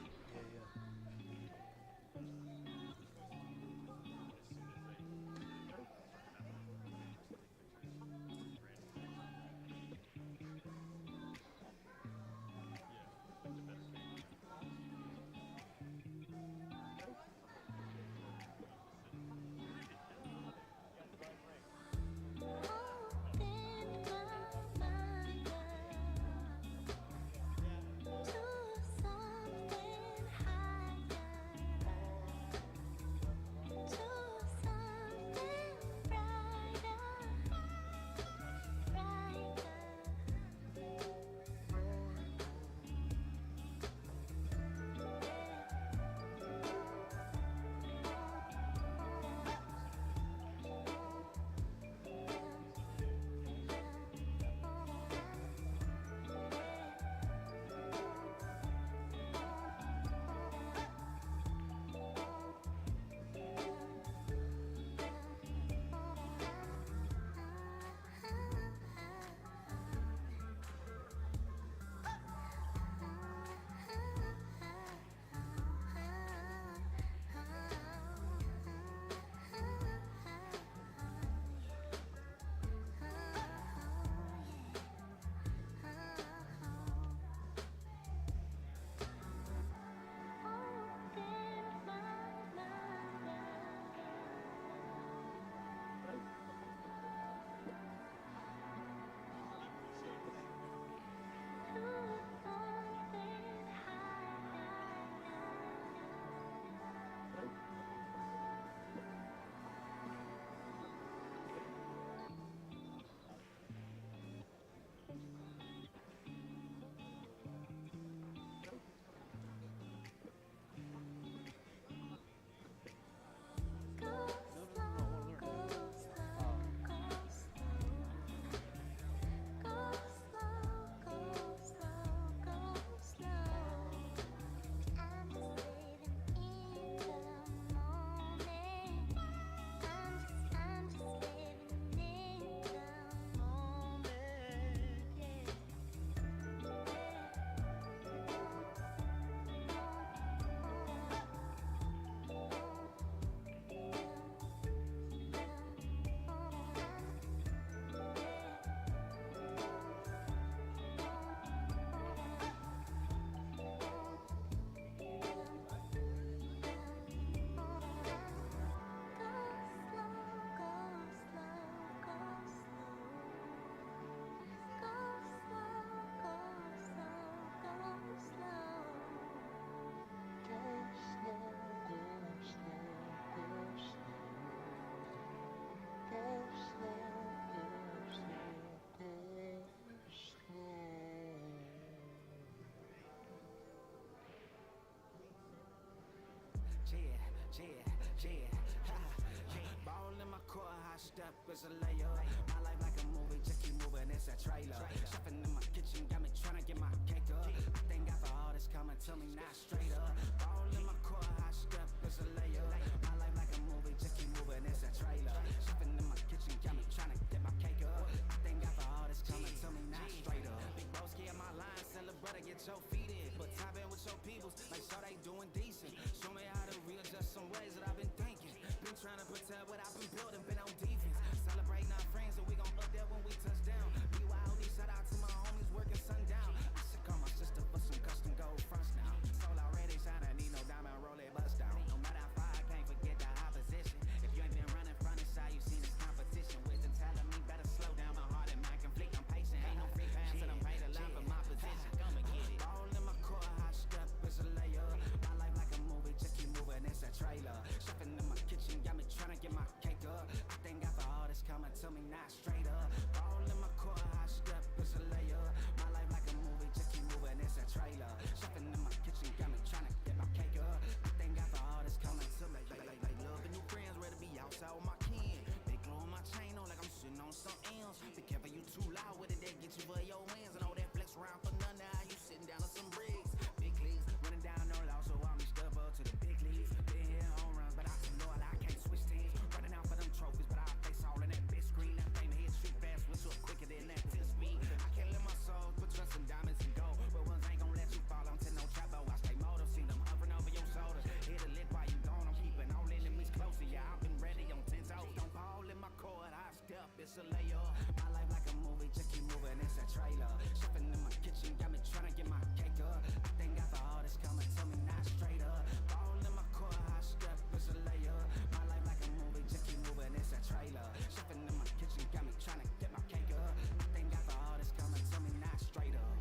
Speaker 6: step is a layup. My life like a movie, just keep moving, it's a trailer. Chefing in my kitchen, got me trying to get my cake up. I think after all this coming to me, not straight up. All in my core, high step is a layup. My life like a movie, just keep moving, it's a trailer. Chefing in my kitchen, got me trying to get my cake up. I think after all this coming to me, not straight up. Big broski in my line, sell a brother, get your feet in. But tap in with your peoples, like so they doing decent. Show me how to readjust some ways that I've been thinking. Been trying to protect what I've been building, been on defense. Celebrating our friends, and we gon' up there when we touch down. BYOD, shout out to my homies working sundown. I should call my sister for some custom gold fronts now. Soul already shining, need no diamond, roll it, bust down. No matter how far, I can't forget the opposition. If you ain't been running front and side, you seen this competition. Wisdom telling me better slow down, my heart and mind conflict. I'm patient, ain't no free pass, and I'm paid a lot for my position. Come and get it. All in my core, high step is a layup. My life like a movie, just keep moving, it's a trailer. Chefing in my kitchen, got me trying to get my cake up. I think after all this coming to me, not straight up. All in my core, high step is a layup. My life like a movie, just keep moving, it's a trailer. Chefing in my kitchen, got me trying to get my cake up. I think after all this coming to me, like loving new friends, ready to be outside with my kin. They glowing my chain on like I'm sitting on something else. Be careful, you too loud with it, they get you for your hands. And all that flex around for none, now you sitting down on some bricks. Big leagues, running down no loss, so I'm step up to the big leagues. Been here home runs, but I still know I can't switch teams. Running out for them trophies, but I face all in that big screen. That thing hit shoot fast, whistle quicker than that 10 speed. I can't let my soul put trust in diamonds and gold. But ones ain't gon' let you fall onto no trap, though. I stay motive, see them hovering over your shoulders. Hit a lick while you gone, I'm keeping all enemies closer. Yeah, I've been ready on 10 toes. Don't fall in my core, I step, it's a layup. My life like a movie, just keep moving, it's a trailer. Chefing in my kitchen, got me trying to get my cake up. I think after all this coming to me, not straight up. All in my core, high step, it's a layup. My life like a movie, just keep moving, it's a trailer. Chefing in my kitchen, got me trying to get my cake up. I think after all this coming to me, not straight up.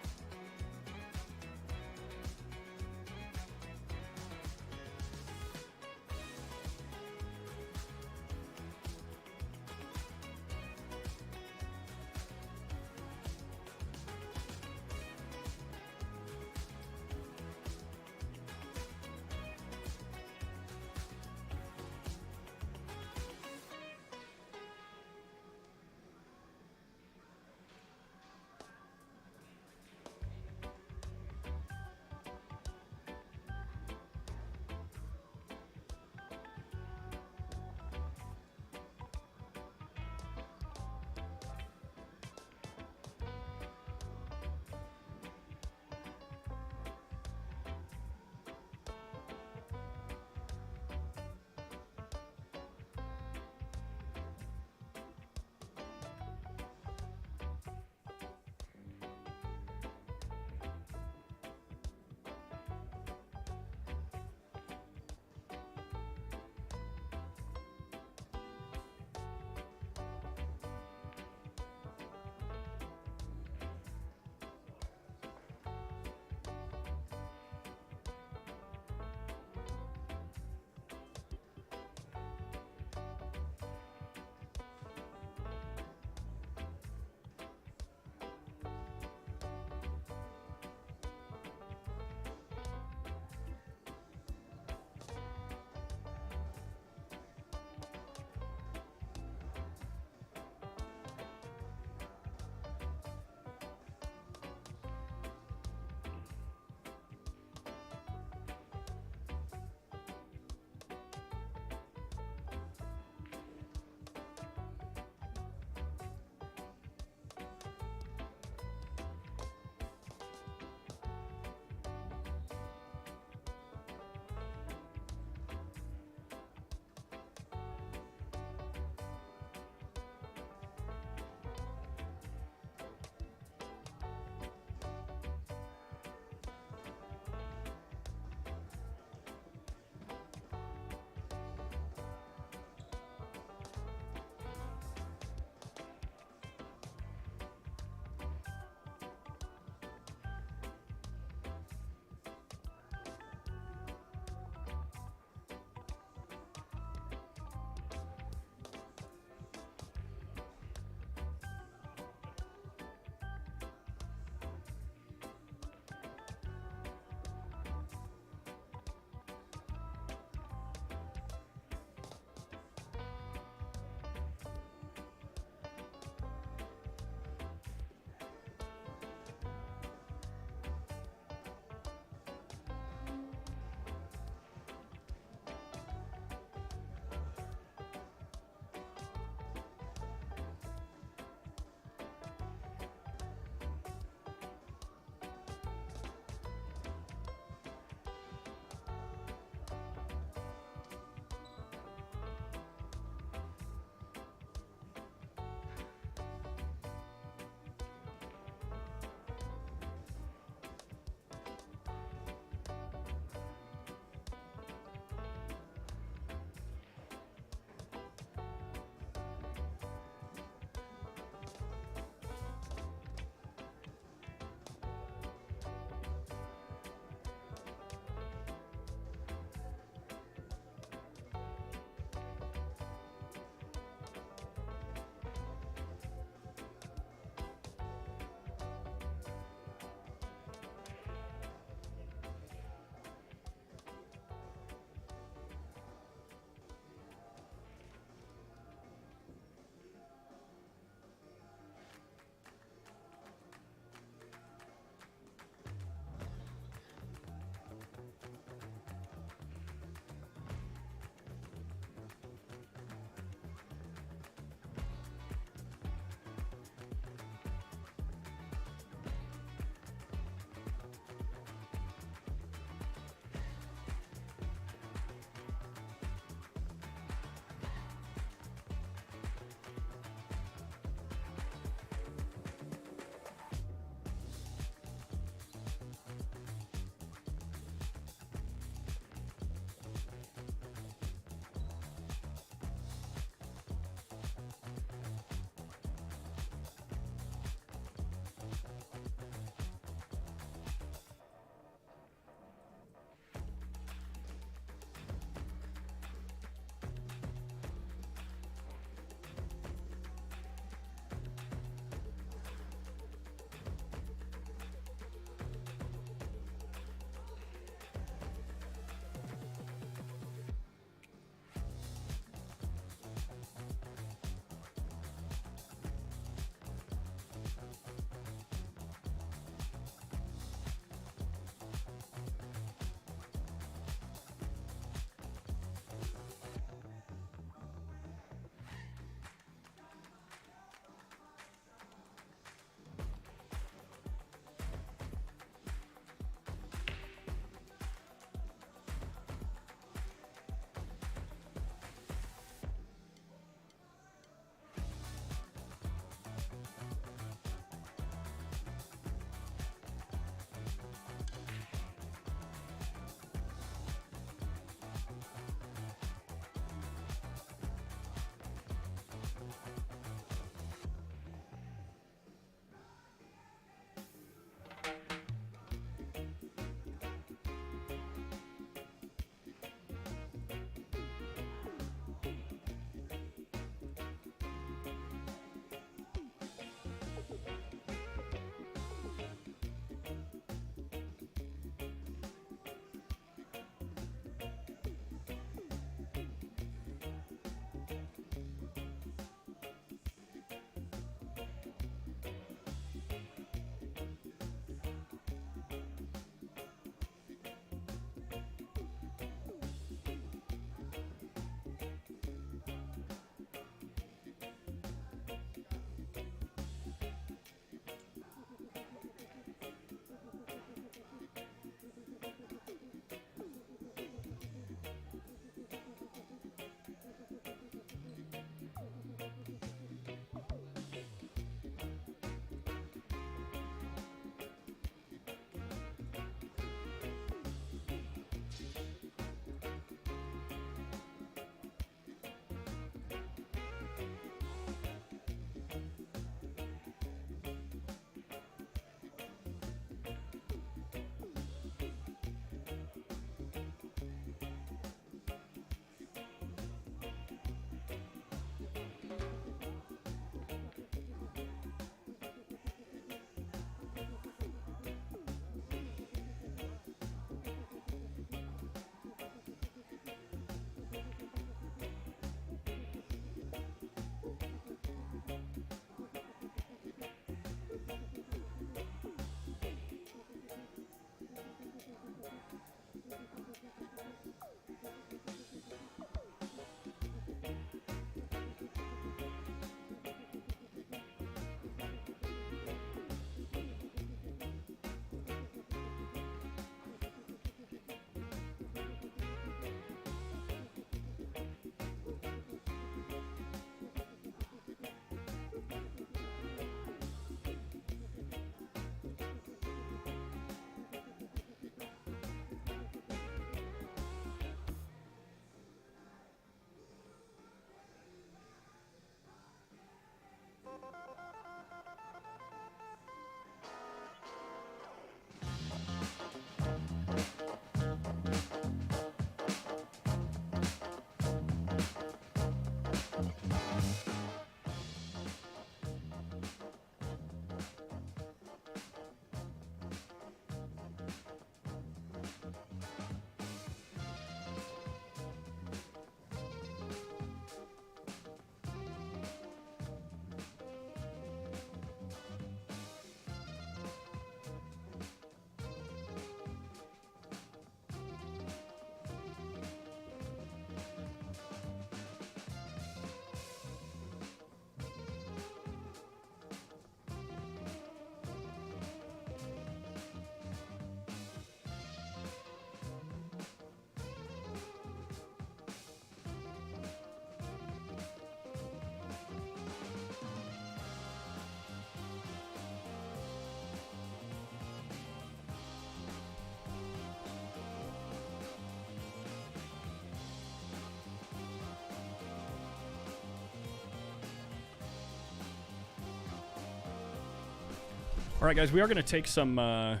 Speaker 1: All right, guys, we are going to take some a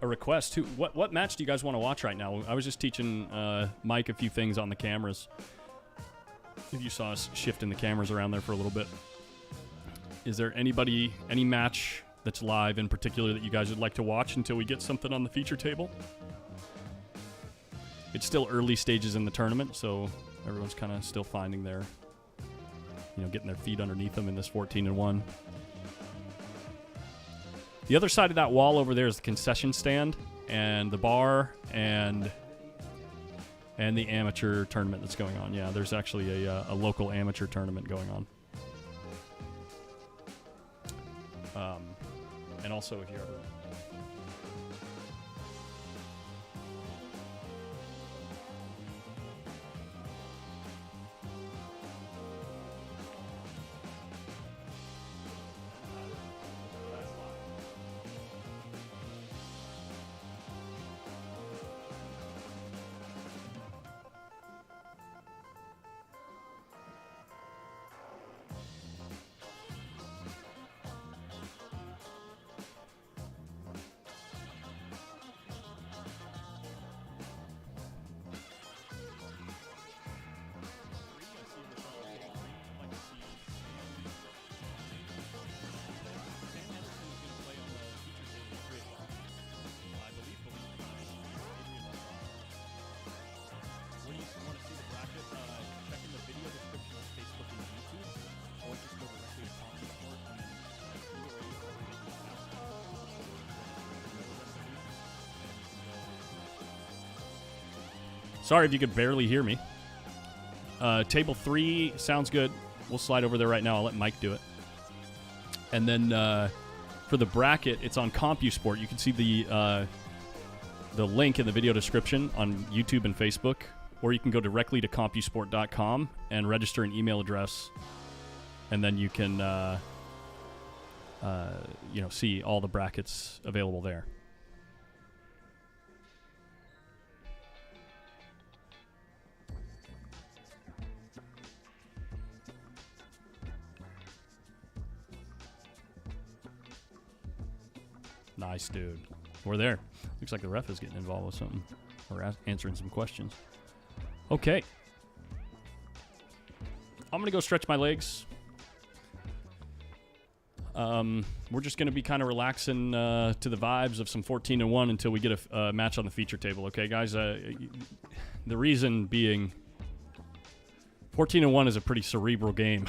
Speaker 1: request. What match do you guys want to watch right now? I was just teaching Mike a few things on the cameras. If you saw us shifting the cameras around there for a little bit. Is there any match that's live in particular that you guys would like to watch until we get something on the feature table? It's still early stages in the tournament, so everyone's kind of still finding their, getting their feet underneath them in this 14-1. The other side of that wall over there is the concession stand and the bar and the amateur tournament that's going on. Yeah, there's actually a local amateur tournament going on. And also, if you ever... Sorry if you could barely hear me. Table 3 sounds good. We'll slide over there right now. I'll let Mike do it. And then for the bracket, it's on CompuSport. You can see the link in the video description on YouTube and Facebook, or you can go directly to CompuSport.com and register an email address, and then you can see all the brackets available there. Nice, dude. We're there. Looks like the ref is getting involved with something or answering some questions. Okay. I'm going to go stretch my legs. We're just going to be kind of relaxing to the vibes of some 14-1 until we get a match on the feature table. Okay, guys? The reason being 14-1 is a pretty cerebral game.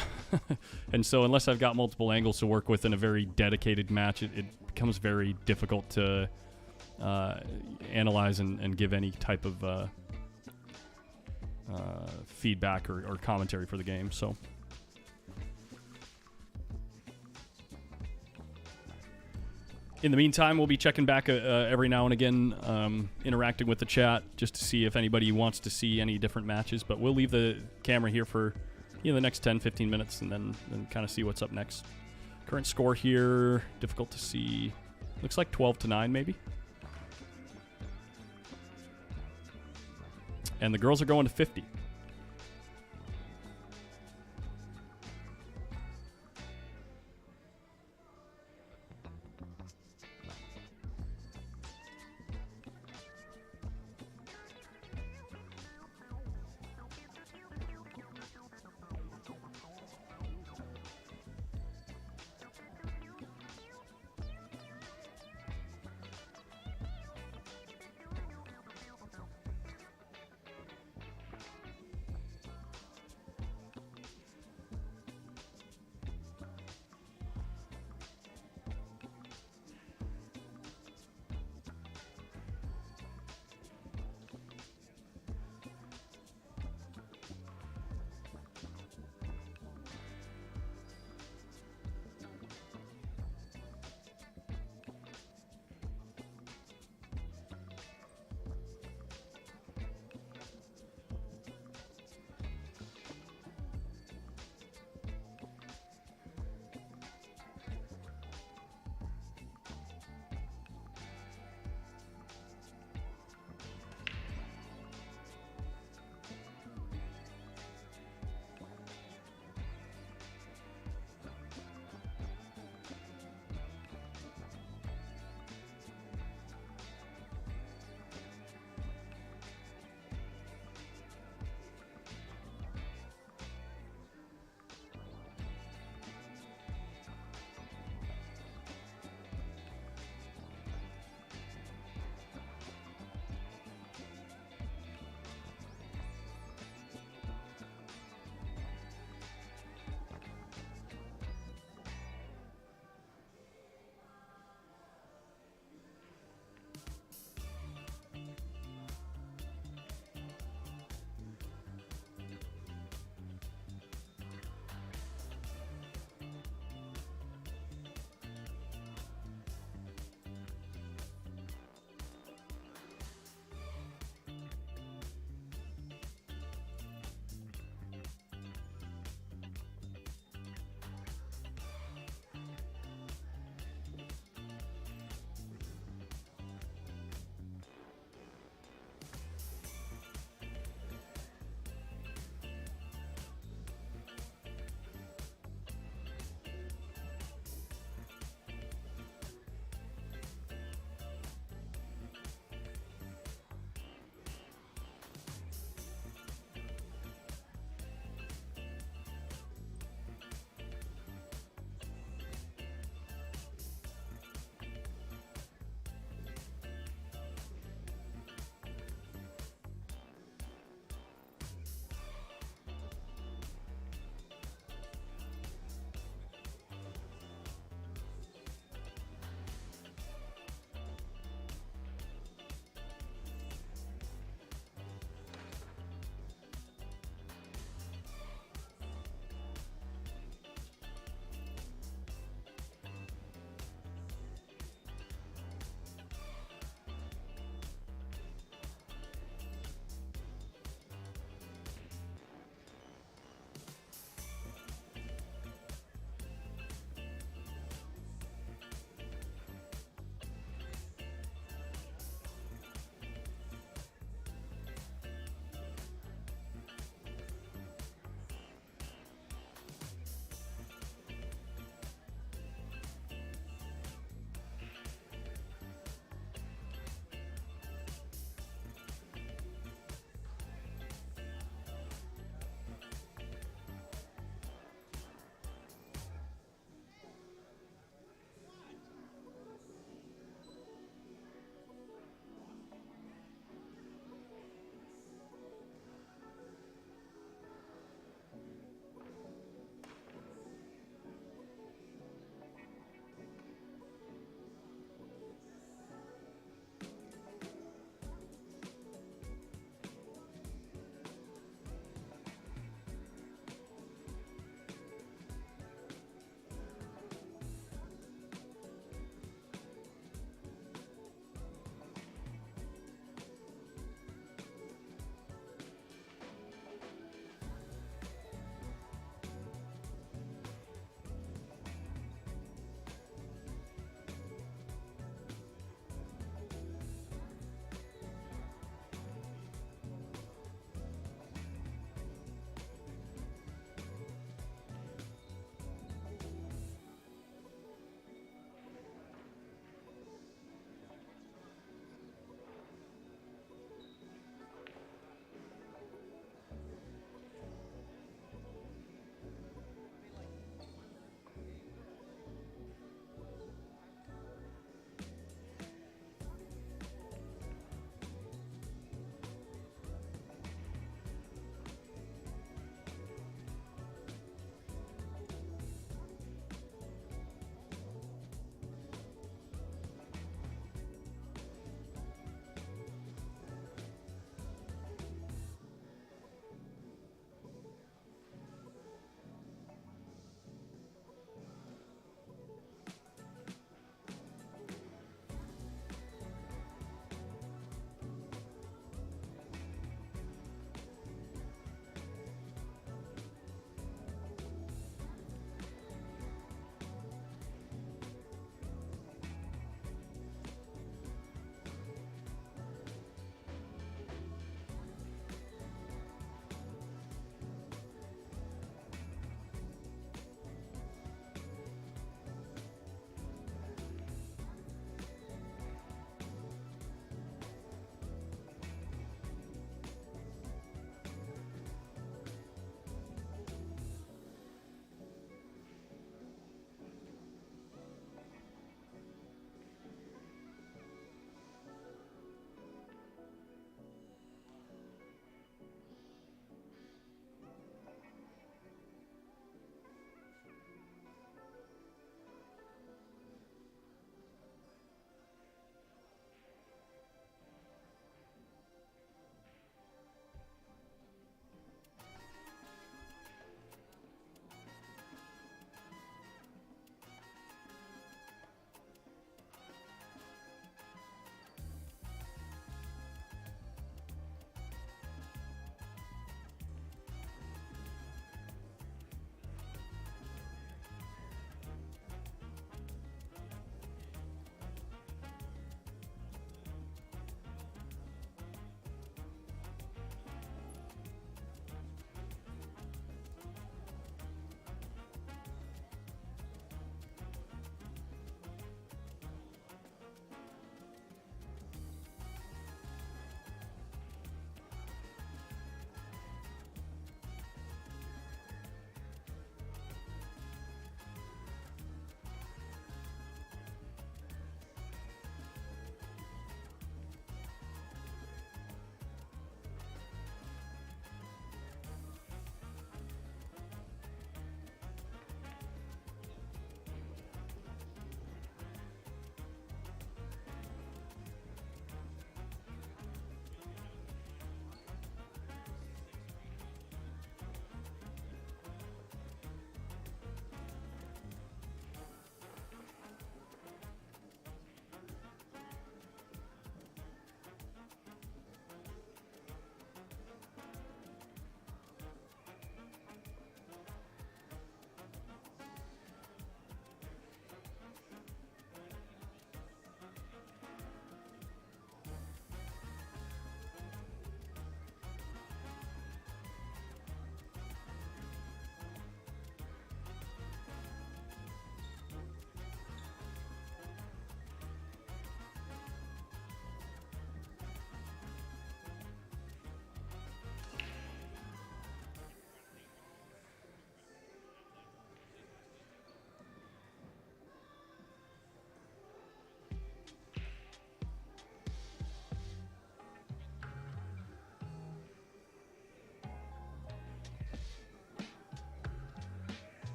Speaker 1: And so unless I've got multiple angles to work with in a very dedicated match, it becomes very difficult to analyze and give any type of feedback or commentary for the game. So in the meantime, we'll be checking back every now and again, interacting with the chat just to see if anybody wants to see any different matches. But we'll leave the camera here for the next 10-15 minutes and then kind of see what's up next. Current score here, difficult to see. Looks like 12-9 maybe. And the girls are going to 50.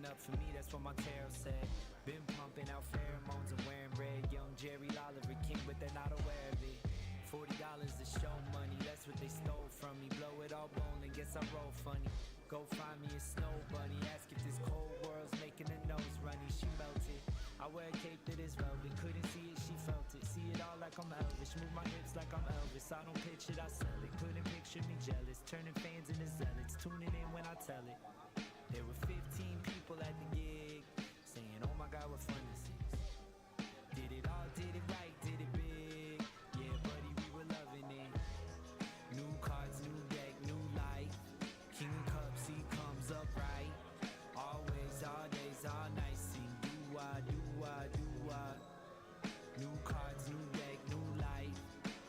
Speaker 6: looking up for me, that's what Montero said. Been pumping out pheromones and wearing red. Young Jerry Lawler, king, but they're not aware of it. $40 is show money, that's what they stole from me. Blow it all bone and guess I roll funny. Go find me a snow bunny, ask if this cold world's making her nose runny. She melted, I wear a cape that is velvet. Couldn't see it, she felt it. See it all like I'm Elvis, move my hips like I'm Elvis. I don't pitch it, I sell it. Couldn't picture me jealous, turning fans into zealots. Tuning in when I tell it. There were 15 people at the gig, saying, oh my God, what fun this is. Did it all, did it right, did it big. Yeah, buddy, we were loving it. New cards, new deck, new life. King of Cups, he comes up right. Always, all days, all nights. Sing do-wah, do-wah, do-wah. New cards, new deck, new life.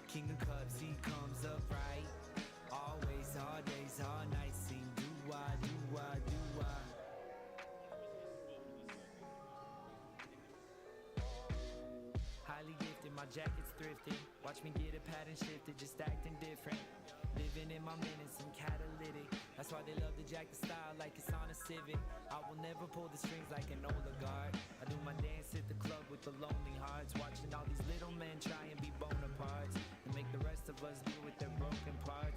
Speaker 6: King of Cups, he comes up right. Always, all days, all nights. Sing do-wah, do-wah, do-wah. Highly gifted, my jacket's thrifted. Watch me get a pattern shifted, just acting different. Living in my minutes, I'm catalytic. That's why they love to jack the style like it's on a Civic. I will never pull the strings like an oligarch. I do my dance at the club with the lonely hearts. Watching all these little men try and be Bonapartes and make the rest of us deal with their broken parts.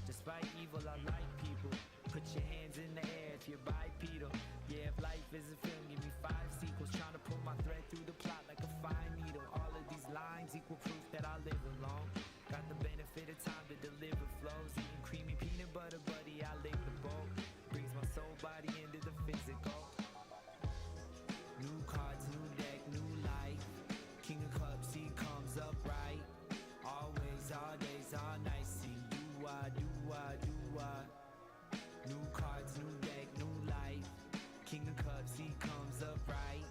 Speaker 6: Despite evil, I like people. Put your hands in the air if you're bipedal. Yeah, if life is a film, give me 5 sequels. Trying to pull my thread through the plot like a fine needle. All of these lines equal proof that I live alone. Got the benefit of time to deliver flows. Eating creamy peanut butter, buddy, I lick the bowl. Brings my soul body into the physical. New cards, new deck, new life. King of Cups, he comes up right. Always, all days, all nights. Sing do-wah, do-wah, do-wah. New cards, new deck, new life. King of Cups, he comes up right.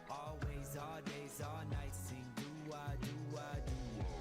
Speaker 6: Always, all days, all nights. Sing do-wah, do-wah, do-wah.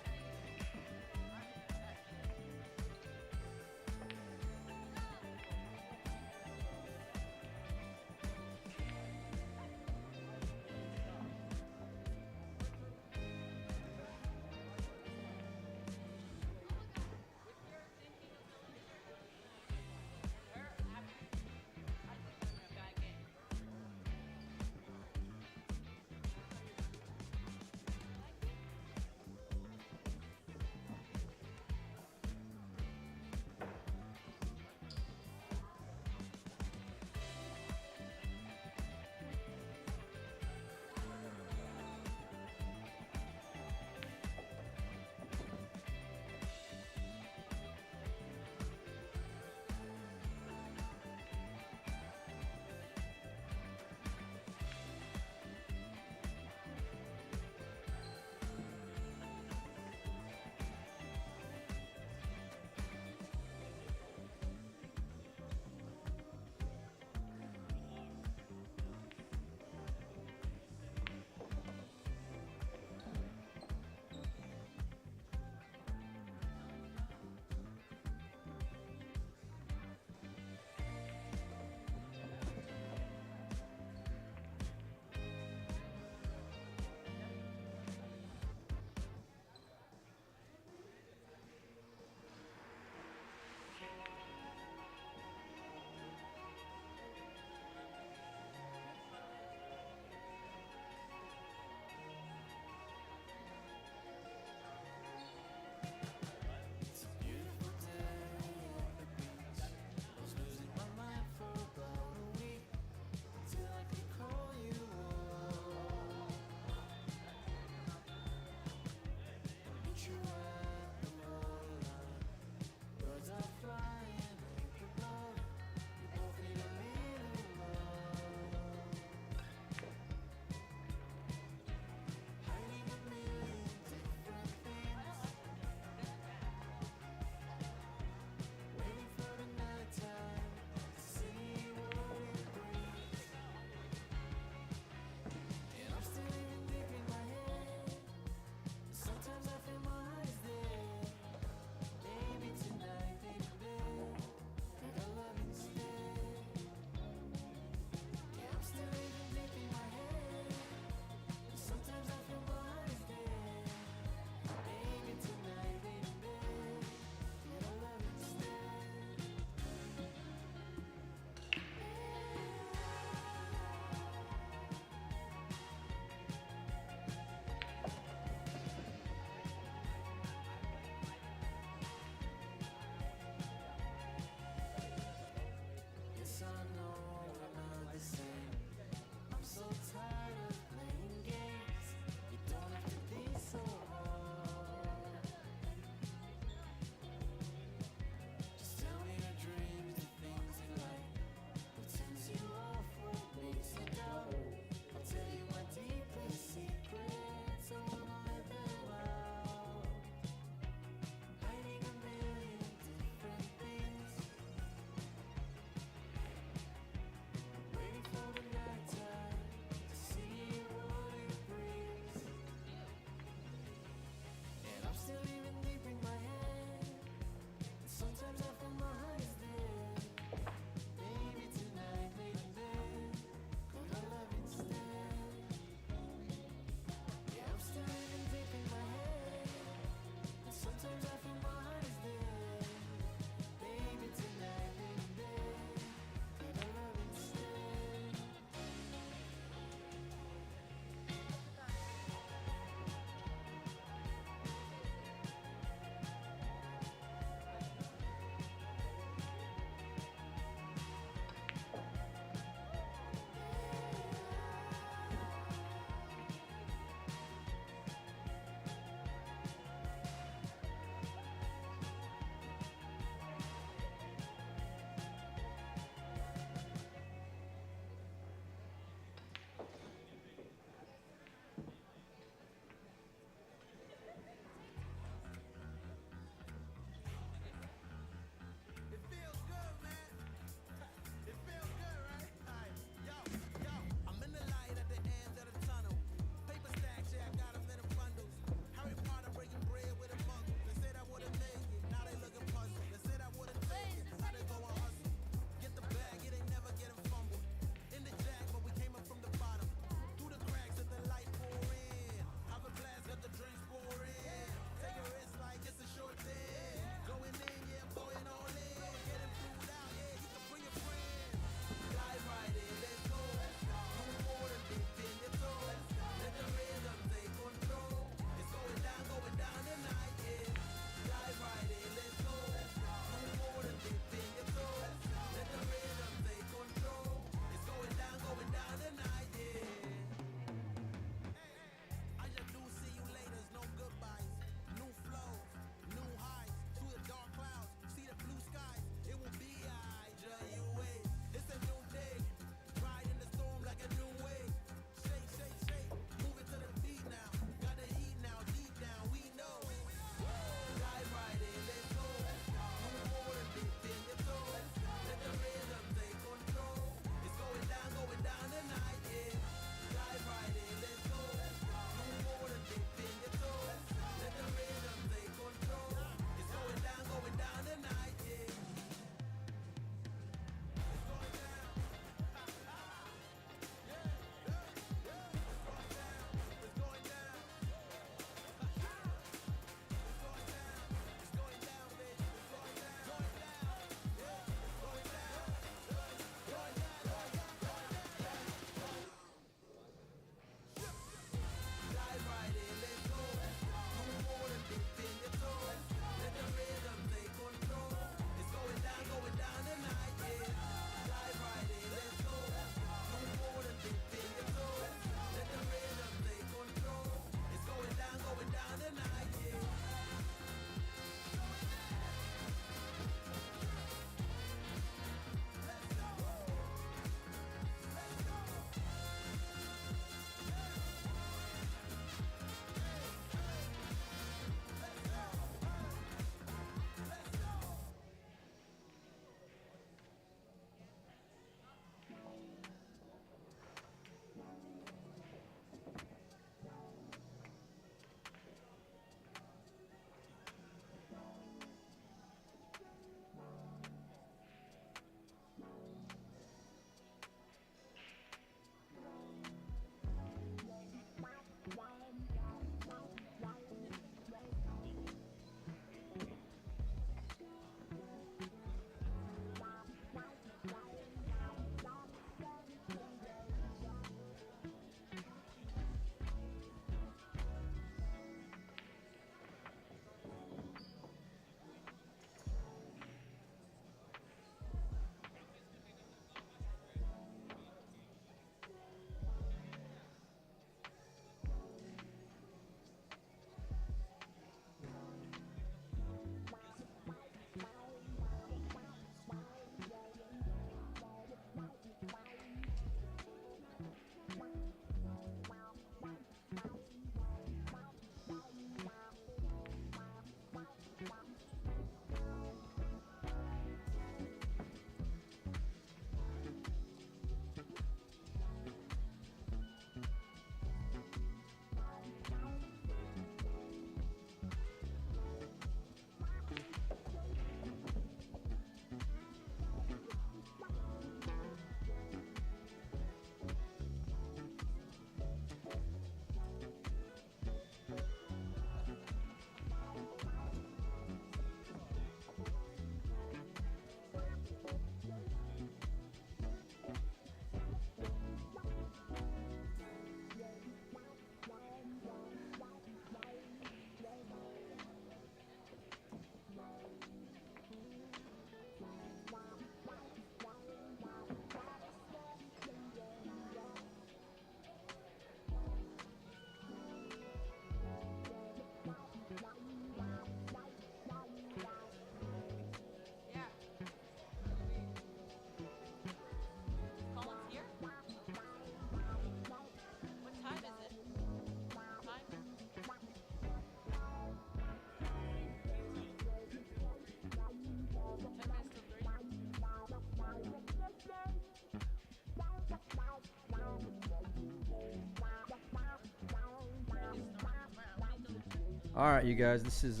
Speaker 2: All right, you guys, this is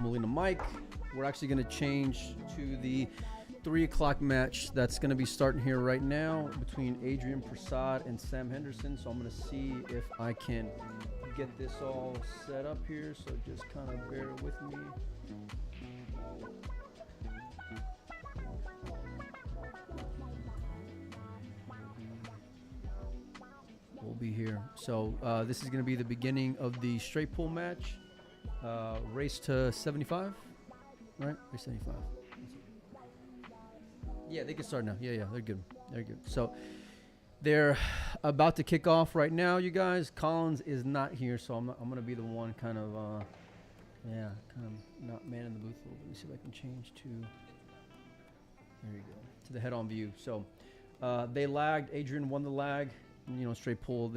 Speaker 2: Molina Mike. We're actually going to change to the 3 o'clock match that's going to be starting here right now between Adrian Prasad and Sam Henderson. So I'm going to see if I can get this all set up here. So just kind of bear with me. We'll be here. So this is going to be the beginning of the straight pull match. Race to 75, right? Race 75. Yeah, they can start now. Yeah, they're good. They're good. So they're about to kick off right now, you guys. Collins is not here, so I'm going to be the one kind of not manning the booth a little bit. Let me see if I can change to, there you go, to the head-on view. So they lagged. Adrian won the lag. You know, straight pull,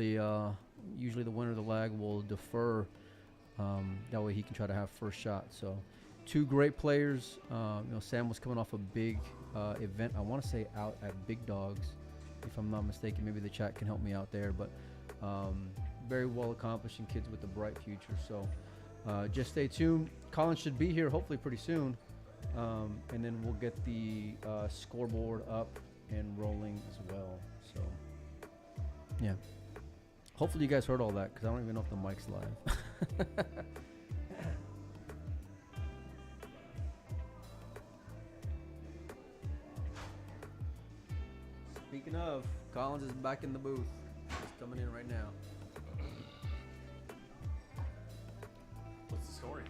Speaker 2: usually the winner of the lag will defer. That way he can try to have first shot. So 2 great players. You know, Sam was coming off a big event. I want to say out at Big Dogs, if I'm not mistaken. Maybe the chat can help me out there. But very well accomplished and kids with a bright future. So just stay tuned. Colin should be here hopefully pretty soon. And then we'll get the scoreboard up and rolling as well. So yeah. Hopefully you guys heard all that because I don't even know if the mic's live. Speaking of, Collins is back in the booth. He's coming in right now.
Speaker 1: What's the story?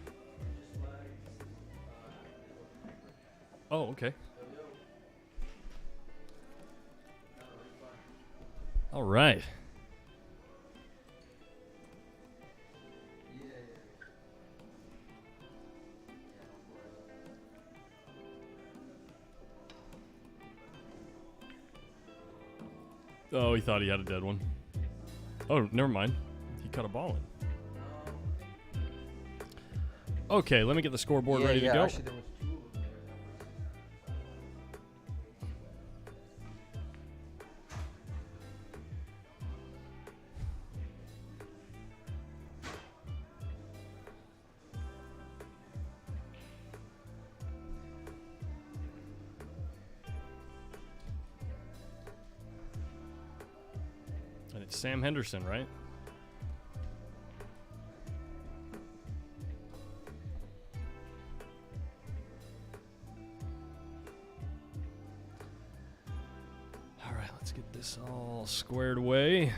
Speaker 1: Oh, okay. All right. Oh, he thought he had a dead one. Oh, never mind. He cut a ball in. Okay, let me get the scoreboard ready to go.
Speaker 2: Actually, there was 2 of them there.
Speaker 1: And it's Sam Henderson, right? All right, let's get this all squared away.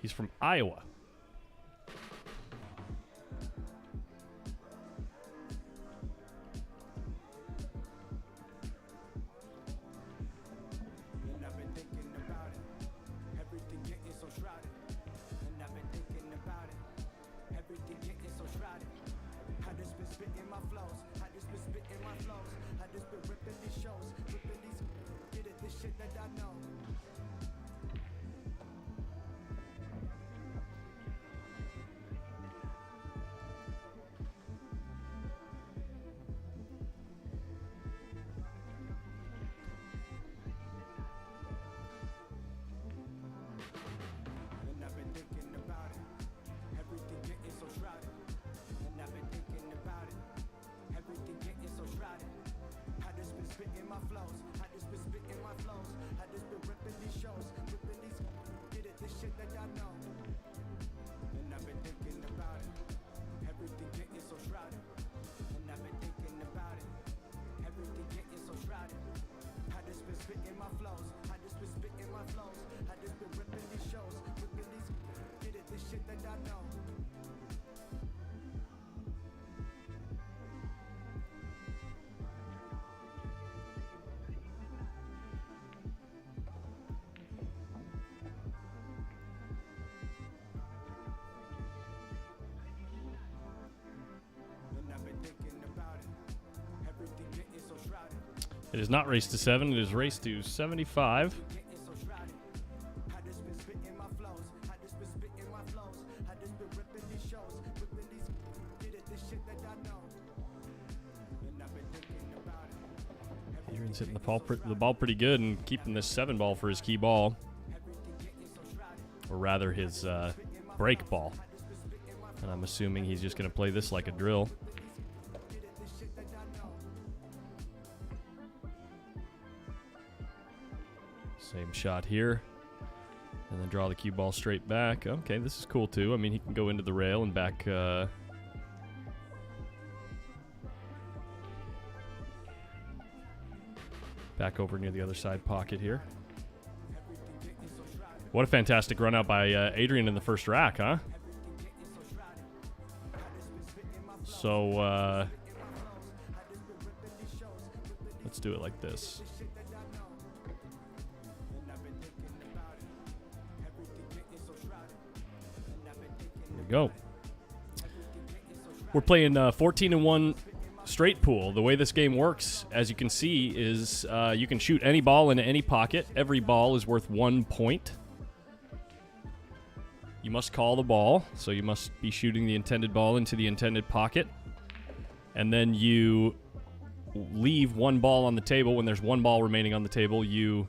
Speaker 1: He's from Iowa.
Speaker 6: And I've been thinking about it. Everything getting so shrouded. And I've been thinking about it. Everything getting so shrouded. I just been spitting my flows. I just been spitting my flows. I just been ripping these shows. Ripping these. Get it, this shit that I know. And I've been thinking about it. Everything getting so shrouded. And I've been thinking about it. Everything getting so shrouded. I just been spitting my flows. I just been spitting my flows. I just been ripping.
Speaker 1: It is not race to 7. It is race to 75. Adrian's hitting the ball pretty good and keeping this 7 ball for his key ball. Or rather his break ball. And I'm assuming he's just going to play this like a drill. Same shot here. And then draw the cue ball straight back. Okay, this is cool too. I mean, he can go into the rail and back. Back over near the other side pocket here. What a fantastic run out by Adrian in the first rack, huh? So, let's do it like this. Here we go. We're playing 14-1 straight pool. The way this game works, as you can see, is you can shoot any ball into any pocket. Every ball is worth 1 point. You must call the ball, so you must be shooting the intended ball into the intended pocket. And then you leave 1 ball on the table. When there's 1 ball remaining on the table, you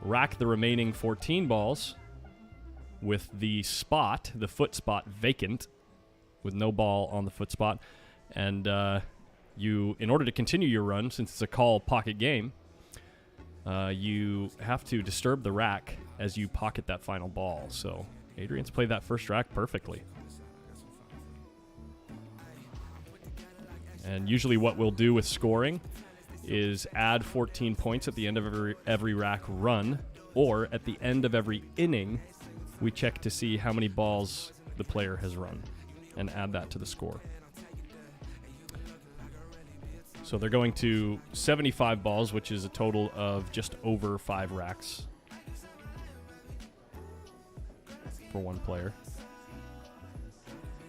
Speaker 1: rack the remaining 14 balls with the spot, the foot spot, vacant, with no ball on the foot spot. And you, in order to continue your run, since it's a call pocket game, you have to disturb the rack as you pocket that final ball. So Adrian's played that first rack perfectly. And usually what we'll do with scoring is add 14 points at the end of every rack run, or at the end of every inning, we check to see how many balls the player has run and add that to the score. So they're going to 75 balls, which is a total of just over 5 racks for one player.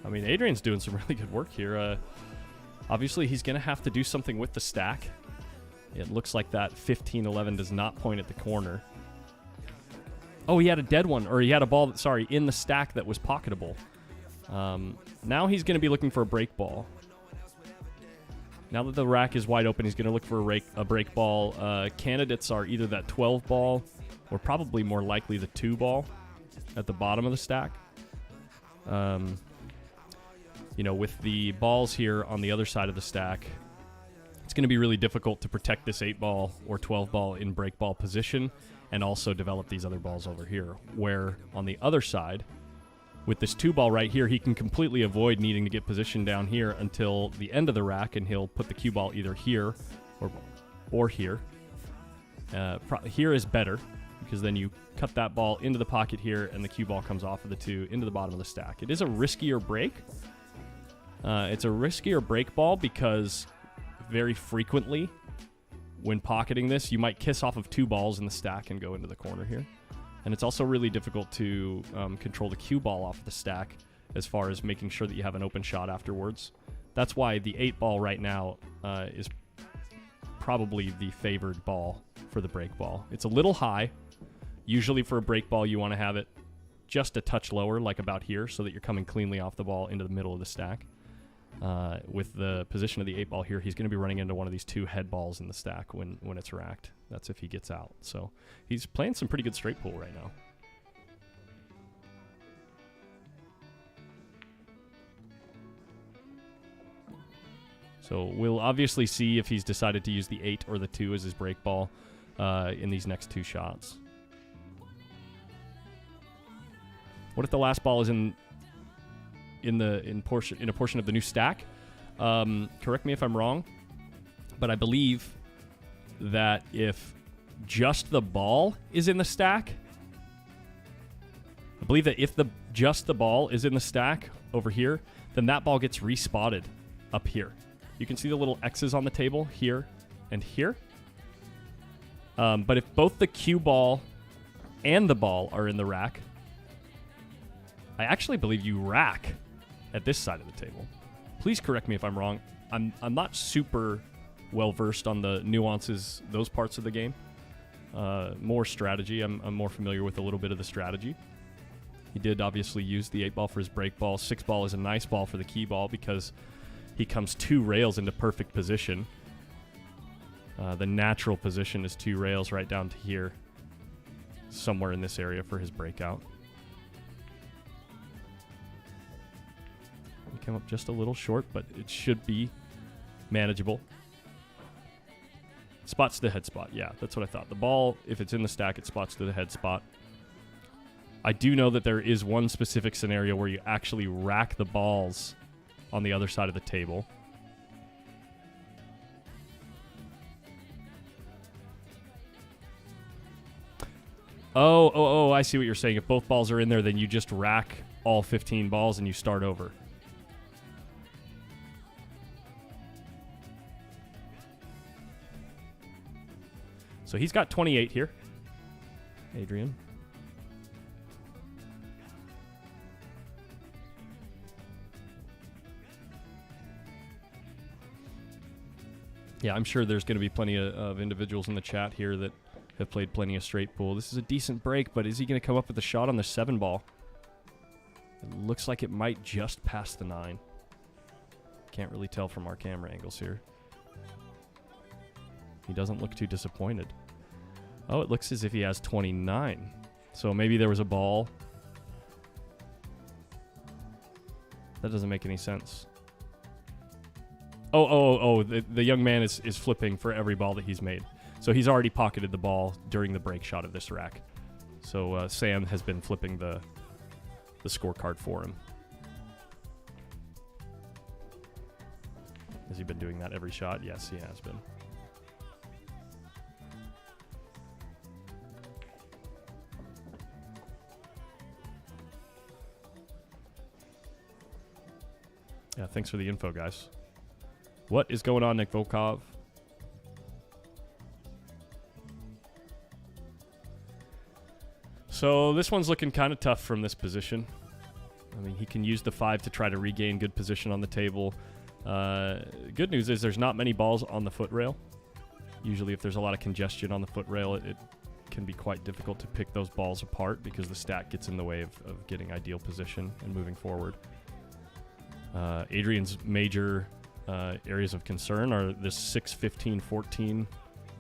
Speaker 1: I mean, Adrian's doing some really good work here. Obviously, he's going to have to do something with the stack. It looks like that 15-11 does not point at the corner. Oh, he had a dead one, or he had a ball, in the stack that was pocketable. Now he's going to be looking for a break ball. Now that the rack is wide open, he's going to look for a break ball. Candidates are either that 12 ball or probably more likely the 2 ball at the bottom of the stack. You know, with the balls here on the other side of the stack, it's going to be really difficult to protect this 8 ball or 12 ball in break ball position and also develop these other balls over here. Where on the other side, with this 2 ball right here, he can completely avoid needing to get positioned down here until the end of the rack, and he'll put the cue ball either here or here. Here is better, because then you cut that ball into the pocket here, and the cue ball comes off of the 2 into the bottom of the stack. It is a riskier break. It's a riskier break ball because very frequently when pocketing this, you might kiss off of 2 balls in the stack and go into the corner here. And it's also really difficult to control the cue ball off the stack as far as making sure that you have an open shot afterwards. That's why the 8 ball right now is probably the favored ball for the break ball. It's a little high. Usually for a break ball, you want to have it just a touch lower, like about here, so that you're coming cleanly off the ball into the middle of the stack. With the position of the 8 ball here, he's going to be running into one of these 2 head balls in the stack when it's racked. That's if he gets out. So he's playing some pretty good straight pool right now. So we'll obviously see if he's decided to use the 8 or the 2 as his break ball in these next 2 shots. What if the last ball is in a portion of the new stack? Correct me if I'm wrong, but I believe that if just the ball is in the stack, just the ball is in the stack over here, then that ball gets respotted up here. You can see the little X's on the table here and here. But if both the cue ball and the ball are in the rack, I actually believe you rack at this side of the table. Please correct me if I'm wrong. I'm not super well versed on the nuances, those parts of the game. More strategy. I'm more familiar with a little bit of the strategy. He did obviously use the 8 ball for his break ball. 6 ball is a nice ball for the key ball because he comes 2 rails into perfect position. The natural position is 2 rails right down to here, somewhere in this area for his breakout. He came up just a little short, but it should be manageable. Spots to the head spot. Yeah, that's what I thought. The ball, if it's in the stack, it spots to the head spot. I do know that there is one specific scenario where you actually rack the balls on the other side of the table. Oh, I see what you're saying. If both balls are in there, then you just rack all 15 balls and you start over. So he's got 28 here. Adrian. Yeah, I'm sure there's going to be plenty of individuals in the chat here that have played plenty of straight pool. This is a decent break, but is he going to come up with a shot on the 7 ball? It looks like it might just pass the 9. Can't really tell from our camera angles here. He doesn't look too disappointed. Oh, it looks as if he has 29. So maybe there was a ball. That doesn't make any sense. Oh, the young man is flipping for every ball that he's made. So he's already pocketed the ball during the break shot of this rack. So Sam has been flipping the scorecard for him. Has he been doing that every shot? Yes, he has been. Yeah, thanks for the info, guys. What is going on, Nick Volkov? So this one's looking kind of tough from this position. I mean, he can use the 5 to try to regain good position on the table. Good news is there's not many balls on the foot rail. Usually if there's a lot of congestion on the foot rail, it can be quite difficult to pick those balls apart because the stack gets in the way of getting ideal position and moving forward. Adrian's major areas of concern are this 6, 15, 14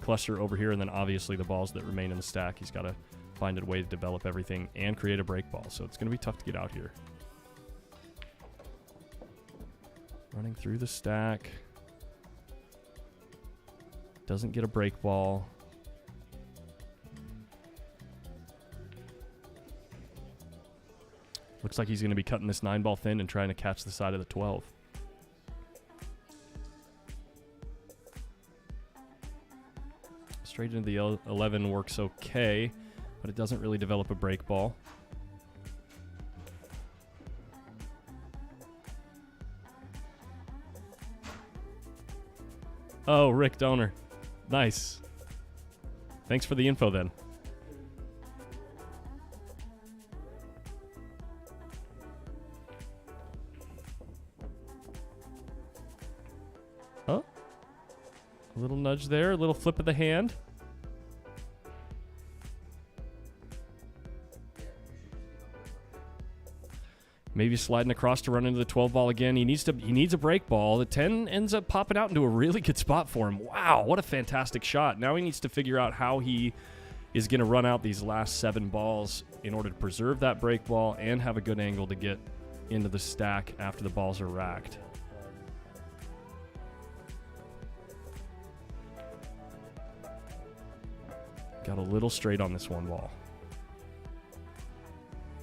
Speaker 1: cluster over here, and then obviously the balls that remain in the stack. He's got to find a way to develop everything and create a break ball, so it's going to be tough to get out here. Running through the stack. Doesn't get a break ball. Looks like he's going to be cutting this 9 ball thin and trying to catch the side of the 12. Straight into the 11 works okay, but it doesn't really develop a break ball. Oh, Rick Donor. Nice. Thanks for the info then. Oh. A little nudge there, a little flip of the hand. Maybe sliding across to run into the 12 ball again. He needs a break ball. The 10 ends up popping out into a really good spot for him. Wow, what a fantastic shot. Now he needs to figure out how he is going to run out these last 7 balls in order to preserve that break ball and have a good angle to get into the stack after the balls are racked. Got a little straight on this 1 ball.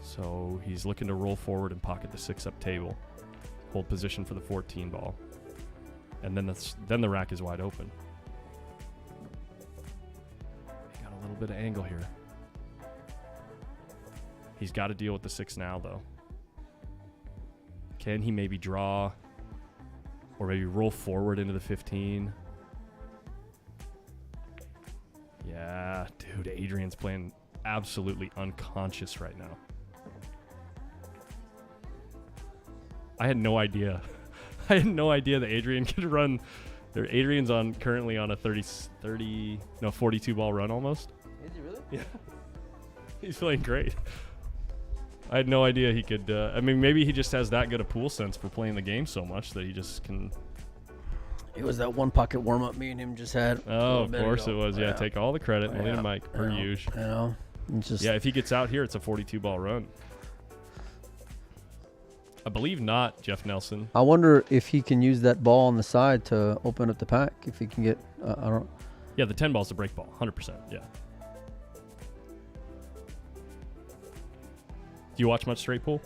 Speaker 1: So he's looking to roll forward and pocket the 6-up table. Hold position for the 14 ball. And then the rack is wide open. He got a little bit of angle here. He's got to deal with the 6 now, though. Can he maybe draw? Or maybe roll forward into the 15? Yeah, dude, Adrian's playing absolutely unconscious right now. I had no idea. I had no idea that Adrian could run Adrian's currently on a 42 ball run almost.
Speaker 2: Is he really?
Speaker 1: Yeah. He's playing great. I had no idea he could. I mean, maybe he just has that good a pool sense for playing the game so much that he just can.
Speaker 2: It was that one pocket warm up me and him just had.
Speaker 1: Oh, of course it was. Yeah, take all the credit. Melina Mike, per usual.
Speaker 2: You know, just.
Speaker 1: Yeah, if he gets out here, it's a 42 ball run. I believe not, Jeff Nelson.
Speaker 2: I wonder if he can use that ball on the side to open up the pack. If he can get, I don't.
Speaker 1: Yeah, the 10 ball's a break ball, 100%. Yeah. Do you watch much straight pool?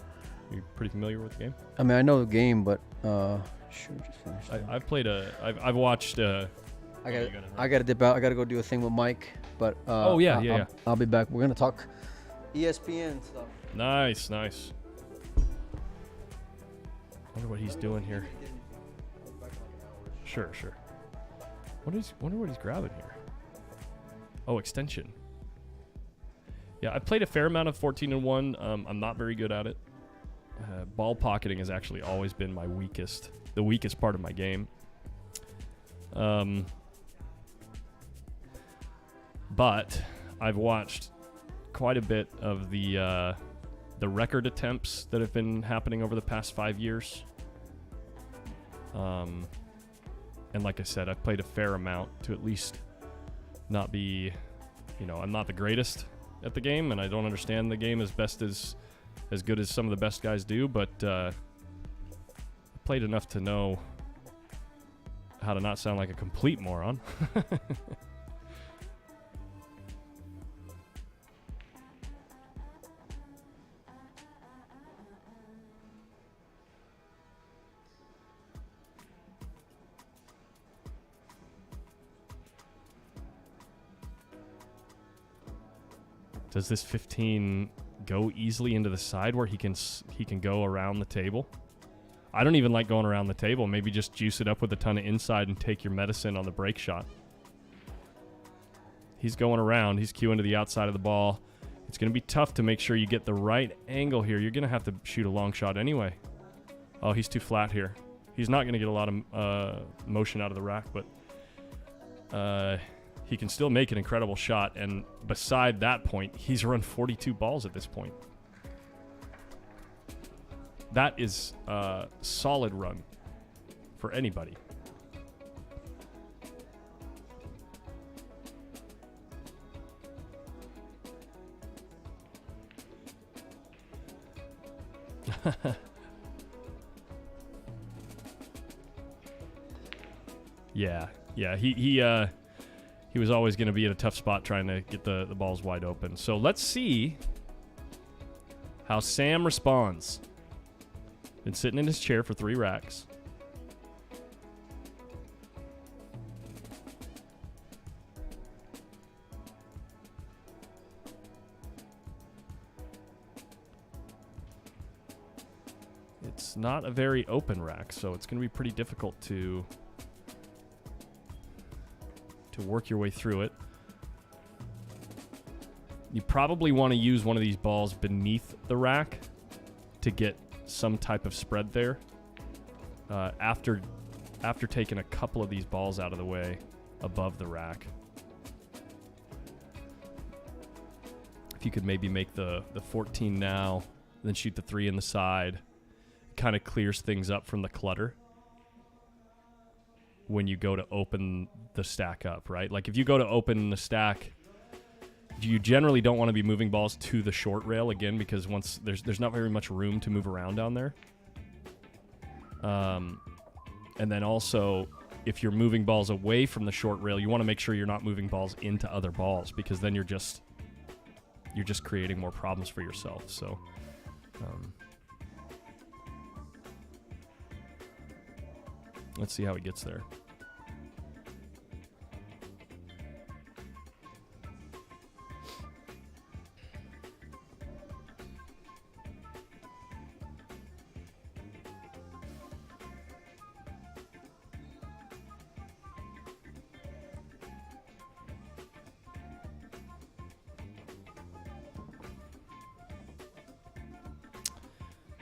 Speaker 1: Are you pretty familiar with the game?
Speaker 2: I mean, I know the game, but sure, just finished.
Speaker 1: I've played I've watched.
Speaker 2: I gotta dip out. I gotta go do a thing with Mike. But I'll be back. We're gonna talk ESPN stuff.
Speaker 1: Nice. Wonder what he's doing here. Sure. Wonder what he's grabbing here. Oh, extension. Yeah, I've played a fair amount of 14-1. I'm not very good at it. Ball pocketing has actually always been the weakest part of my game. But I've watched quite a bit of the record attempts that have been happening over the past 5 years. And like I said, I've played a fair amount to at least not be, I'm not the greatest at the game, and I don't understand the game as good as some of the best guys do, but I played enough to know how to not sound like a complete moron. Does this 15 go easily into the side where he can go around the table? I don't even like going around the table. Maybe just juice it up with a ton of inside and take your medicine on the break shot. He's going around. He's queuing to the outside of the ball. It's going to be tough to make sure you get the right angle here. You're going to have to shoot a long shot anyway. Oh, he's too flat here. He's not going to get a lot of motion out of the rack, but he can still make an incredible shot. And beside that point, he's run 42 balls at this point. That is a solid run for anybody. Yeah. He was always going to be at a tough spot trying to get the balls wide open. So let's see how Sam responds. Been sitting in his chair for 3 racks. It's not a very open rack, so it's going to be pretty difficult to work your way through it. You probably want to use one of these balls beneath the rack to get some type of spread there. After taking a couple of these balls out of the way above the rack. If you could maybe make the 14 now, then shoot the 3 in the side, kind of clears things up from the clutter when you go to open the stack up, right? Like if you go to open the stack, you generally don't want to be moving balls to the short rail again, because once there's not very much room to move around down there. And then also, if you're moving balls away from the short rail, you want to make sure you're not moving balls into other balls, because then you're just creating more problems for yourself. So let's see how he gets there.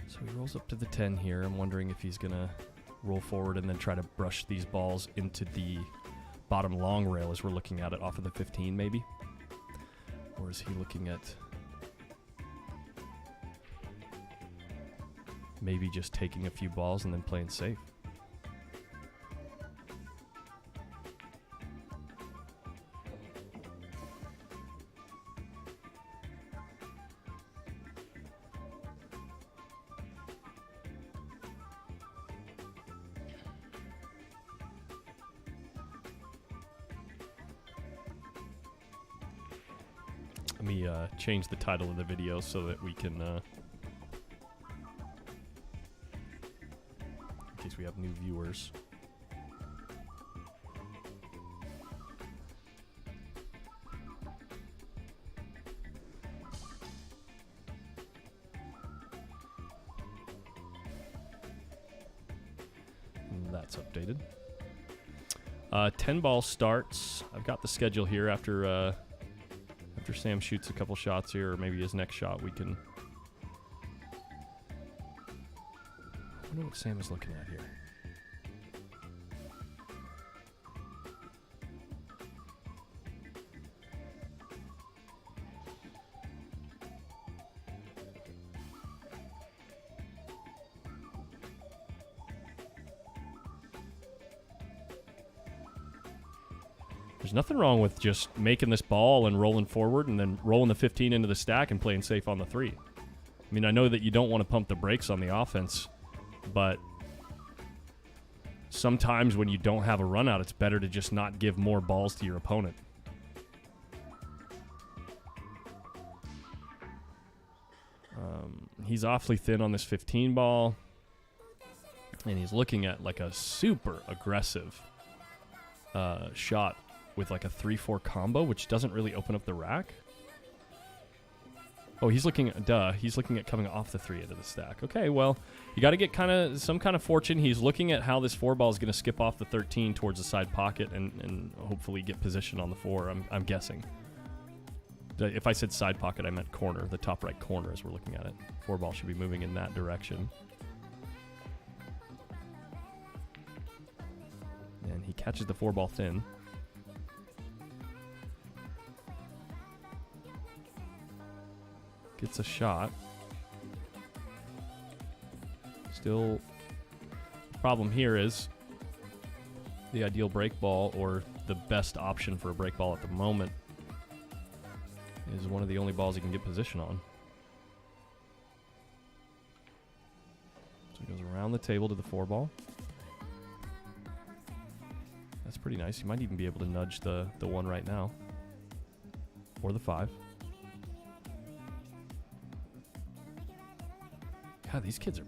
Speaker 1: So he rolls up to the 10 here. I'm wondering if he's going to roll forward and then try to brush these balls into the bottom long rail as we're looking at it off of the 15 maybe? Or is he looking at maybe just taking a few balls and then playing safe? Let me change the title of the video so that we can, in case we have new viewers. And that's updated. 10 ball starts. I've got the schedule here after Sam shoots a couple shots here, or maybe his next shot, we can... I wonder what Sam is looking at here. There's nothing wrong with just making this ball and rolling forward and then rolling the 15 into the stack and playing safe on the 3. I mean, I know that you don't want to pump the brakes on the offense, but sometimes when you don't have a run out, it's better to just not give more balls to your opponent. He's awfully thin on this 15 ball, and he's looking at like a super aggressive shot with like a 3-4 combo, which doesn't really open up the rack. Oh, he's looking at, he's looking at coming off the 3 into the stack. Okay, well, you got to get some kind of fortune. He's looking at how this 4 ball is going to skip off the 13 towards the side pocket and hopefully get position on the 4, I'm guessing. If I said side pocket, I meant corner, the top right corner as we're looking at it. 4 ball should be moving in that direction. And he catches the 4 ball thin. Gets a shot. Still, problem here is the ideal break ball, or the best option for a break ball at the moment, is one of the only balls he can get position on. So he goes around the table to the 4 ball. That's pretty nice. You might even be able to nudge the 1 right now. Or the 5. God, these kids are...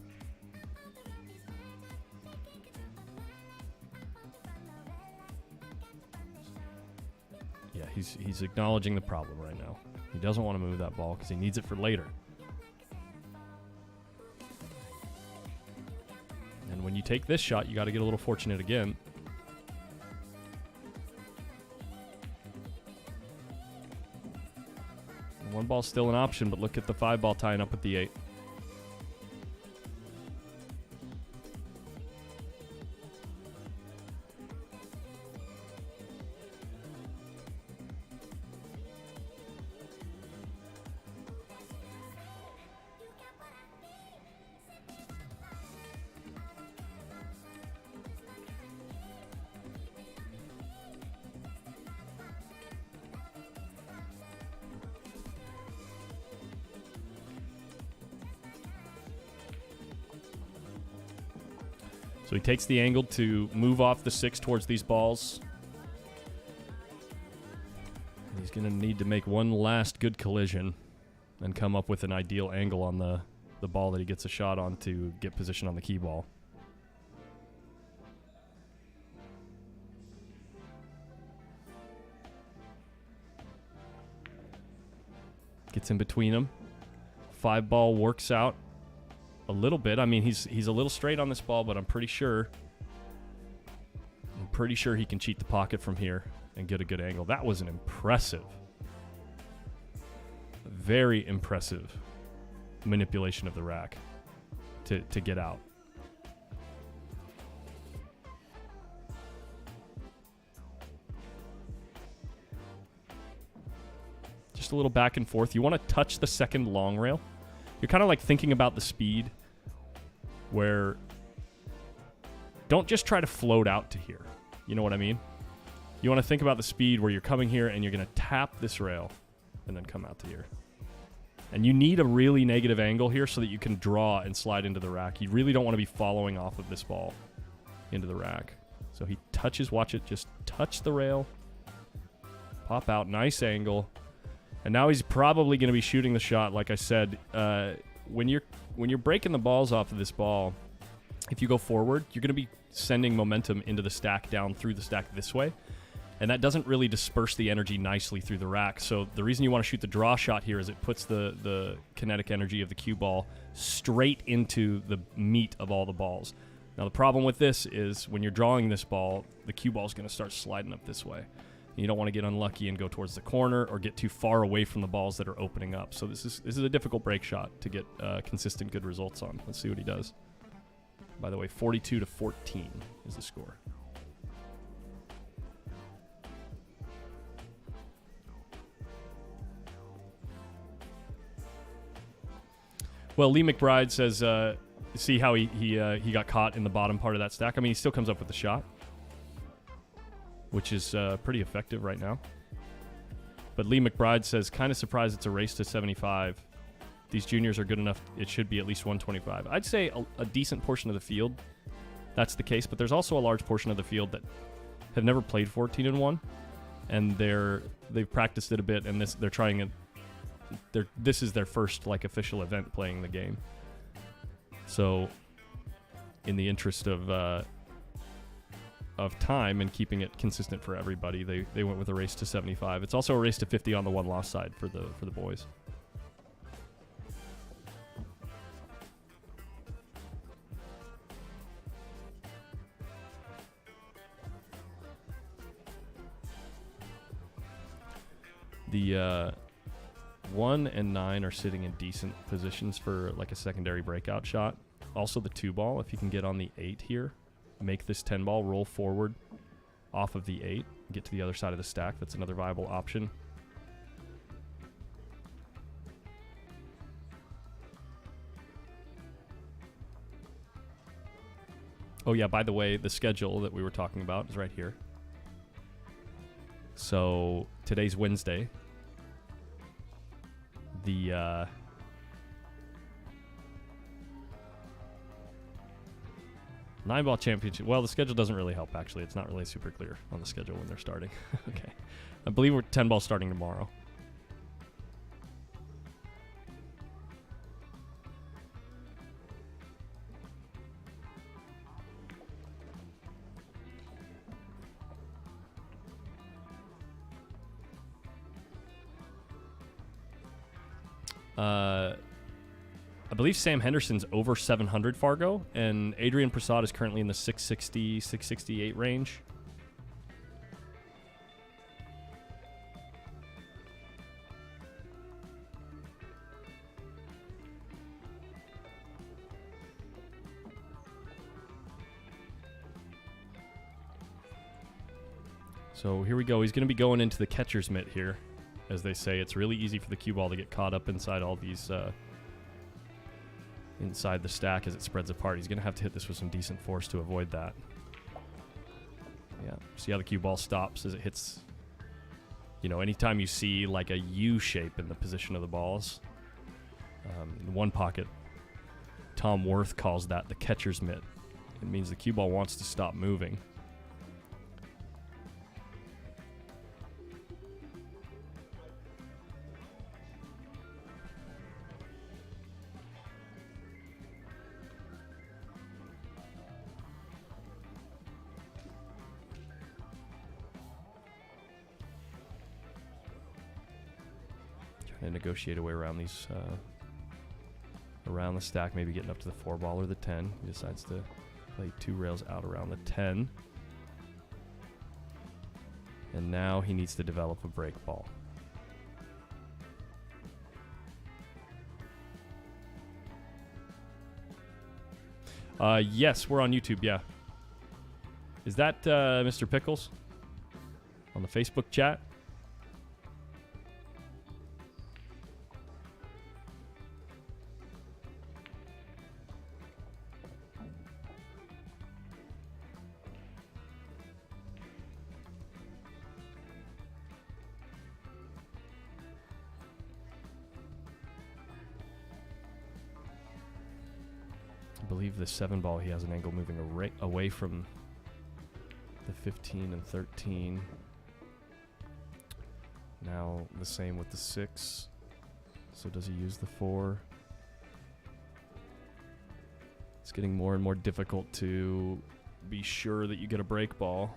Speaker 1: Yeah, he's acknowledging the problem right now. He doesn't want to move that ball because he needs it for later. And when you take this shot, you got to get a little fortunate again. And 1 ball's still an option, but look at the 5 ball tying up with the 8. So he takes the angle to move off the 6 towards these balls. And he's going to need to make one last good collision and come up with an ideal angle on the ball that he gets a shot on to get position on the key ball. Gets in between them. 5 ball works out a little bit. I mean, he's a little straight on this ball, but I'm pretty sure he can cheat the pocket from here and get a good angle. That was an impressive, very impressive manipulation of the rack to get out. just a little back and forth. You want to touch the second long rail. You're kind of like thinking about the speed where don't just try to float out to here. You know what I mean? You want to think about the speed where you're coming here and you're going to tap this rail and then come out to here. And you need a really negative angle here so that you can draw and slide into the rack. You really don't want to be following off of this ball into the rack. So he touches, watch it, just touch the rail. Pop out, nice angle. And now he's probably going to be shooting the shot. Like I said, when you're breaking the balls off of this ball, if you go forward, you're going to be sending momentum into the stack down through the stack this way. And that doesn't really disperse the energy nicely through the rack. So the reason you want to shoot the draw shot here is it puts the kinetic energy of the cue ball straight into the meat of all the balls. Now the problem with this is when you're drawing this ball, the cue ball is going to start sliding up this way. And you don't want to get unlucky and go towards the corner or get too far away from the balls that are opening up. So this is a difficult break shot to get consistent good results on. Let's see what he does. By the way, 42-14 is the score. Well, Lee McBride says, see how he got caught in the bottom part of that stack. I mean, he still comes up with the shot, which is pretty effective right now. But Lee McBride says, kind of surprised it's a race to 75. These juniors are good enough. It should be at least 125. I'd say a decent portion of the field, that's the case. But there's also a large portion of the field that have never played 14-1, and they've practiced it a bit, and they're trying it. This is their first like official event playing the game. So, in the interest of time and keeping it consistent for everybody, they went with a race to 75. It's also a race to 50 on the one loss side for the boys. The 1 and 9 are sitting in decent positions for like a secondary breakout shot. Also the 2 ball, if you can get on the 8 here, make this 10 ball roll forward off of the 8, get to the other side of the stack. That's another viable option. Oh yeah, by the way, the schedule that we were talking about is right here. So today's Wednesday. The 9-ball championship. Well, the schedule doesn't really help, actually. It's not really super clear on the schedule when they're starting. Okay. I believe we're 10-ball starting tomorrow. I believe Sam Henderson's over 700 Fargo, and Adrian Prasad is currently in the 660, 668 range. So here we go. He's going to be going into the catcher's mitt here. As they say, it's really easy for the cue ball to get caught up inside all these, inside the stack as it spreads apart. He's going to have to hit this with some decent force to avoid that. Yeah, see how the cue ball stops as it hits, you know, anytime you see like a U shape in the position of the balls. In one pocket, Tom Worth calls that the catcher's mitt. It means the cue ball wants to stop moving. And negotiate a way around these, around the stack, maybe getting up to the 4-ball or the 10. He decides to play 2 rails out around the 10. And now he needs to develop a break ball. Yes, we're on YouTube, yeah. Is that Mr. Pickles on the Facebook chat? believe the 7 ball, he has an angle moving away from the 15 and 13. Now the same with the 6. So does he use the 4? It's getting more and more difficult to be sure that you get a break ball.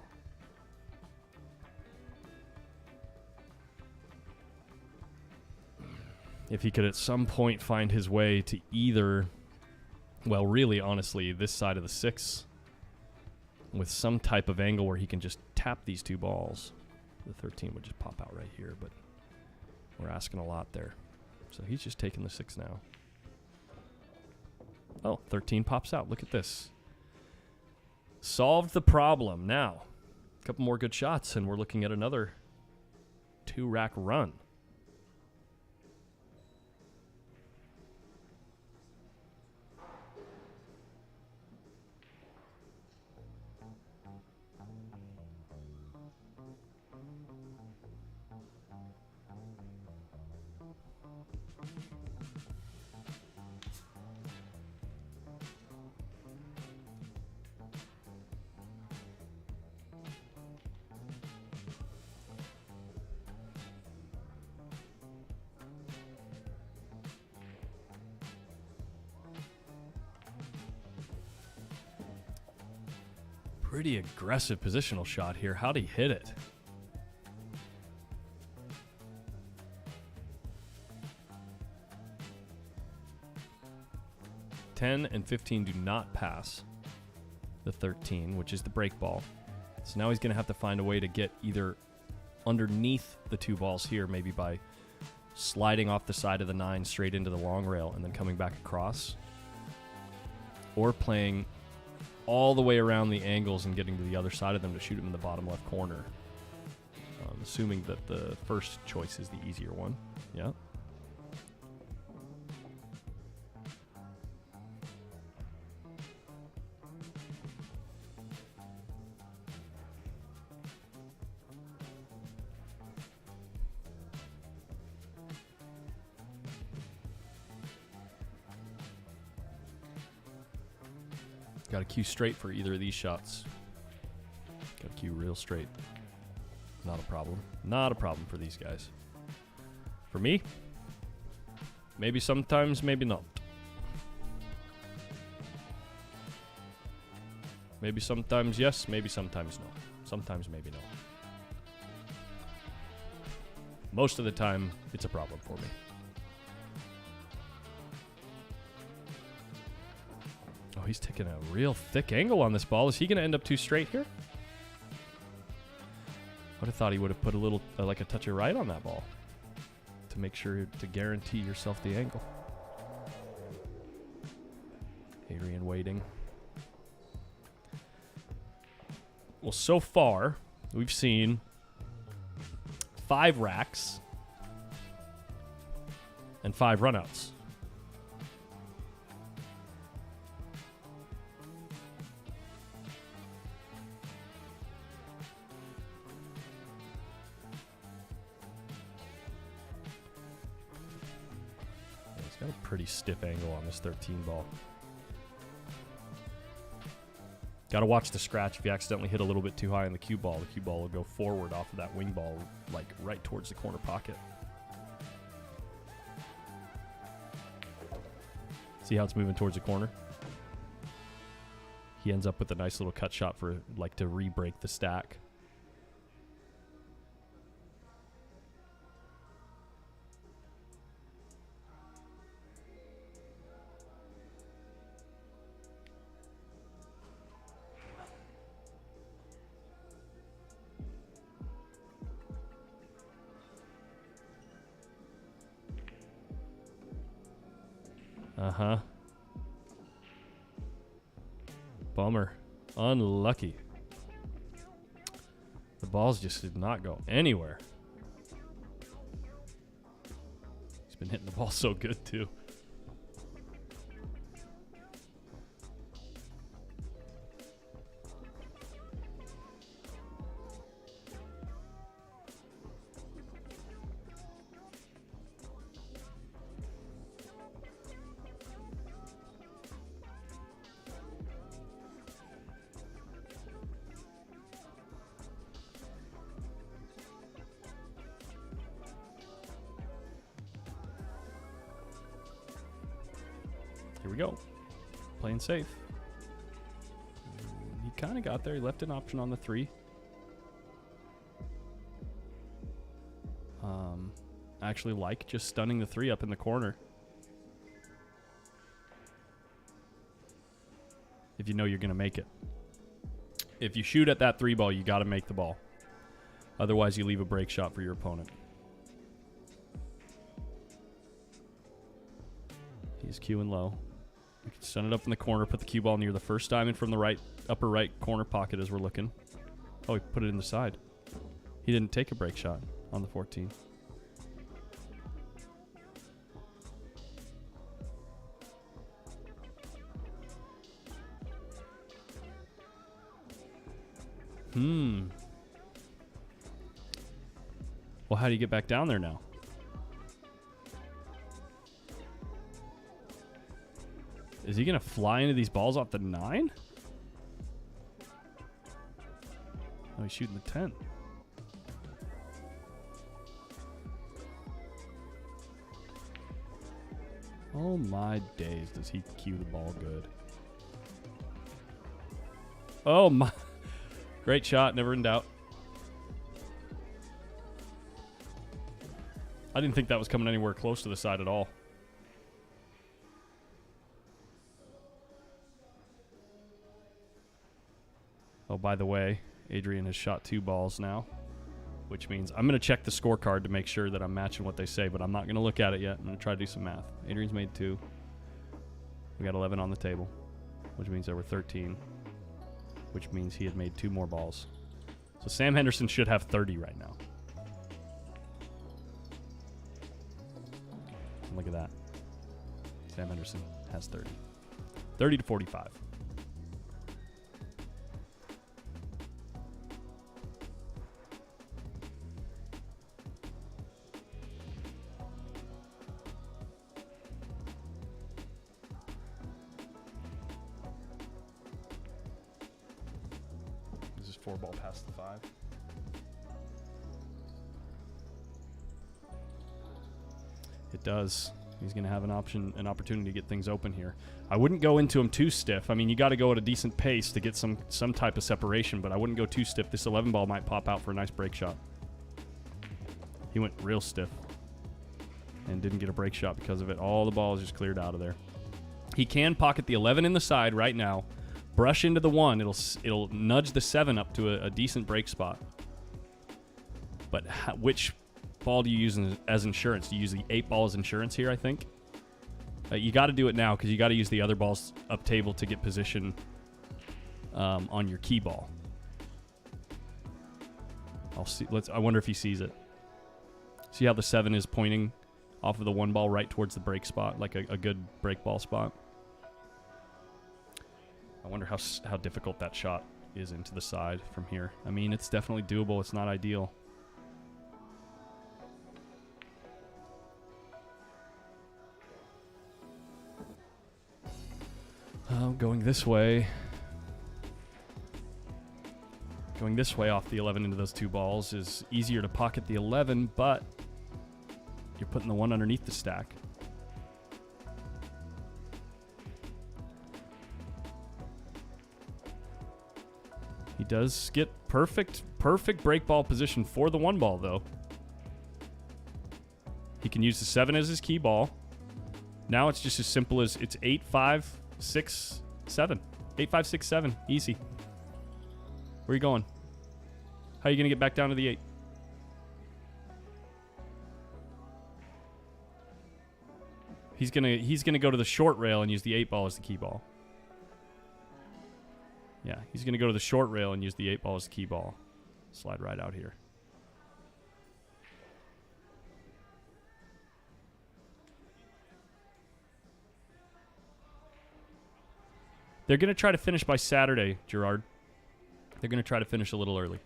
Speaker 1: If he could at some point find his way to either, well, really, honestly, this side of the 6 with some type of angle where he can just tap these 2 balls. The 13 would just pop out right here, but we're asking a lot there. So he's just taking the 6 now. Oh, 13 pops out. Look at this. Solved the problem. Now, a couple more good shots, and we're looking at another 2-rack run. Pretty aggressive positional shot here. How'd he hit it? (10) and 15 do not pass the 13, which is the break ball. So now he's going to have to find a way to get either underneath the 2 balls here, maybe by sliding off the side of the 9 straight into the long rail and then coming back across, or playing all the way around the angles and getting to the other side of them to shoot him in the bottom left corner. Assuming that the first choice is the easier one. Yeah. Got to cue straight for either of these shots. Got to cue real straight. Not a problem. Not a problem for these guys. For me, maybe sometimes, maybe not. Maybe sometimes yes, maybe sometimes no. Sometimes maybe no. Most of the time, it's a problem for me. Oh, he's taking a real thick angle on this ball. Is he going to end up too straight here? I would have thought he would have put a little, like a touch of right on that ball to make sure to guarantee yourself the angle. Adrian waiting. Well, so far, we've seen 5 racks and 5 runouts. Got a pretty stiff angle on this 13 ball. Got to watch the scratch. If you accidentally hit a little bit too high on the cue ball, the cue ball will go forward off of that wing ball, like right towards the corner pocket. See how it's moving towards the corner? He ends up with a nice little cut shot for like to re-break the stack. Uh-huh. Bummer. Unlucky. The balls just did not go anywhere. He's been hitting the ball so good, too. Here we go. Playing safe. He kind of got there. He left an option on the 3. I actually like just stunning the 3 up in the corner. If you know you're going to make it. If you shoot at that 3 ball, you got to make the ball. Otherwise, you leave a break shot for your opponent. He's cueing low. You can stun it up in the corner, put the cue ball near the first diamond from the right upper right corner pocket as we're looking. Oh, he put it in the side. He didn't take a break shot on the 14. Well, how do you get back down there now? Is he going to fly into these balls off the 9? Oh, he's shooting the 10. Oh my days, does he cue the ball good. Oh my. Great shot, never in doubt. I didn't think that was coming anywhere close to the side at all. Oh, by the way, Adrian has shot 2 balls now, which means I'm going to check the scorecard to make sure that I'm matching what they say, but I'm not going to look at it yet. I'm going to try to do some math. Adrian's made 2. We got 11 on the table, which means there were 13, which means he had made 2 more balls. So Sam Henderson should have 30 right now. Look at that. Sam Henderson has 30. 30 to 45. This is 4 ball past the 5. It does. He's going to have an opportunity to get things open here. I wouldn't go into him too stiff. I mean, you got to go at a decent pace to get some type of separation, but I wouldn't go too stiff. This 11 ball might pop out for a nice break shot. He went real stiff and didn't get a break shot because of it. All the balls just cleared out of there. He can pocket the 11 in the side right now, brush into the 1. It'll nudge the 7 up to a decent break spot. But which ball do you use as insurance? Do you use the 8 ball as insurance here, I think? You got to do it now because you got to use the other balls up table to get position on your key ball. I'll see. I wonder if he sees it. See how the 7 is pointing off of the 1 ball right towards the break spot, like a good break ball spot. I wonder how difficult that shot is into the side from here. I mean, it's definitely doable. It's not ideal. Going this way. Going this way off the 11 into those 2 balls is easier to pocket the 11, but you're putting the 1 underneath the stack. He does get perfect break ball position for the 1 ball, though. He can use the 7 as his key ball. Now it's just as simple as it's 8, 5, 6, 7. 8, 5, 6, 7. Easy. Where are you going? How are you going to get back down to the 8? He's gonna go to the short rail and use the 8 ball as the key ball. Yeah, he's gonna go to the short rail and use the 8 ball as the key ball. Slide right out here. They're going to try to finish by Saturday, Gerard. They're going to try to finish a little early.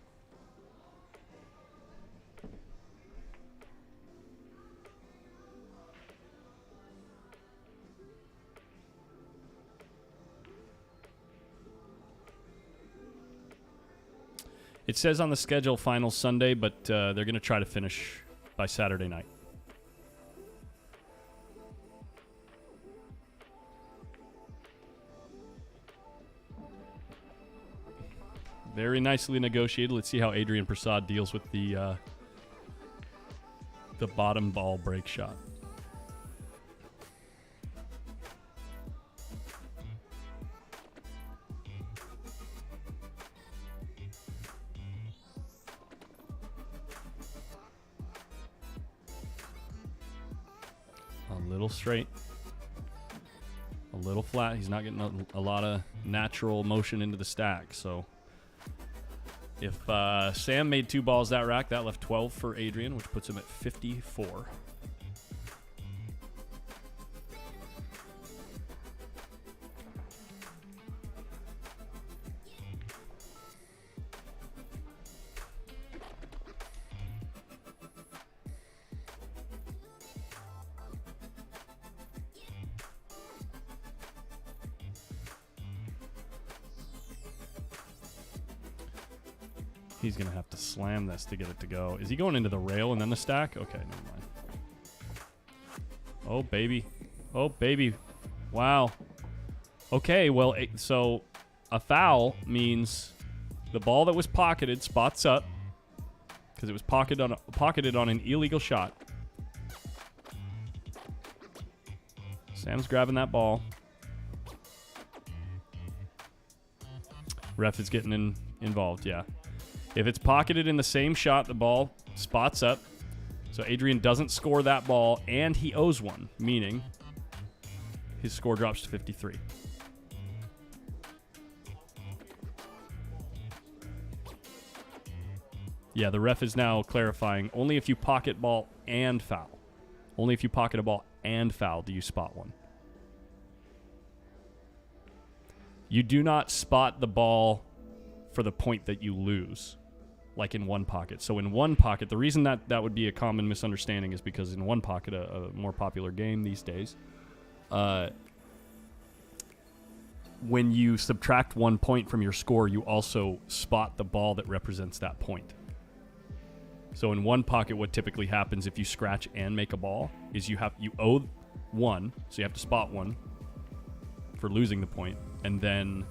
Speaker 1: It says on the schedule final Sunday, but they're going to try to finish by Saturday night. Very nicely negotiated. Let's see how Adrian Prasad deals with the bottom ball break shot. A little straight. A little flat. He's not getting a lot of natural motion into the stack. So if Sam made 2 balls that rack, that left 12 for Adrian, which puts him at 54. He's going to have to slam this to get it to go. Is he going into the rail and then the stack? Okay, never mind. Oh, baby. Oh, baby. Wow. Okay, well, so a foul means the ball that was pocketed spots up because it was pocketed on an illegal shot. Sam's grabbing that ball. Ref is getting involved, yeah. If it's pocketed in the same shot, the ball spots up. So Adrian doesn't score that ball, and he owes one, meaning his score drops to 53. Yeah, the ref is now clarifying only if you pocket ball and foul. Only if you pocket a ball and foul do you spot one. You do not spot the ball for the point that you lose, like in one pocket. So in one pocket, the reason that would be a common misunderstanding is because in one pocket, a more popular game these days, when you subtract 1 point from your score, you also spot the ball that represents that point. So in one pocket, what typically happens if you scratch and make a ball is you owe 1, so you have to spot 1 for losing the point, and then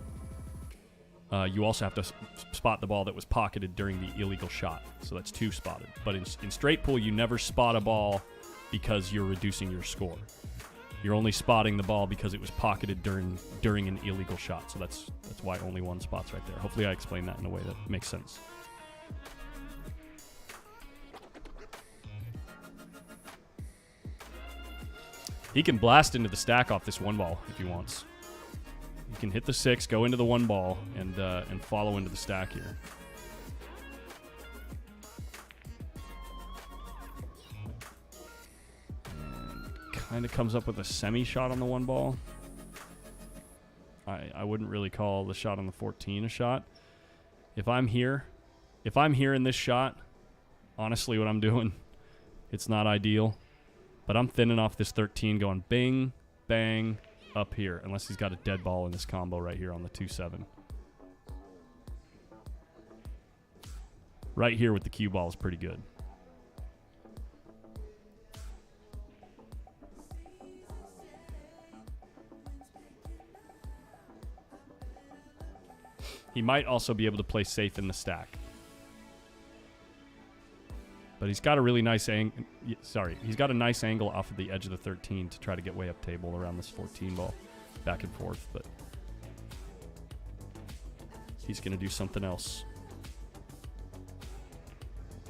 Speaker 1: you also have to spot the ball that was pocketed during the illegal shot. So that's 2 spotted. But in straight pool, you never spot a ball because you're reducing your score. You're only spotting the ball because it was pocketed during an illegal shot. So that's why only 1 spot's right there. Hopefully I explained that in a way that makes sense. He can blast into the stack off this 1 ball if he wants. You can hit the 6, go into the 1 ball, and follow into the stack here. And kind of comes up with a semi shot on the 1 ball. I wouldn't really call the shot on the 14 a shot. If I'm here in this shot, honestly, what I'm doing, it's not ideal. But I'm thinning off this 13, going bing, bang, up here, unless he's got a dead ball in this combo right here on the 2-7. Right here with the cue ball is pretty good. He might also be able to play safe in the stack. But he's got a really nice angle. Sorry, he's got a nice angle off of the edge of the 13 to try to get way up table around this 14 ball, back and forth. But he's going to do something else.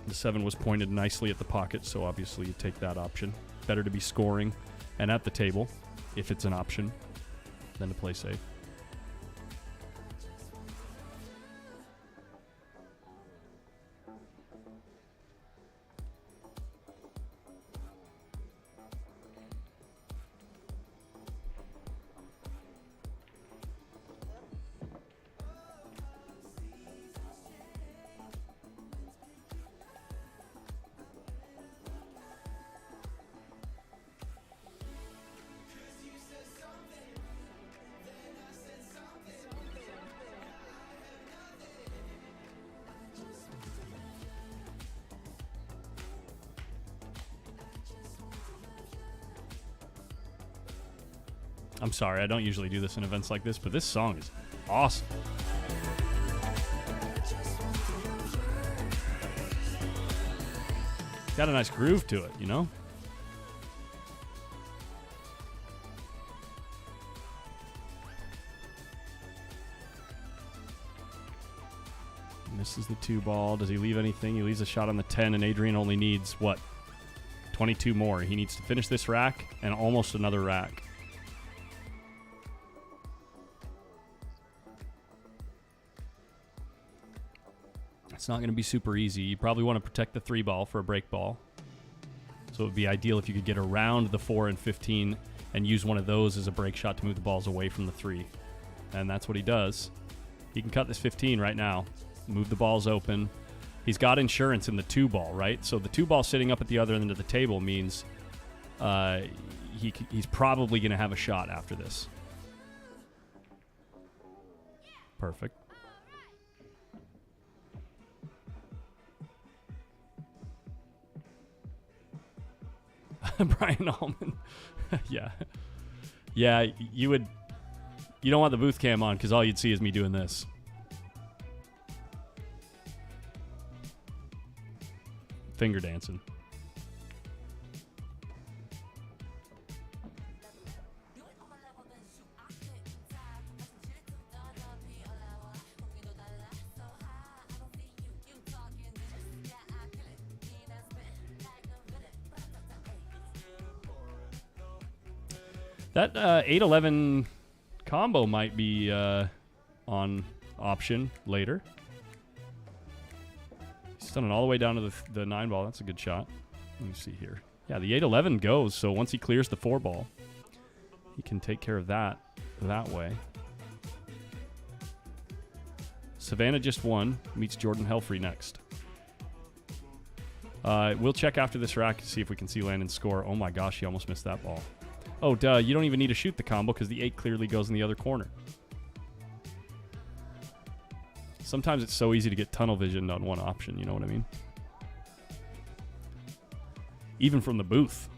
Speaker 1: The 7 was pointed nicely at the pocket, so obviously you take that option. Better to be scoring and at the table, if it's an option, than to play safe. I'm sorry, I don't usually do this in events like this, but this song is awesome. got a nice groove to it, you know? Misses the 2 ball. Does he leave anything? He leaves a shot on the 10, and Adrian only needs, what, 22 more. He needs to finish this rack and almost another rack. It's not going to be super easy. You probably want to protect the 3 ball for a break ball. So it would be ideal if you could get around the 4 and 15 and use one of those as a break shot to move the balls away from the 3. And that's what he does. He can cut this 15 right now. Move the balls open. He's got insurance in the 2 ball, right? So the 2 ball sitting up at the other end of the table means he's probably going to have a shot after this. Perfect. Brian Allman. Yeah. Yeah, you don't want the booth cam on because all you'd see is me doing this. Finger dancing. That 8-11 combo might be on option later. He's done it all the way down to the 9 ball. That's a good shot. Let me see here. Yeah, the 8-11 goes, so once he clears the 4 ball, he can take care of that way. Savannah just won. Meets Jordan Helfrey next. We'll check after this rack to see if we can see Landon score. Oh my gosh, he almost missed that ball. Oh, duh, you don't even need to shoot the combo because the 8 clearly goes in the other corner. Sometimes it's so easy to get tunnel vision on one option, you know what I mean? Even from the booth.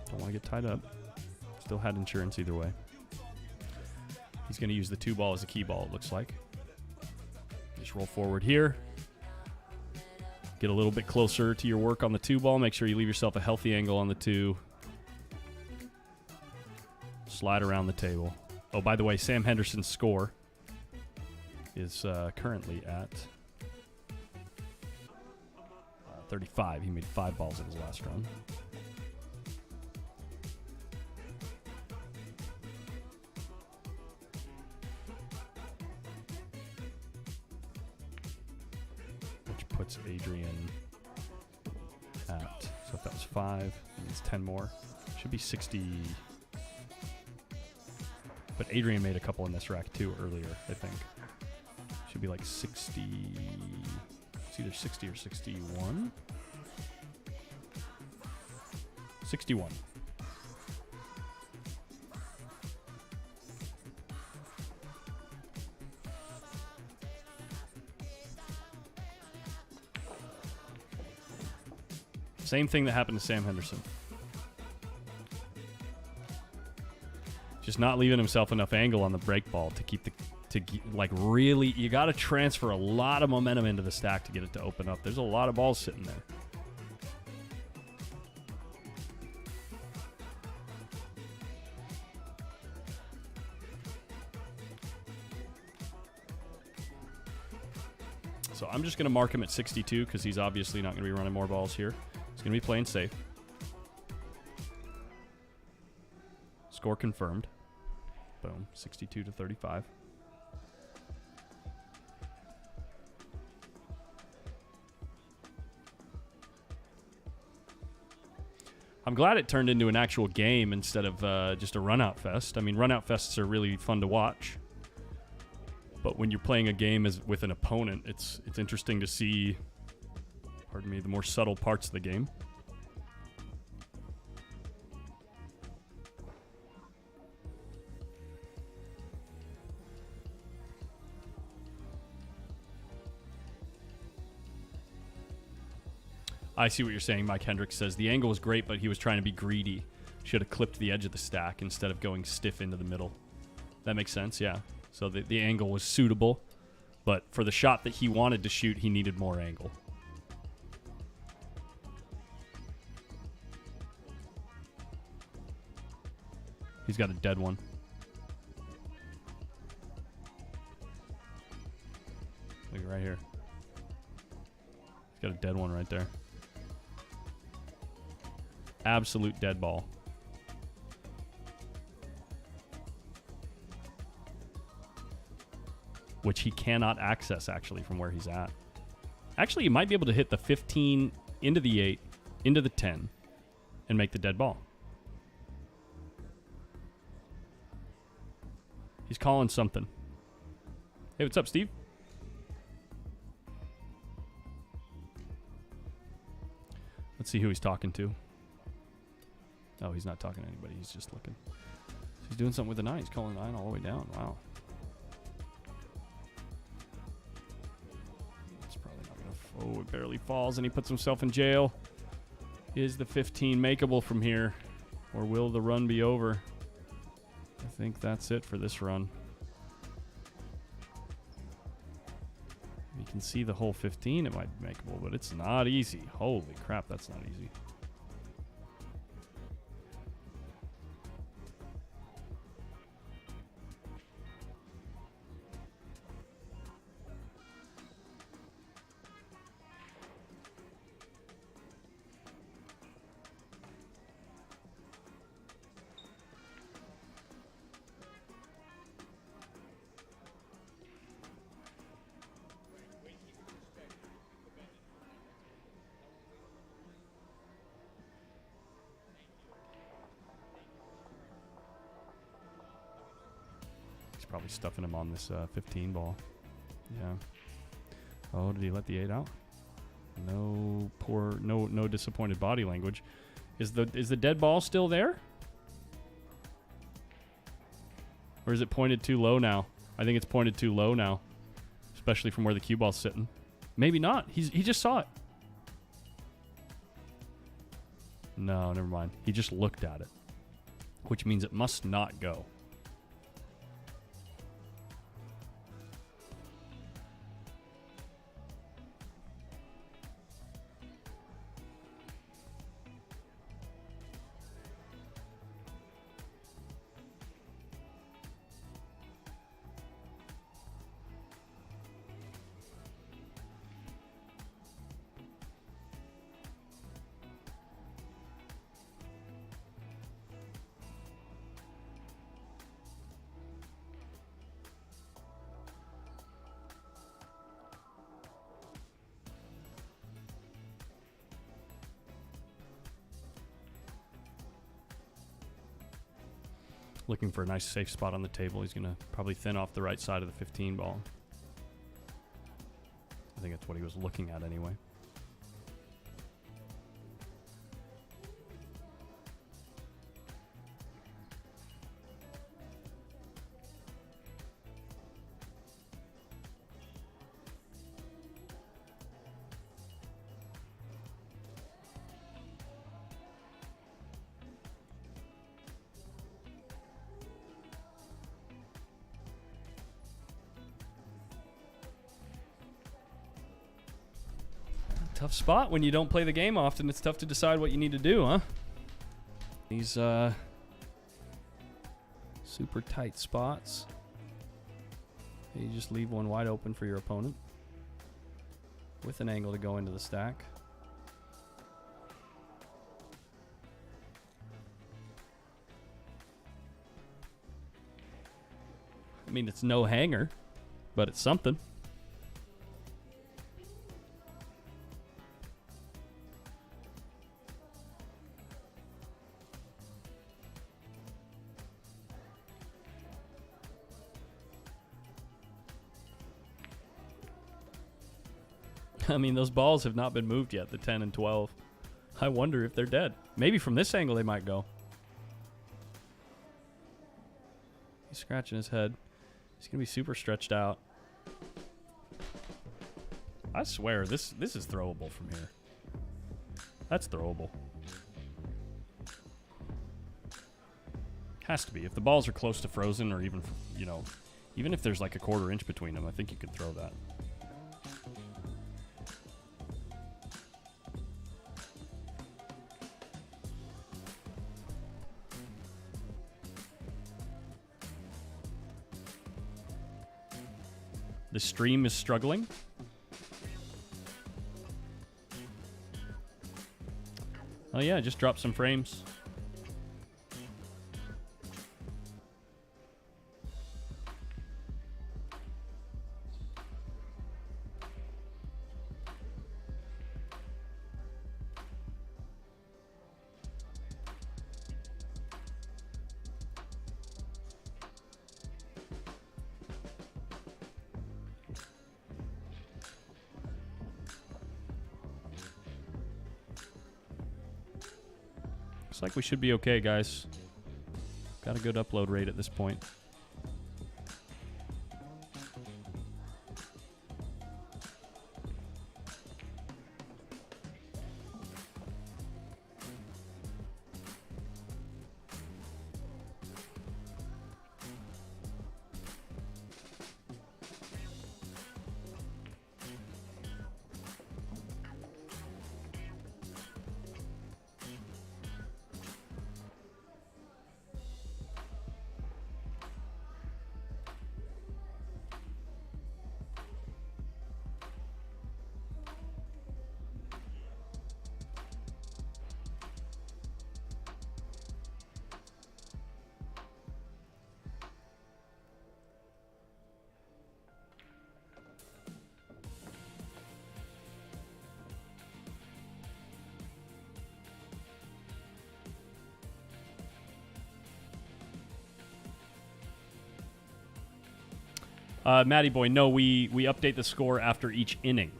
Speaker 1: Don't want to get tied up. Still had insurance either way. He's going to use the 2 ball as a key ball, it looks like. Just roll forward here. Get a little bit closer to your work on the 2 ball. Make sure you leave yourself a healthy angle on the 2. Slide around the table. Oh, by the way, Sam Henderson's score is currently at 35. He made 5 balls in his last run. Puts Adrian at, so if that was 5, it's 10 more. Should be 60. But Adrian made a couple in this rack too earlier, I think. Should be like 60. It's either 60 or 61. 61. Same thing that happened to Sam Henderson. Just not leaving himself enough angle on the break ball to keep really, you got to transfer a lot of momentum into the stack to get it to open up. There's a lot of balls sitting there. So I'm just going to mark him at 62 because he's obviously not going to be running more balls here. He's going to be playing safe. Score confirmed. Boom, 62-35. I'm glad it turned into an actual game instead of just a run-out fest. I mean, run-out fests are really fun to watch. But when you're playing a game with an opponent, it's interesting to see, pardon me, the more subtle parts of the game. I see what you're saying. Mike Hendricks says the angle was great, but he was trying to be greedy. Should have clipped the edge of the stack instead of going stiff into the middle. That makes sense, yeah. So the angle was suitable, but for the shot that he wanted to shoot, he needed more angle. He's got a dead one. Look right here. He's got a dead one right there. Absolute dead ball. Which he cannot access, actually, from where he's at. Actually, he might be able to hit the 15 into the 8, into the 10, and make the dead ball. He's calling something. Hey, what's up, Steve? Let's see who he's talking to. Oh, he's not talking to anybody. He's just looking. He's doing something with the 9. He's calling the 9 all the way down. Wow. It's probably not going to... Oh, it barely falls, and he puts himself in jail. Is the 15 makeable from here? Or will the run be over? I think that's it for this run. You can see the whole 15, it might be makeable, but it's not easy. Holy crap, that's not easy. Probably stuffing him on this 15 ball. Yeah. Oh, did he let the 8 out? No disappointed body language. Is the dead ball still there? Or is it pointed too low now? I think it's pointed too low now, especially from where the cue ball's sitting. Maybe not. He just saw it. No, never mind. He just looked at it, which means it must not go. Looking for a nice safe spot on the table. He's going to probably thin off the right side of the 15 ball. I think that's what he was looking at anyway. Tough spot when you don't play the game often. It's tough to decide what you need to do, huh? These super tight spots. You just leave one wide open for your opponent with an angle to go into the stack. I mean, it's no hanger, but it's something. I mean, those balls have not been moved yet, the 10 and 12. I wonder if they're dead. Maybe from this angle they might go. He's scratching his head. He's going to be super stretched out. I swear, this is throwable from here. That's throwable. Has to be. If the balls are close to frozen, or even, you know, even if there's like a 1/4 inch between them, I think you could throw that. The stream is struggling. Oh yeah, just dropped some frames. Looks like we should be okay, guys. Got a good upload rate at this point. Matty Boy, no, we update the score after each inning.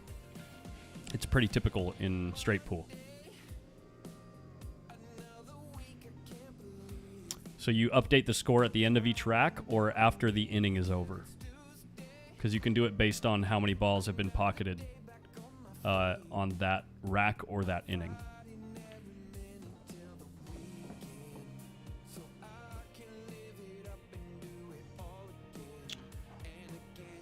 Speaker 1: It's pretty typical in straight pool. So you update the score at the end of each rack or after the inning is over. Because you can do it based on how many balls have been pocketed on that rack or that inning.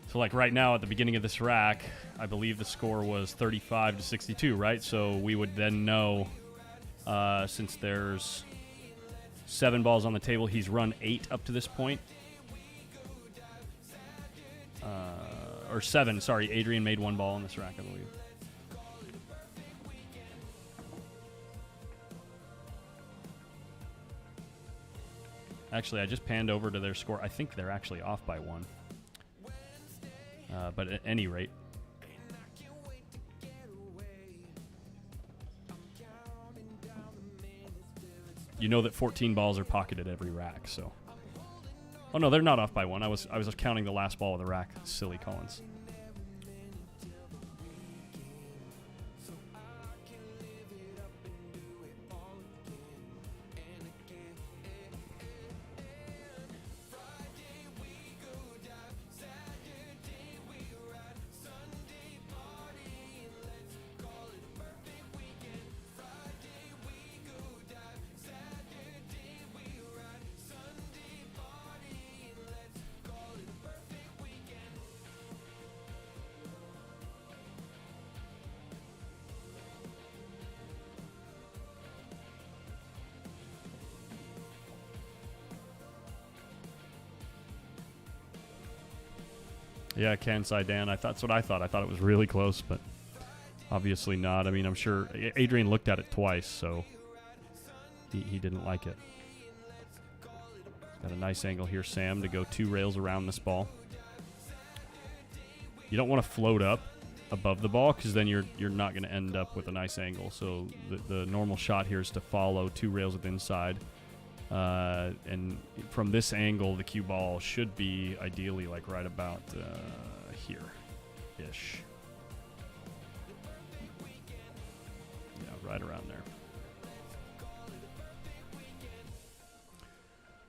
Speaker 1: So like right now at the beginning of this rack, I believe the score was 35 to 62, right? So we would then know, since there's 7 balls on the table, he's run 8 up to this point. Or 7, sorry. Adrian made 1 ball on this rack, I believe. Actually, I just panned over to their score. I think they're actually off by 1. But at any rate, you know that 14 balls are pocketed every rack. So, oh no, they're not off by 1. I was counting the last ball of the rack. Silly Collins. Yeah, Kansai Dan. That's what I thought. I thought it was really close, but obviously not. I mean, I'm sure Adrian looked at it twice, so he didn't like it. Got a nice angle here, Sam, to go 2 rails around this ball. You don't want to float up above the ball because then you're not going to end up with a nice angle. So the normal shot here is to follow 2 rails with inside. And from this angle, the cue ball should be ideally like right about here-ish. Yeah, right around there.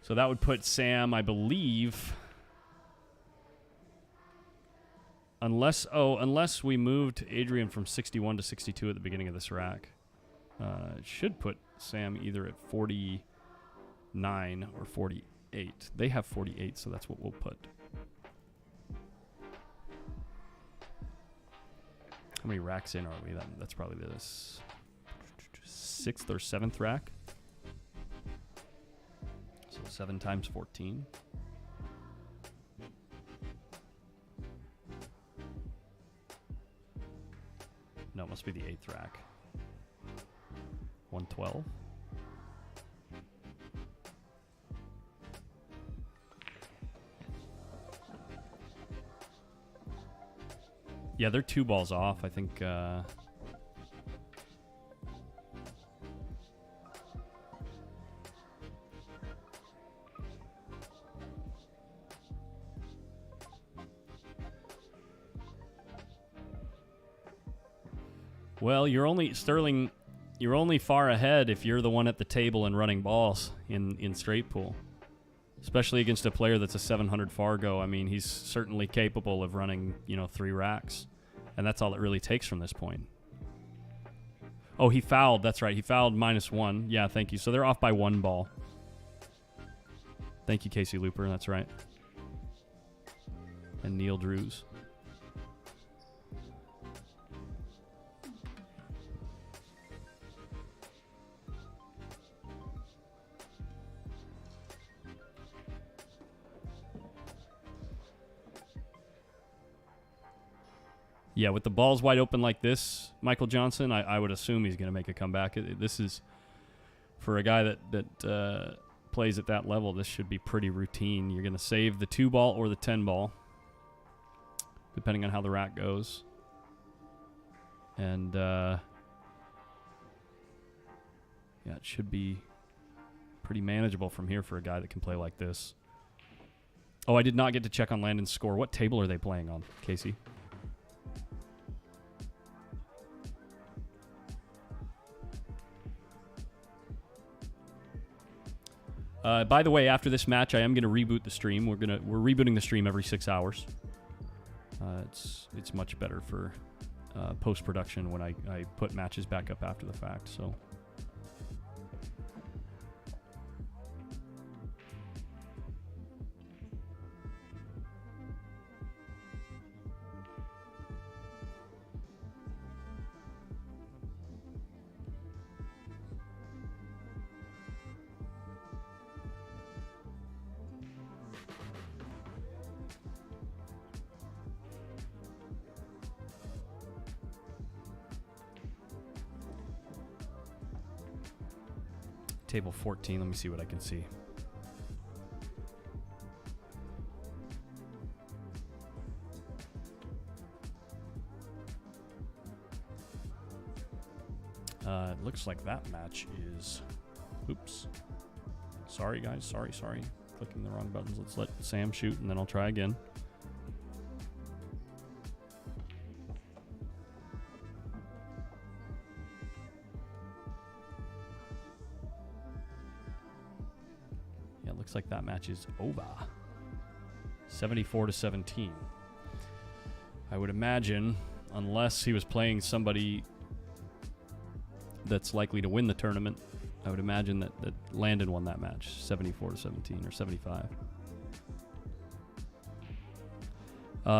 Speaker 1: So that would put Sam, I believe, unless we moved Adrian from 61 to 62 at the beginning of this rack, it should put Sam either at 40. 49 or 48. They have 48, so that's what we'll put. How many racks in are we then? That's probably the 6th or 7th rack. So 7 times 14. No, it must be the 8th rack. 112. Yeah, they're 2 balls off. I think. Well, you're only Sterling. You're only far ahead if you're the one at the table and running balls in straight pool, especially against a player that's a 700 Fargo. I mean, he's certainly capable of running, 3 racks, and that's all it really takes from this point. Oh, he fouled. That's right. He fouled -1. Yeah, thank you. So they're off by 1 ball. Thank you, Casey Looper. That's right. And Neil Drews. Yeah, with the balls wide open like this, Michael Johnson, I would assume he's going to make a comeback. This is, for a guy that plays at that level, this should be pretty routine. You're going to save the 2 ball or the 10 ball, depending on how the rack goes. And, yeah, it should be pretty manageable from here for a guy that can play like this. Oh, I did not get to check on Landon's score. What table are they playing on, Casey? By the way, after this match, I am going to reboot the stream. We're rebooting the stream every 6 hours. It's much better for post production when I put matches back up after the fact. So. Table 14, let me see what I can see. It looks like that match is... Oops. Sorry, guys. Sorry. Clicking the wrong buttons. Let's let Sam shoot, and then I'll try again. Looks like that match is over. 74-17. I would imagine, unless he was playing somebody that's likely to win the tournament, I would imagine that Landon won that match, 74-17 or 75.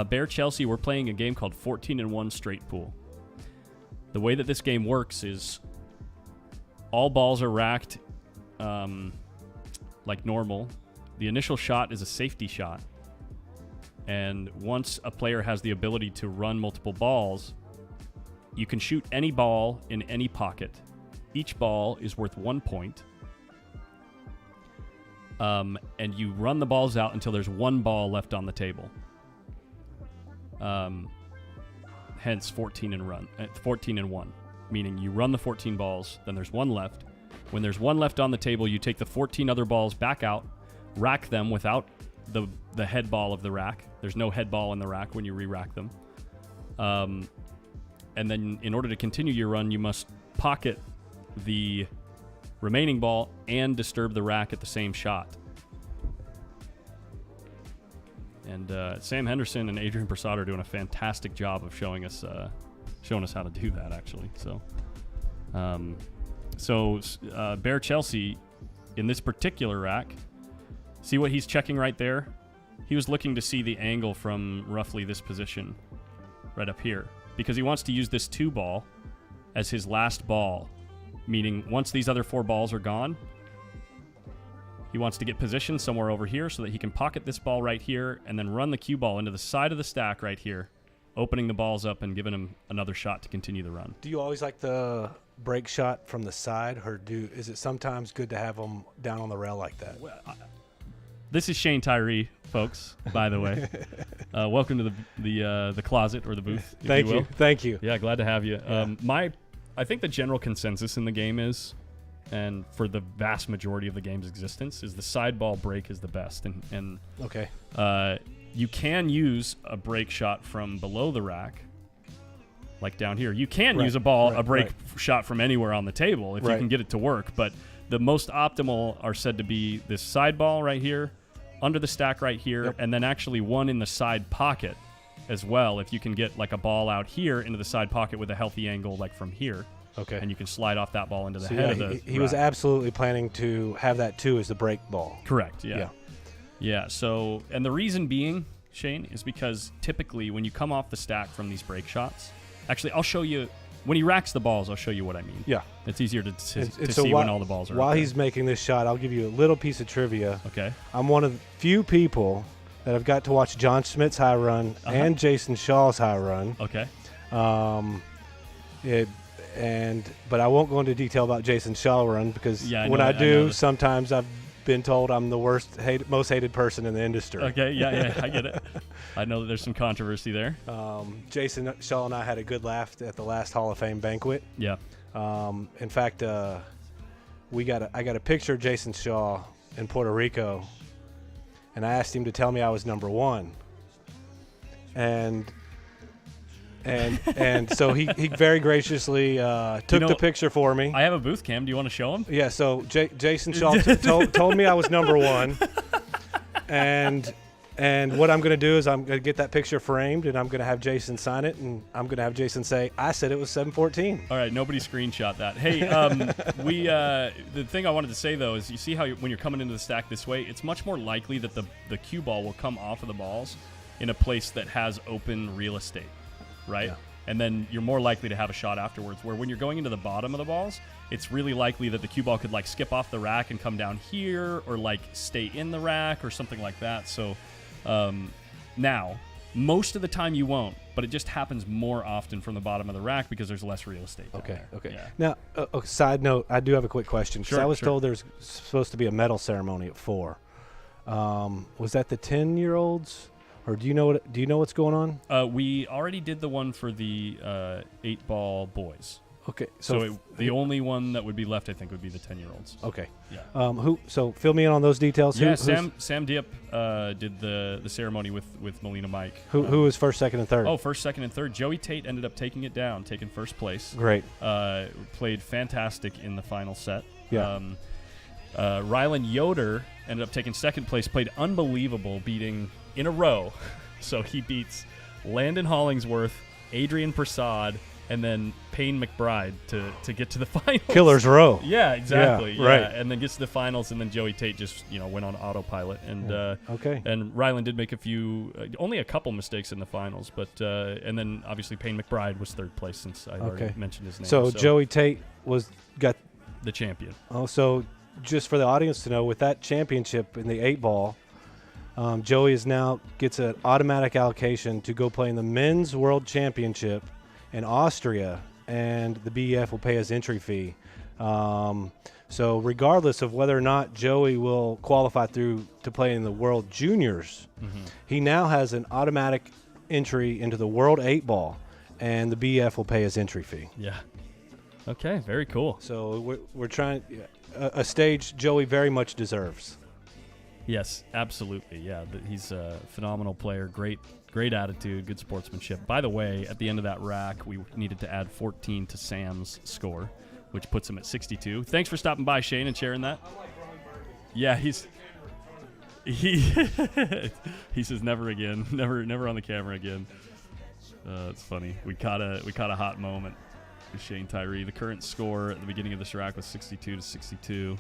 Speaker 1: Bear Chelsea, we're playing a game called 14-1 straight pool. The way that this game works is all balls are racked like normal. The initial shot is a safety shot. And once a player has the ability to run multiple balls, you can shoot any ball in any pocket. Each ball is worth 1 point. And you run the balls out until there's 1 ball left on the table. Hence 14-1, meaning you run the 14 balls, then there's 1 left. When there's 1 left on the table, you take the 14 other balls back out, rack them without the head ball of the rack. There's no head ball in the rack when you re-rack them. And then in order to continue your run, you must pocket the remaining ball and disturb the rack at the same shot. And Sam Henderson and Adrian Prasad are doing a fantastic job of showing us how to do that, actually. So Bear Chelsea, in this particular rack, see what he's checking right there? He was looking to see the angle from roughly this position right up here because he wants to use this 2 ball as his last ball, meaning once these other 4 balls are gone, he wants to get positioned somewhere over here so that he can pocket this ball right here and then run the cue ball into the side of the stack right here, opening the balls up and giving him another shot to continue the run.
Speaker 7: Do you always like the break shot from the side, or is it sometimes good to have them down on the rail like that?
Speaker 1: Well, this is Shane Tyree, folks, by the way. Welcome to the closet or the booth, if
Speaker 7: Thank
Speaker 1: you will.
Speaker 7: you. Thank you.
Speaker 1: Yeah, glad to have you.
Speaker 7: Yeah.
Speaker 1: I think the general consensus in the game is, and for the vast majority of the game's existence, is the side ball break is the best. And
Speaker 7: Okay.
Speaker 1: you can use a break shot from below the rack, like down here. You can use a break shot from anywhere on the table if you can get it to work. But the most optimal are said to be this side ball right here, under the stack right here, and then actually one in the side pocket as well. If you can get like a ball out here into the side pocket with a healthy angle like from here.
Speaker 7: Okay.
Speaker 1: And you can slide off that ball into the
Speaker 7: So
Speaker 1: head of the
Speaker 7: he was
Speaker 1: rack.
Speaker 7: absolutely planning to have that too as the break ball.
Speaker 1: Correct, yeah. Yeah, so, and the reason being, Shane, is because typically when you come off the stack from these break shots, actually, I'll show you, when he racks the balls, I'll show you what I mean.
Speaker 7: Yeah.
Speaker 1: It's easier to
Speaker 7: So
Speaker 1: see when all the balls are
Speaker 7: While
Speaker 1: up
Speaker 7: he's making this shot, I'll give you a little piece of trivia.
Speaker 1: Okay.
Speaker 7: I'm one of the few people that have got to watch John Schmidt's high run and Jason Shaw's high run.
Speaker 1: Okay.
Speaker 7: But I won't go into detail about Jason Shaw run because when I do, sometimes I've been told I'm the most hated person in the industry.
Speaker 1: Okay, yeah, I get it. I know that there's some controversy there.
Speaker 7: Jason Shaw and I had a good laugh at the last Hall of Fame banquet.
Speaker 1: Yeah.
Speaker 7: In fact, I got a picture of Jason Shaw in Puerto Rico, and I asked him to tell me I was number 1. And so he very graciously took the picture for me.
Speaker 1: I have a booth cam. Do you want to show him?
Speaker 7: Yeah, so Jason Shaw told me I was number 1. And what I'm going to do is I'm going to get that picture framed, and I'm going to have Jason sign it, and I'm going to have Jason say, I said it was 7:14.
Speaker 1: All right, nobody screenshot that. Hey, the thing I wanted to say, though, is you see how when you're coming into the stack this way, it's much more likely that the cue ball will come off of the balls in a place that has open real estate. Right? Yeah. And then you're more likely to have a shot afterwards, where when you're going into the bottom of the balls, it's really likely that the cue ball could like skip off the rack and come down here, or like stay in the rack or something like that. So now, most of the time you won't, but it just happens more often from the bottom of the rack because there's less real estate down there.
Speaker 7: Okay.
Speaker 1: Yeah.
Speaker 7: Now, side note, I do have a quick question. Because I was told there's supposed to be a medal ceremony at 4. Was that the 10-year-olds? Or do you know what's going on?
Speaker 1: We already did the one for the 8-ball boys.
Speaker 7: Okay,
Speaker 1: so the only one that would be left, I think, would be the 10-year-olds.
Speaker 7: Okay.
Speaker 1: Yeah.
Speaker 7: So fill me in on those details.
Speaker 1: Yeah. Sam Diep did the ceremony with Molina Mike.
Speaker 7: Who was first, second, and third?
Speaker 1: Oh, first, second, and third. Joey Tate ended up taking it down, taking first place.
Speaker 7: Great.
Speaker 1: Played fantastic in the final set.
Speaker 7: Yeah.
Speaker 1: Rylan Yoder ended up taking second place. Played unbelievable, beating in a row. So he beats Landon Hollingsworth, Adrian Prasad, and then Payne McBride to get to the finals.
Speaker 7: Killer's row.
Speaker 1: Yeah, exactly.
Speaker 7: Yeah, right.
Speaker 1: And then gets to the finals, and then Joey Tate just went on autopilot. And
Speaker 7: okay.
Speaker 1: And Rylan did make only a couple mistakes in the finals, but and then obviously Payne McBride was third place since I already mentioned his name.
Speaker 7: So Joey Tate got
Speaker 1: the champion.
Speaker 7: Oh, so just for the audience to know, with that championship in the 8-ball. Joey now gets an automatic allocation to go play in the Men's World Championship in Austria, and the BEF will pay his entry fee. So regardless of whether or not Joey will qualify through to play in the World Juniors, he now has an automatic entry into the World 8-ball, and the BEF will pay his entry fee.
Speaker 1: Yeah. Okay, very cool.
Speaker 7: So we're trying a stage Joey very much deserves.
Speaker 1: Yes, absolutely. Yeah, he's a phenomenal player. Great attitude, good sportsmanship. By the way, at the end of that rack, we needed to add 14 to Sam's score, which puts him at 62. Thanks for stopping by, Shane, and sharing that. Yeah, he says never again, never on the camera again. It's funny. We caught a hot moment with Shane Tyree. The current score at the beginning of this rack was 62 to 62.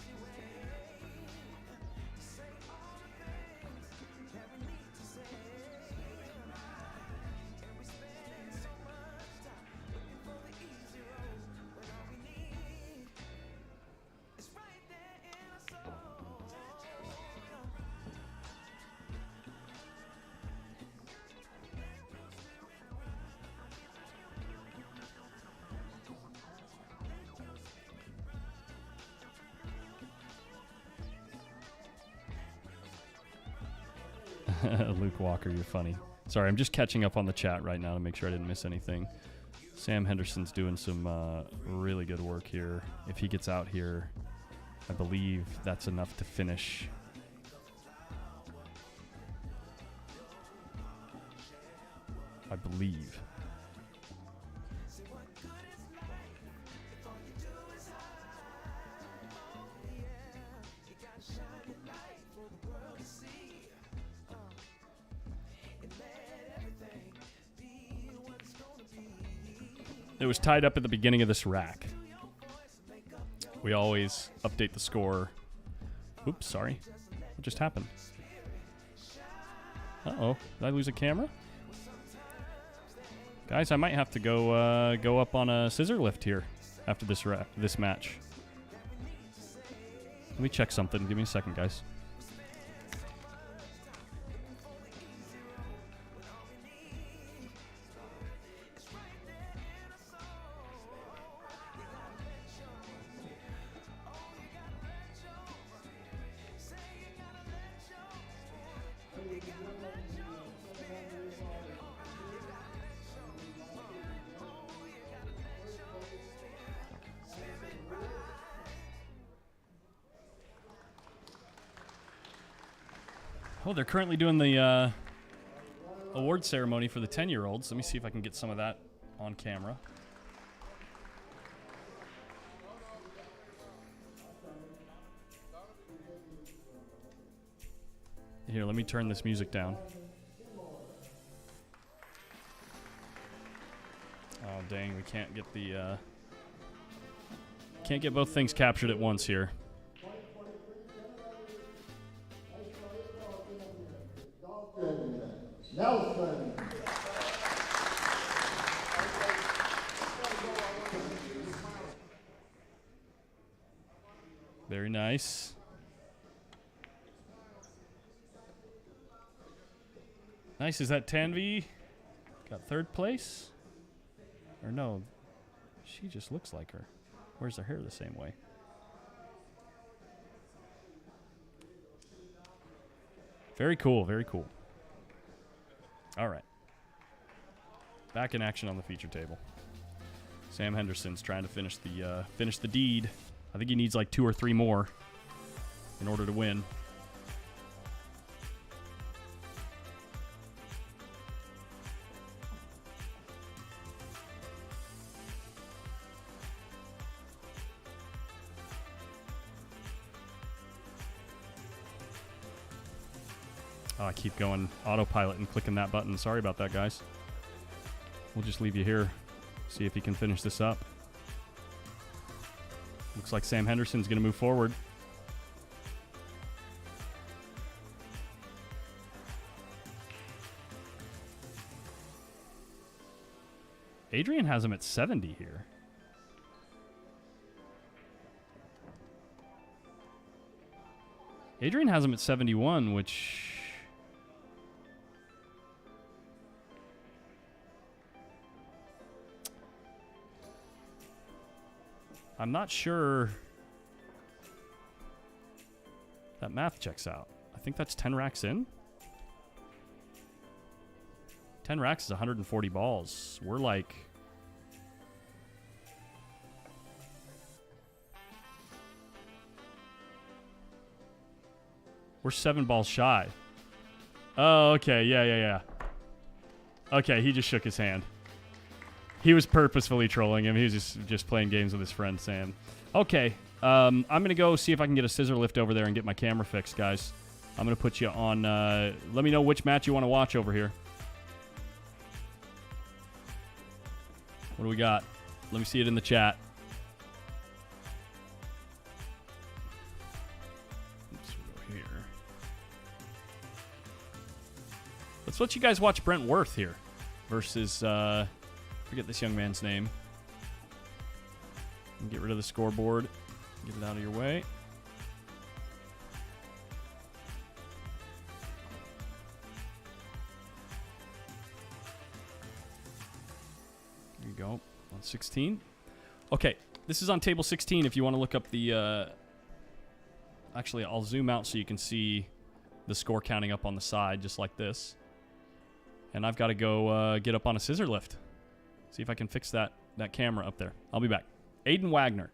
Speaker 1: Luke Walker, you're funny. Sorry, I'm just catching up on the chat right now to make sure I didn't miss anything. Sam Henderson's doing some really good work here. If he gets out here, I believe that's enough to finish. I believe. It was tied up at the beginning of this rack. We always update the score. Oops, sorry. What just happened? Uh-oh. Did I lose a camera? Guys, I might have to go up on a scissor lift here after this match. Let me check something. Give me a second, guys. Oh, they're currently doing the award ceremony for the 10-year-olds. Let me see if I can get some of that on camera. Here, let me turn this music down. Oh, dang, we can't get the can't get both things captured at once here.
Speaker 8: Nelson.
Speaker 1: Very nice. Nice. Is that Tanvi? Got third place? Or no? She just looks like her. Wears her hair the same way. Very cool. Very cool. All right. Back in action on the feature table. Sam Henderson's trying to finish the deed. I think he needs like 2 or 3 more in order to win. Oh, I keep going autopilot and clicking that button. Sorry about that, guys. We'll just leave you here. See if he can finish this up. Looks like Sam Henderson's going to move forward. Adrian has him at 70 here. Adrian has him at 71, which... I'm not sure that math checks out. I think that's 10 racks in. 10 racks is 140 balls. We're like... We're 7 balls shy. Oh, okay. Yeah. Okay, he just shook his hand. He was purposefully trolling him. He was just playing games with his friend, Sam. Okay. I'm going to go see if I can get a scissor lift over there and get my camera fixed, guys. I'm going to put you on... let me know which match you want to watch over here. What do we got? Let me see it in the chat. Let's go here. Let's let you guys watch Brent Worth here versus... forget this young man's name. And get rid of the scoreboard. Get it out of your way. There you go. On 16. Okay, this is on table 16 if you want to look up the... actually, I'll zoom out so you can see the score counting up on the side just like this. And I've got to go get up on a scissor lift. See if I can fix that camera up there. I'll be back. Aiden Wagner.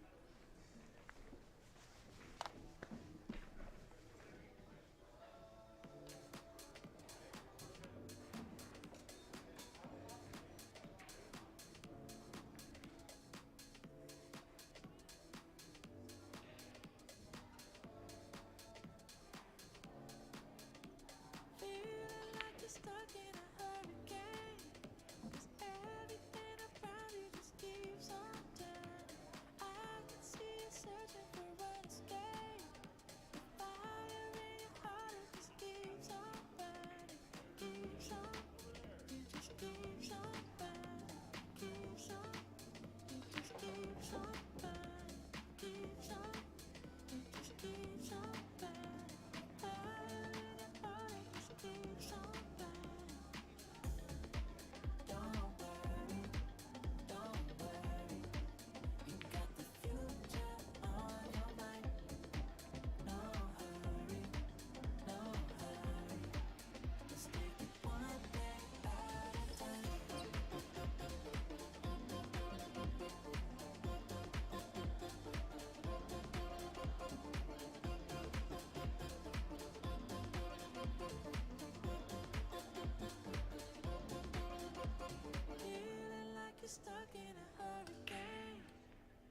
Speaker 8: Stuck in a hurricane,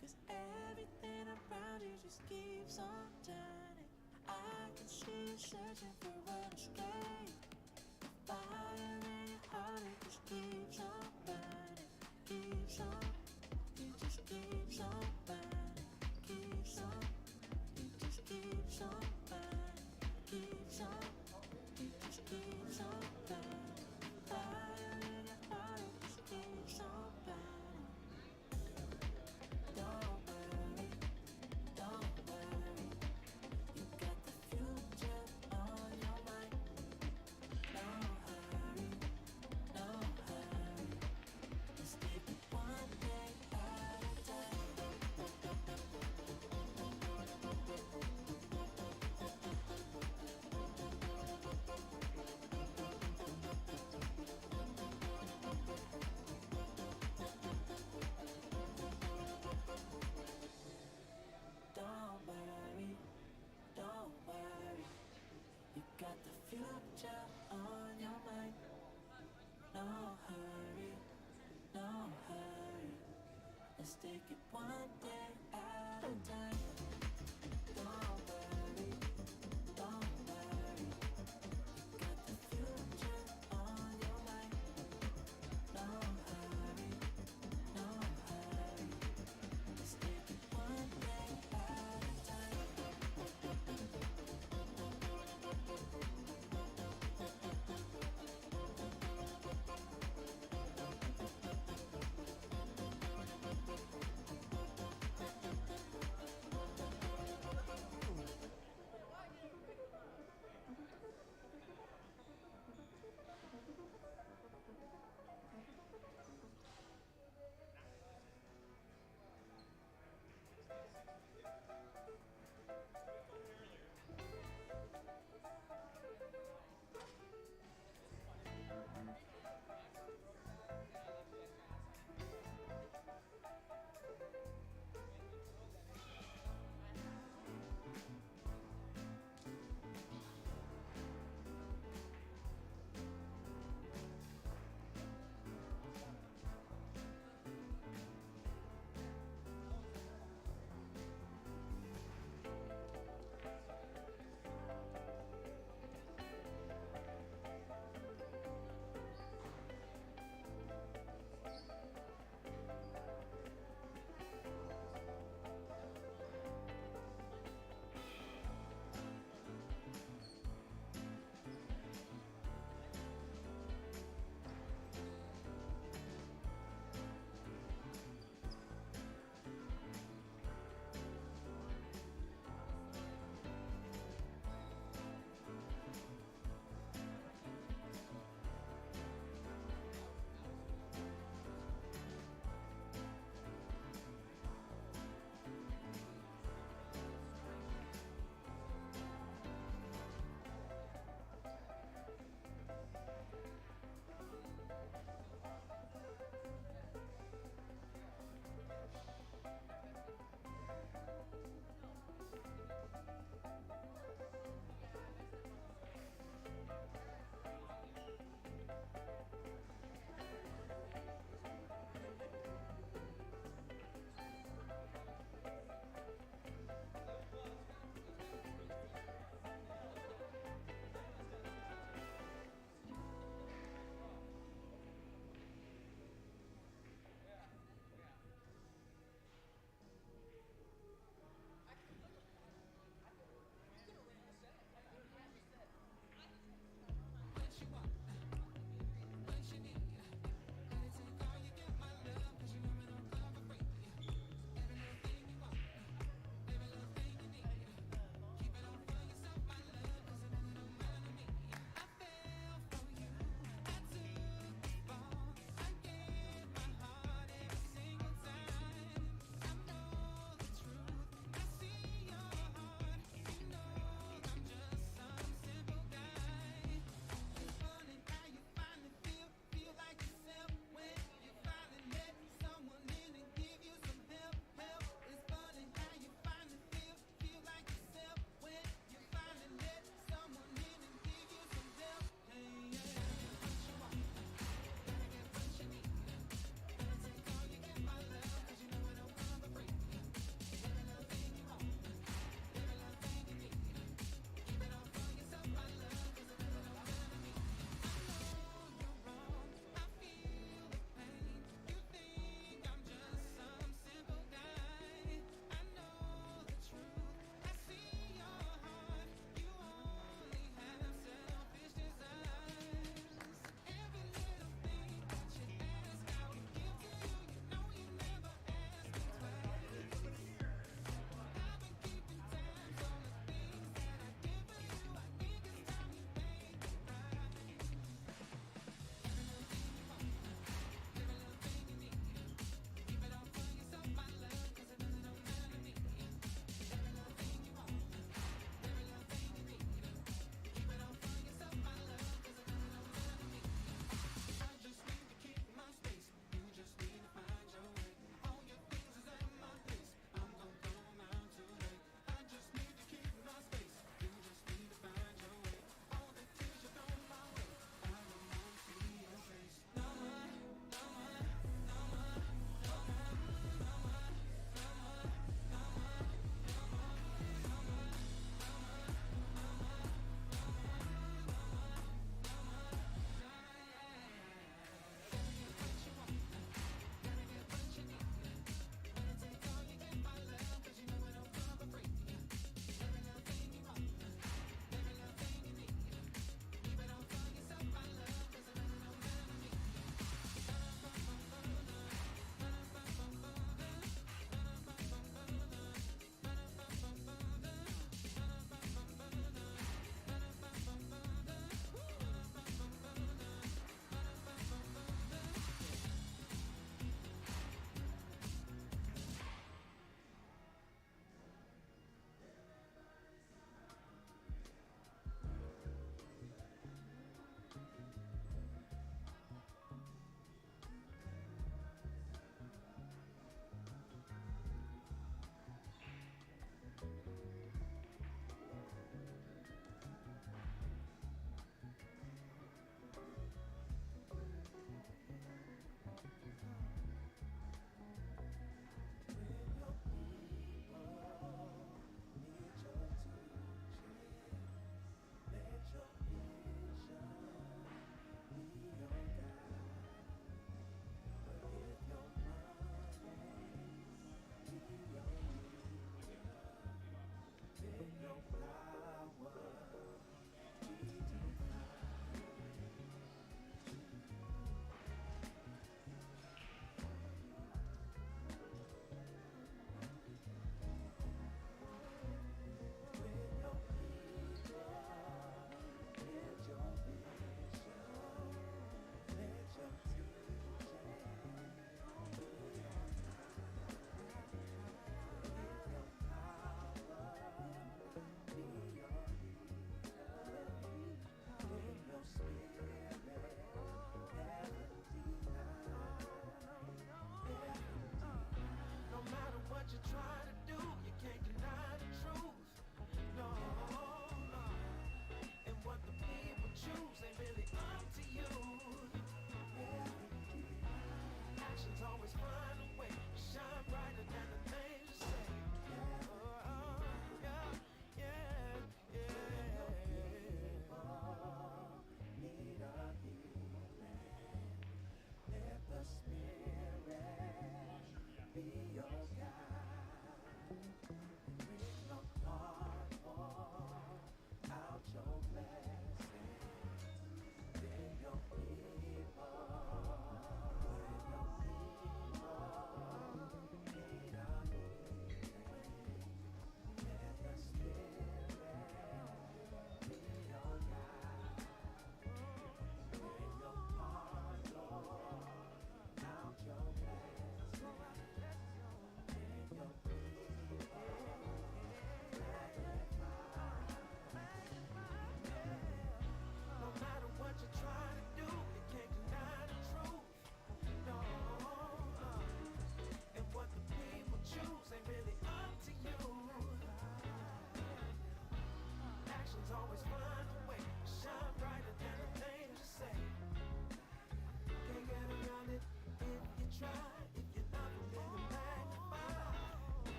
Speaker 8: 'cause everything around you just keeps on turning. I can see you searching for an escape. The fire in your heart, it just keeps on burning. Keeps on, it just keeps on burning. Keeps on, it just keeps on burning. Keeps on, it just keeps on burning. Fire in your heart, it just keeps on. Future on your mind. No hurry, no hurry. Let's take it one day at a time. Don't worry, don't worry. You got the future on your mind. No hurry, no hurry. Let's take it one day at a time.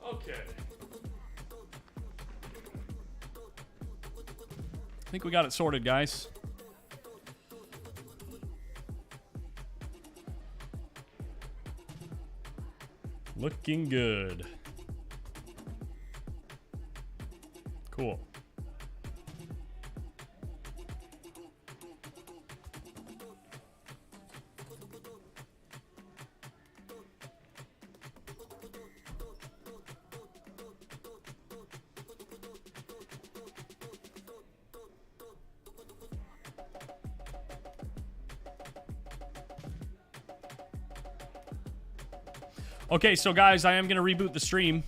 Speaker 1: Okay. I think we got it sorted, guys. Looking good. Cool. Okay, so guys, I am going to reboot the stream.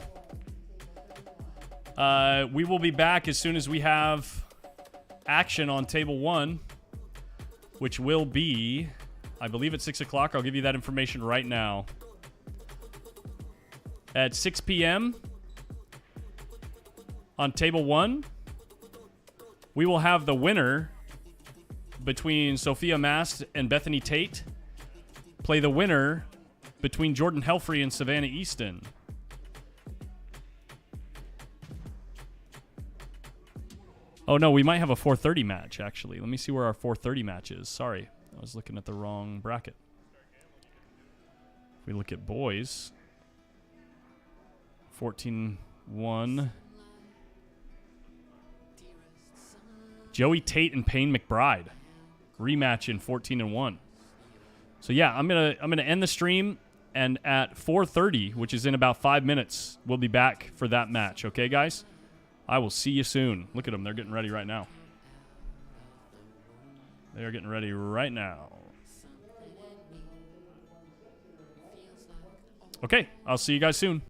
Speaker 1: We will be back as soon as we have action on table 1, which will be, I believe, at 6 o'clock. I'll give you that information right now. At 6 p.m. on table 1, we will have the winner between Sophia Mast and Bethany Tate play the winner between Jordan Helfrey and Savannah Easton. Oh, no, we might have a 4:30 match, actually. Let me see where our 4:30 match is. Sorry, I was looking at the wrong bracket. If we look at boys, 14-1. Joey Tate and Payne McBride. Rematch in 14-1. So, yeah, I'm gonna end the stream. And at 4:30, which is in about 5 minutes, we'll be back for that match. Okay, guys? I will see you soon. Look at them. They're getting ready right now. They are getting ready right now. Okay, I'll see you guys soon.